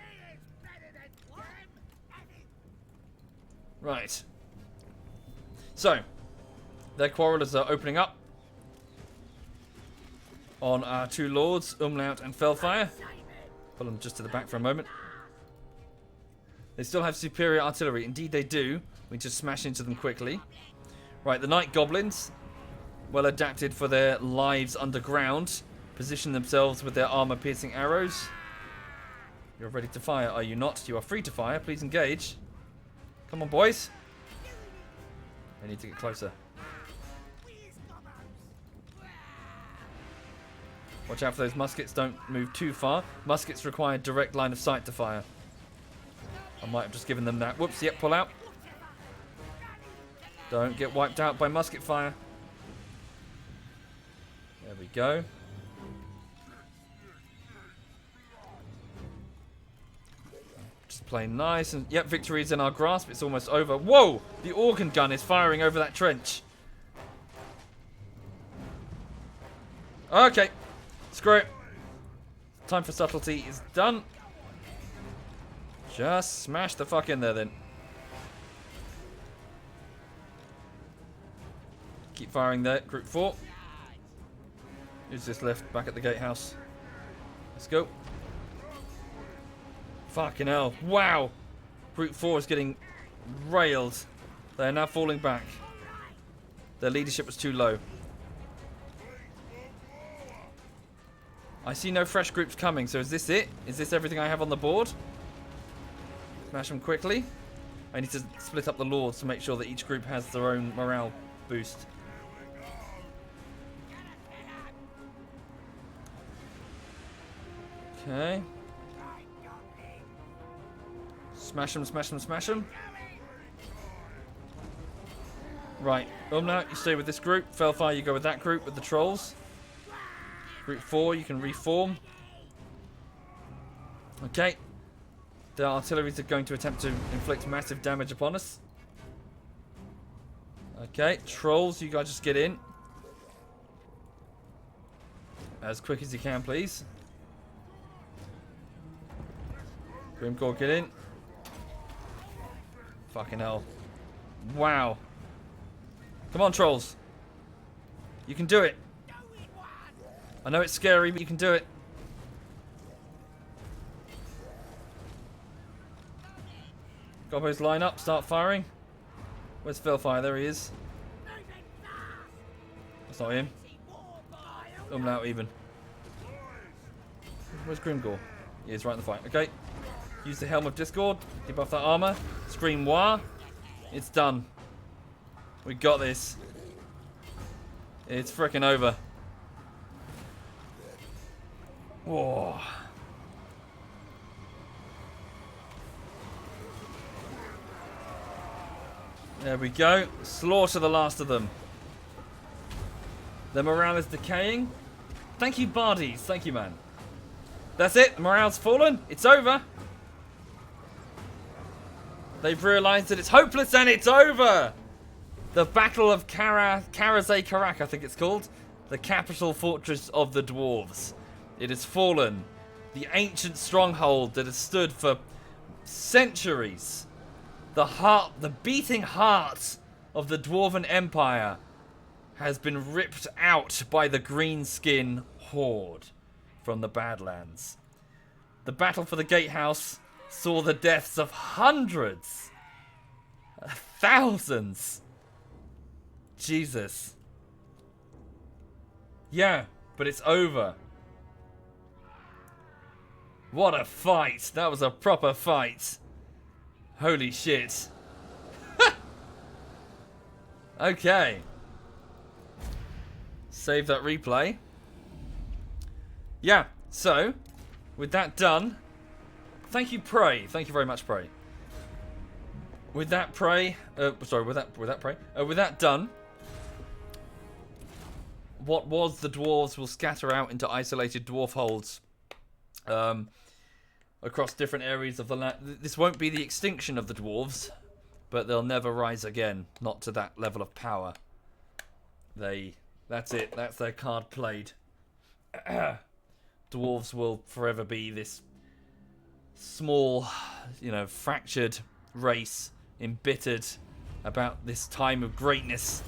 Right. So, their quarrelers are opening up on our two lords, Umlaut and Fellfire. Pull them just to the back for a moment. They still have superior artillery. Indeed they do. We just smash into them quickly. Right, the Night Goblins, well adapted for their lives underground, position themselves with their armor-piercing arrows. You're ready to fire, are you not? You are free to fire. Please engage. Come on, boys. I need to get closer. Watch out for those muskets. Don't move too far. Muskets require direct line of sight to fire. I might have just given them that. Whoops, yep, pull out. Don't get wiped out by musket fire. There we go. Just playing nice. And yep, victory is in our grasp. It's almost over. Whoa! The organ gun is firing over that trench. Okay. Screw it. Time for subtlety is done. Just smash the fuck in there then. Keep firing there. Group 4. Who's this left? Back at the gatehouse. Let's go. Fucking hell. Wow. Group 4 is getting railed. They are now falling back. Their leadership was too low. I see no fresh groups coming, so is this it? Is this everything I have on the board? Smash them quickly. I need to split up the lords to make sure that each group has their own morale boost. Okay. Smash them, smash them, smash them. Right. Umlaut, you stay with this group. Fellfire, you go with that group with the trolls. Group 4, you can reform. Okay. The artilleries are going to attempt to inflict massive damage upon us. Okay, trolls, you guys just get in. As quick as you can, please. Grimgor, get in. Fucking hell. Wow. Come on, trolls. You can do it. I know it's scary, but you can do it. Gobbos, line up, start firing. Where's Fellfire? There he is. That's not him. Umlaut even. Where's Grimgor? He is right in the fight. Okay. Use the Helm of Discord. Debuff that armor. Scream War. It's done. We got this. It's frickin' over. Whoa. There we go. Slaughter the last of them. Their morale is decaying. Thank you, Bardies. Thank you, man. That's it. The morale's fallen. It's over. They've realised that it's hopeless and it's over. The Battle of Karazay-Karak, I think it's called. The capital fortress of the dwarves. It has fallen. The ancient stronghold that has stood for centuries. The beating heart of the Dwarven Empire has been ripped out by the Greenskin horde from the Badlands. The battle for the gatehouse saw the deaths of hundreds, thousands. Jesus. Yeah, but it's over. What a fight. That was a proper fight. Holy shit. Okay. Save that replay. Yeah, so, with that done, thank you, Prey. Thank you very much, Prey. With that Prey, with that done, what was the dwarves will scatter out into isolated dwarf holds across different areas of the land. This won't be the extinction of the dwarves, but they'll never rise again. Not to that level of power. That's it. That's their card played. Dwarves will forever be this small, fractured race, embittered about this time of greatness.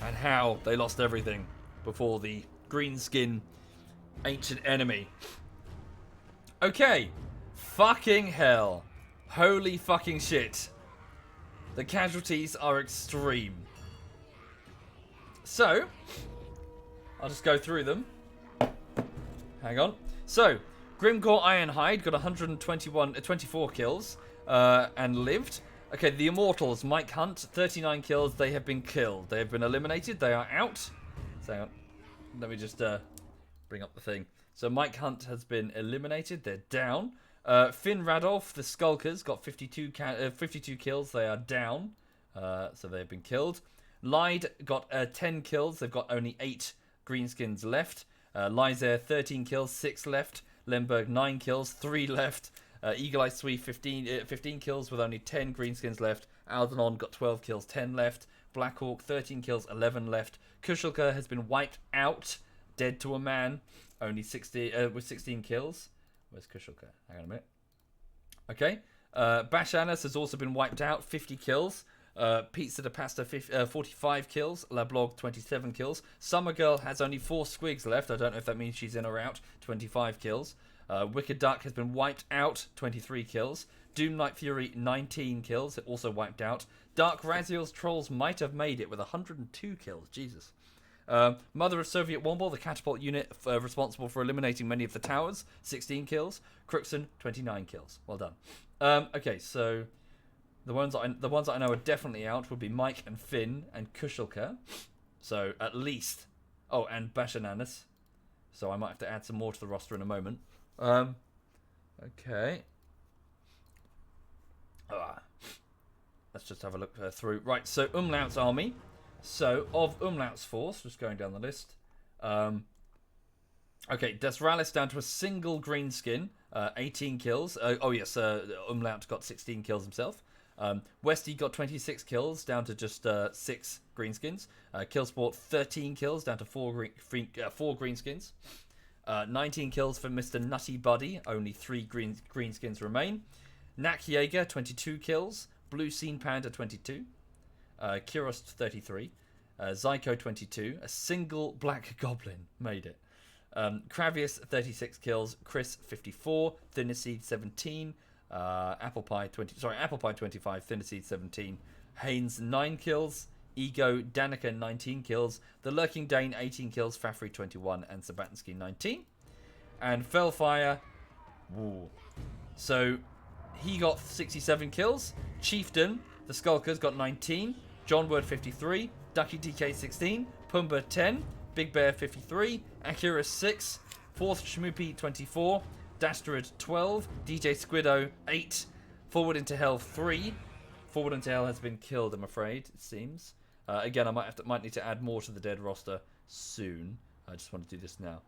And how they lost everything before the greenskin ancient enemy. Okay. Fucking hell. Holy fucking shit. The casualties are extreme. So, I'll just go through them. Hang on. So, Grimgore Ironhide got 24 kills and lived. Okay, the Immortals, Mike Hunt, 39 kills. They have been killed. They have been eliminated. They are out. So, hang on. Let me just bring up the thing. So, Mike Hunt has been eliminated. They're down. Finn Radolf, the Skulkers, got 52 kills. They are down. So, they've been killed. Lyde got 10 kills. They've got only 8 Greenskins left. Lysair, 13 kills, 6 left. Lemberg, 9 kills, 3 left. Eagle Eye Sui, 15 kills with only 10 Greenskins left. Aldenon got 12 kills, 10 left. Blackhawk, 13 kills, 11 left. Kushelka has been wiped out, dead to a man, only 60 with 16 kills. Where's Kushelka? Hang on a minute. Okay. Bashanas has also been wiped out, 50 kills. Pizza de Pasta, 45 kills. Lablog, 27 kills. Summer Girl has only 4 squigs left. I don't know if that means she's in or out. 25 kills. Wicked Duck has been wiped out, 23 kills. Doom Knight Fury, 19 kills, also wiped out. Dark Raziel's Trolls might have made it with 102 kills. Jesus. Mother of SovietWomble, the catapult unit responsible for eliminating many of the towers, 16 kills. Crookston, 29 kills. Well done. Okay, so the ones that I know are definitely out would be Mike and Finn and Kushelka. So at least. Oh, and Bashananas. So I might have to add some more to the roster in a moment. Okay. Let's just have a look through. Right, so Umlaut's army. So, of Umlaut's force, just going down the list. Okay, Desralis down to a single greenskin, 18 kills. Umlaut got 16 kills himself. Westy got 26 kills, down to just 6 greenskins. Killsport, 13 kills, down to 4 greenskins. 19 kills for Mr. Nutty Buddy, only 3 greenskins remain. Nak Jaeger, 22 kills. Blue Scene Panda, 22. Kiros, 33. Zyko, 22. A single Black Goblin made it. Kravius, 36 kills. Chris, 54. Thinnerseed, 17. Apple Pie, 25. Thinnerseed, 17. Haynes, 9 kills. Ego, Danica, 19 kills. The Lurking Dane, 18 kills. Fafry, 21. And Sabatinski, 19. And Fellfire, woo. So, he got 67 kills. Chieftain, the Skulkers, got 19. John Word, 53. Ducky DK, 16. Pumba, 10. Big Bear, 53. Akira, 6. Fourth Shmoopy, 24. Dastard, 12. DJ Squiddo, 8. Forward into Hell, 3. Forward into Hell has been killed, I'm afraid, it seems. Again, I might need to add more to the dead roster soon. I just want to do this now.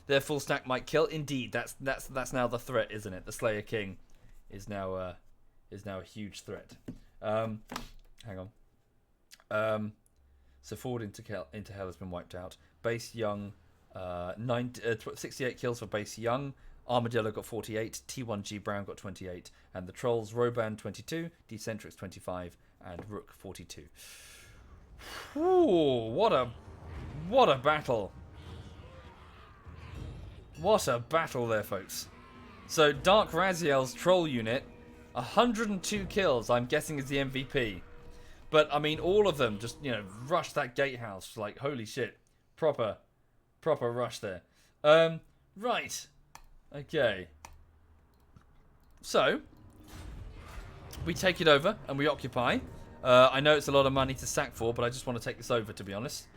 Their full stack might kill. Indeed, that's now the threat, isn't it? The Slayer King is now a huge threat. Hang on. So forward into Hell has been wiped out. Base Young, 68 kills for Base Young. Armadillo got 48, T1G Brown got 28, and the Trolls Roban 22, Decentrix 25, and Rook 42. Ooh, what a battle. What a battle there, folks. So Dark Raziel's troll unit, 102 kills, I'm guessing is the MVP. But I mean, all of them just, rushed that gatehouse like holy shit. Proper rush there. Right. Okay. So we take it over and we occupy. I know it's a lot of money to sack for, but I just want to take this over, to be honest.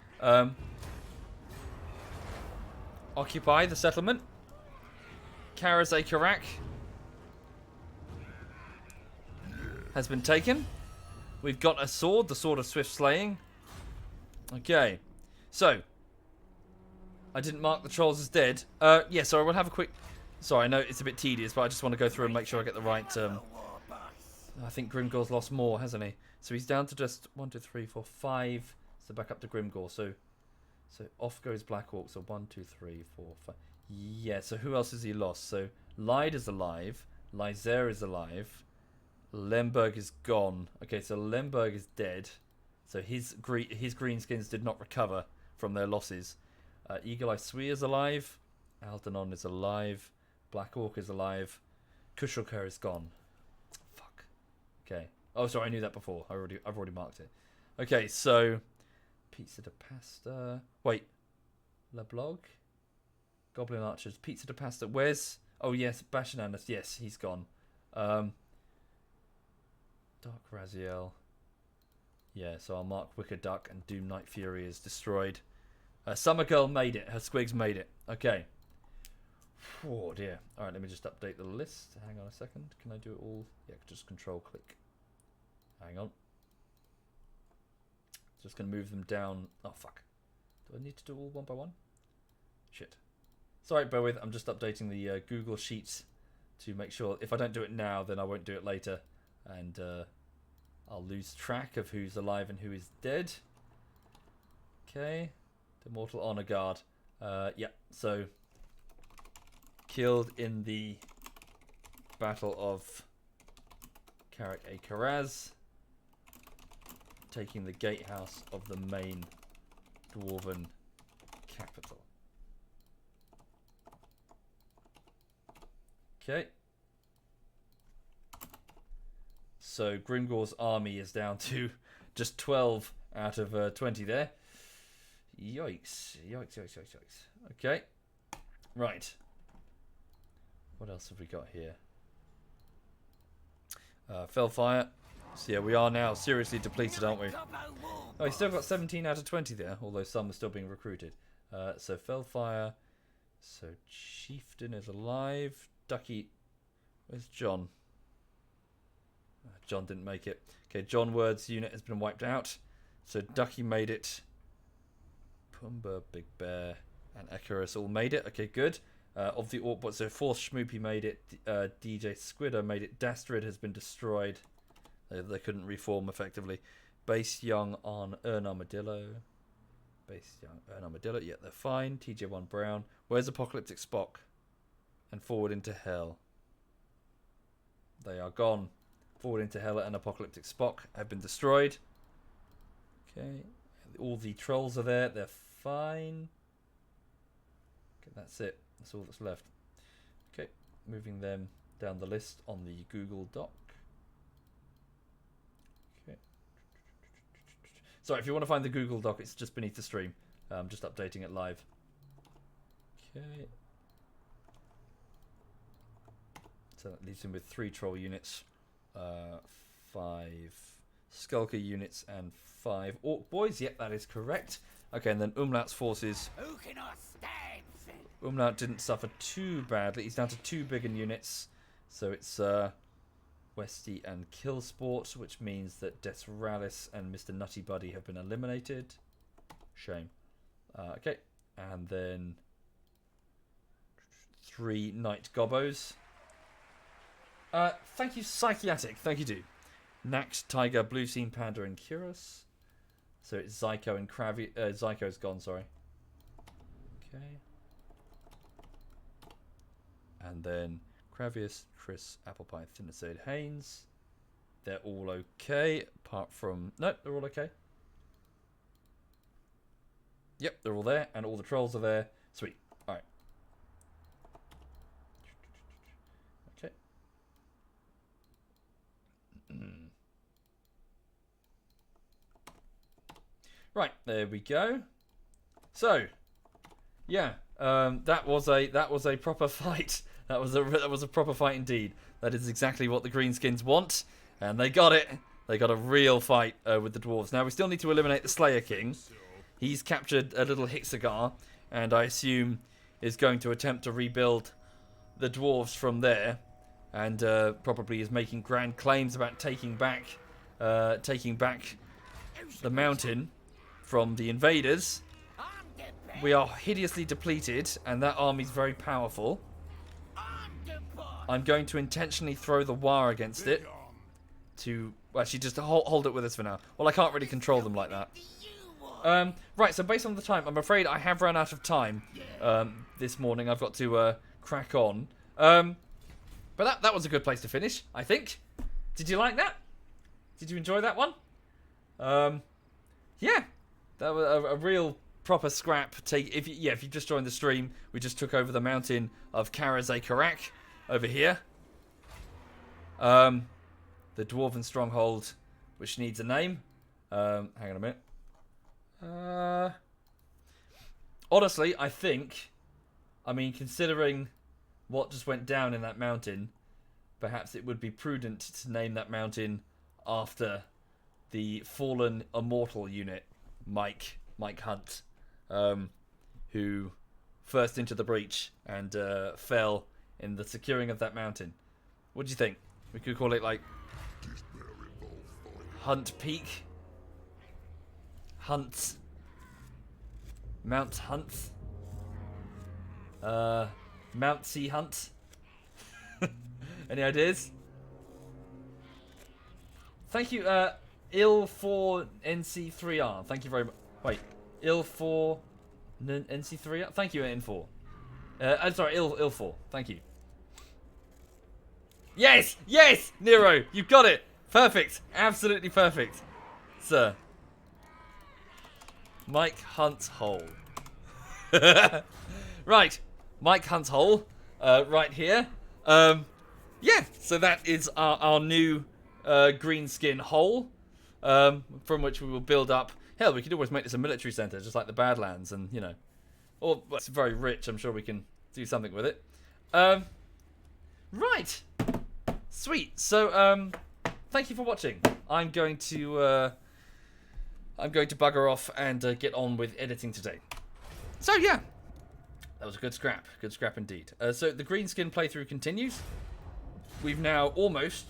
Occupy the settlement. Karazay Karak has been taken. We've got a sword, the Sword of Swift Slaying. Okay. So, I didn't mark the trolls as dead. Yeah, sorry, we'll have a quick... Sorry, I know it's a bit tedious, but I just want to go through and make sure I get the right... I think Grimgor's lost more, hasn't he? So he's down to just 1, 2, 3, 4, 5. So back up to Grimgor. So off goes Black Orc. So 1, 2, 3, 4, 5. Yeah, so who else has he lost? So Lyde is alive. Lyzer is alive. Lemberg is gone. Okay, so Lemberg is dead. So his greenskins did not recover from their losses. Eagle Eye Sui is alive. Aldanon is alive. Black Orc is alive. Kushilker is gone. Fuck. Okay. Oh, sorry, I knew that before. I've already marked it. Okay, so Pizza de Pasta. Wait. Leblog? Goblin Archers. Pizza de Pasta. Where's... Oh, yes. Bashananas. Yes, he's gone. Dark Raziel. Yeah, so I'll mark Wicker Duck and Doom Night Fury is destroyed. Summer Girl made it. Her squigs made it. Okay. Oh, dear. Alright, let me just update the list. Hang on a second. Can I do it all? Yeah, just control click. Hang on. Just going to move them down. Oh, fuck. Do I need to do all one by one? Shit. Sorry, bear with. I'm just updating the Google Sheets to make sure. If I don't do it now, then I won't do it later. And I'll lose track of who's alive and who is dead. Okay. The Mortal Honor Guard. Yeah, so killed in the Battle of Karak-e-Karaz, taking the gatehouse of the main dwarven capital. Okay. So Grimgor's army is down to just 12 out of 20 there. Yikes. Yikes, yikes, yikes, yikes. Okay. Right. What else have we got here? Fellfire. So yeah, we are now seriously depleted, aren't we? Oh, he's still got 17 out of 20 there, although some are still being recruited. So Fellfire. So Chieftain is alive. Ducky. Where's John? John didn't make it. Okay, John Word's unit has been wiped out. So Ducky made it. Pumbaa, Big Bear, and Icarus all made it. Okay, good. Of the Orc, so Force Schmoopy made it. DJ Squidder made it. Dastrid has been destroyed. They couldn't reform effectively. Base Young on Ern Armadillo. Base Young, Ern Armadillo. Yeah, they're fine. TJ1 Brown. Where's Apocalyptic Spock? And Forward into Hell. They are gone. Forward into Hell and Apocalyptic Spock have been destroyed. Okay. All the trolls are there. They're fine. Okay, that's it. That's all that's left. Okay. Moving them down the list on the Google Doc. Okay. Sorry, if you want to find the Google Doc, it's just beneath the stream. I'm just updating it live. Okay. So that leaves him with 3 troll units. 5 Skulker units and 5 Orc boys. Yep, that is correct. Okay, and then Umlaut's forces. Who cannot stand? Umlaut didn't suffer too badly. He's down to 2 bigger units. So it's Westy and Killsport, which means that Desralis and Mr. Nutty Buddy have been eliminated. Shame. Okay, and then 3 Night Gobbos. Thank you, Psychiatic. Thank you, dude. Nax, Tiger, Blue Scene, Panda, and Kyros. So it's Zyko and Kravi. Zyko's gone, sorry. Okay. And then Kravius, Chris, Apple Pie, Thinacid, Haynes. They're all okay, apart from... No, they're all okay. Yep, they're all there, and all the trolls are there. Sweet. Alright. Okay. Right, there we go. So, yeah, that was a proper fight. That was a proper fight indeed. That is exactly what the Greenskins want, and they got it. They got a real fight with the dwarves. Now we still need to eliminate the Slayer King. He's captured a little Hixagar, and I assume is going to attempt to rebuild the dwarves from there, and probably is making grand claims about taking back the mountain from the invaders. We are hideously depleted, and that army's very powerful. I'm going to intentionally throw the wire against it to actually just hold it with us for now. Well, I can't really control them like that. Right, so based on the time, I'm afraid I have run out of time this morning. I've got to crack on. But that was a good place to finish, I think. Did you like that? Did you enjoy that one? Yeah, that was a real proper scrap. If you just joined the stream, we just took over the mountain of Karazay-Karak over here. The Dwarven Stronghold, which needs a name. Hang on a minute. Honestly, I mean, considering what just went down in that mountain, perhaps it would be prudent to name that mountain after the fallen immortal unit, Mike Hunt, who first into the breach and fell in the securing of that mountain. What do you think? We could call it like Hunt Peak, Hunts, Mount Hunts, Mount Sea Hunt. Any ideas? Thank you, Il4NC3R. Thank you very much. Wait, Il4NC3R. Thank you, N4. I'm sorry, Il4. Thank you. Yes, yes, Nero, you've got it. Perfect, absolutely perfect, sir. Mike Hunt's hole. Right, Mike Hunt's hole, right here. Yeah, so that is our new greenskin hole, from which we will build up. Hell, we could always make this a military centre, just like the Badlands, and you know, or well, it's very rich. I'm sure we can do something with it. Right, sweet. So, thank you for watching. I'm going to bugger off and get on with editing today. So yeah, that was a good scrap indeed. So the greenskin playthrough continues. We've now almost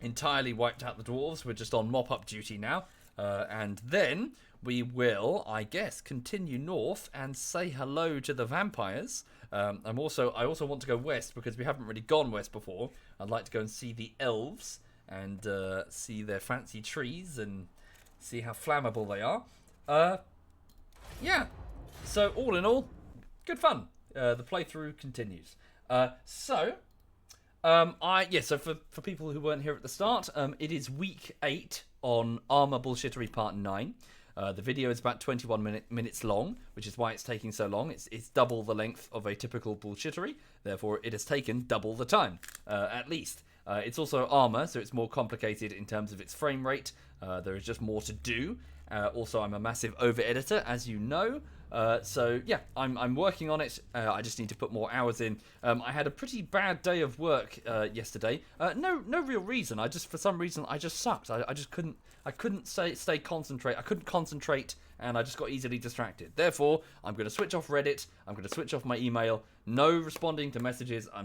entirely wiped out the dwarves. We're just on mop-up duty now. And then we will, I guess, continue north and say hello to the vampires. I also want to go west because we haven't really gone west before. I'd like to go and see the elves and see their fancy trees and see how flammable they are. Yeah. So all in all, good fun. The playthrough continues. So for people who weren't here at the start, it is week 8 on Armour Bullshittery Part 9. The video is about 21 minutes long, which is why it's taking so long. It's double the length of a typical Bullshittery, therefore it has taken double the time, at least. It's also Armour, so it's more complicated in terms of its frame rate. There is just more to do. Also, I'm a massive over-editor, as you know. So yeah, I'm working on it. I just need to put more hours in. I had a pretty bad day of work yesterday. No real reason. For some reason I just sucked. I just couldn't stay concentrate. I couldn't concentrate, and I just got easily distracted. Therefore, I'm going to switch off Reddit. I'm going to switch off my email. No responding to messages. I'll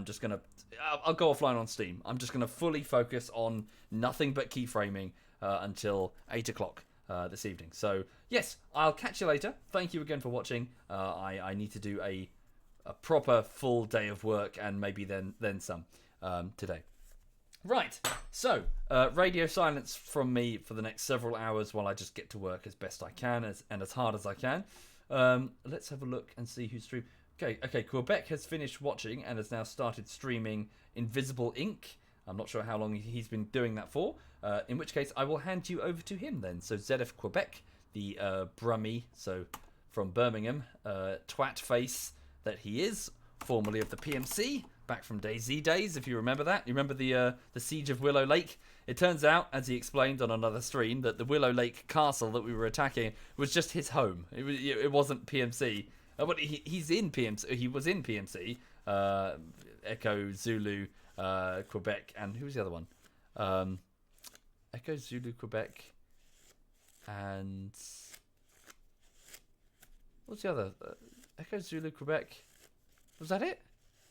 go offline on Steam. I'm just going to fully focus on nothing but keyframing until 8 o'clock. This evening. So yes, I'll catch you later. Thank you again for watching. I need to do a proper full day of work and maybe then some today. Right, so radio silence from me for the next several hours while I just get to work as best I can and as hard as I can. Let's have a look and see who's streaming. Okay. Quebec has finished watching and has now started streaming Invisible Ink. I'm not sure how long he's been doing that for. In which case, I will hand you over to him then. So ZF Quebec, the Brummie, so from Birmingham, twat face that he is, formerly of the PMC, back from DayZ days, if you remember that. You remember the siege of Willow Lake? It turns out, as he explained on another stream, that the Willow Lake castle that we were attacking was just his home. It wasn't PMC. But he's in PMC. He was in PMC. Echo Zulu Quebec, and who's the other one? Echo Zulu Quebec, and what's the other? Echo Zulu Quebec. Was that it?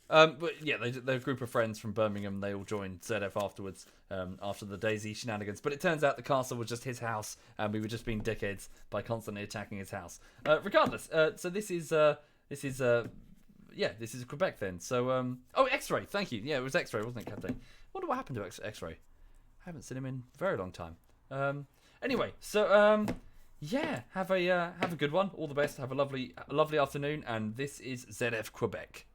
But yeah, they're a group of friends from Birmingham. They all joined ZF afterwards, after the DayZ shenanigans. But it turns out the castle was just his house, and we were just being dickheads by constantly attacking his house. Regardless, so this is Quebec then. So X-Ray, thank you. Yeah, it was X-Ray, wasn't it, Captain? I wonder what happened to X-Ray. I haven't seen him in a very long time. Anyway, so yeah, have a good one. All the best. Have a lovely afternoon. And this is ZF Quebec.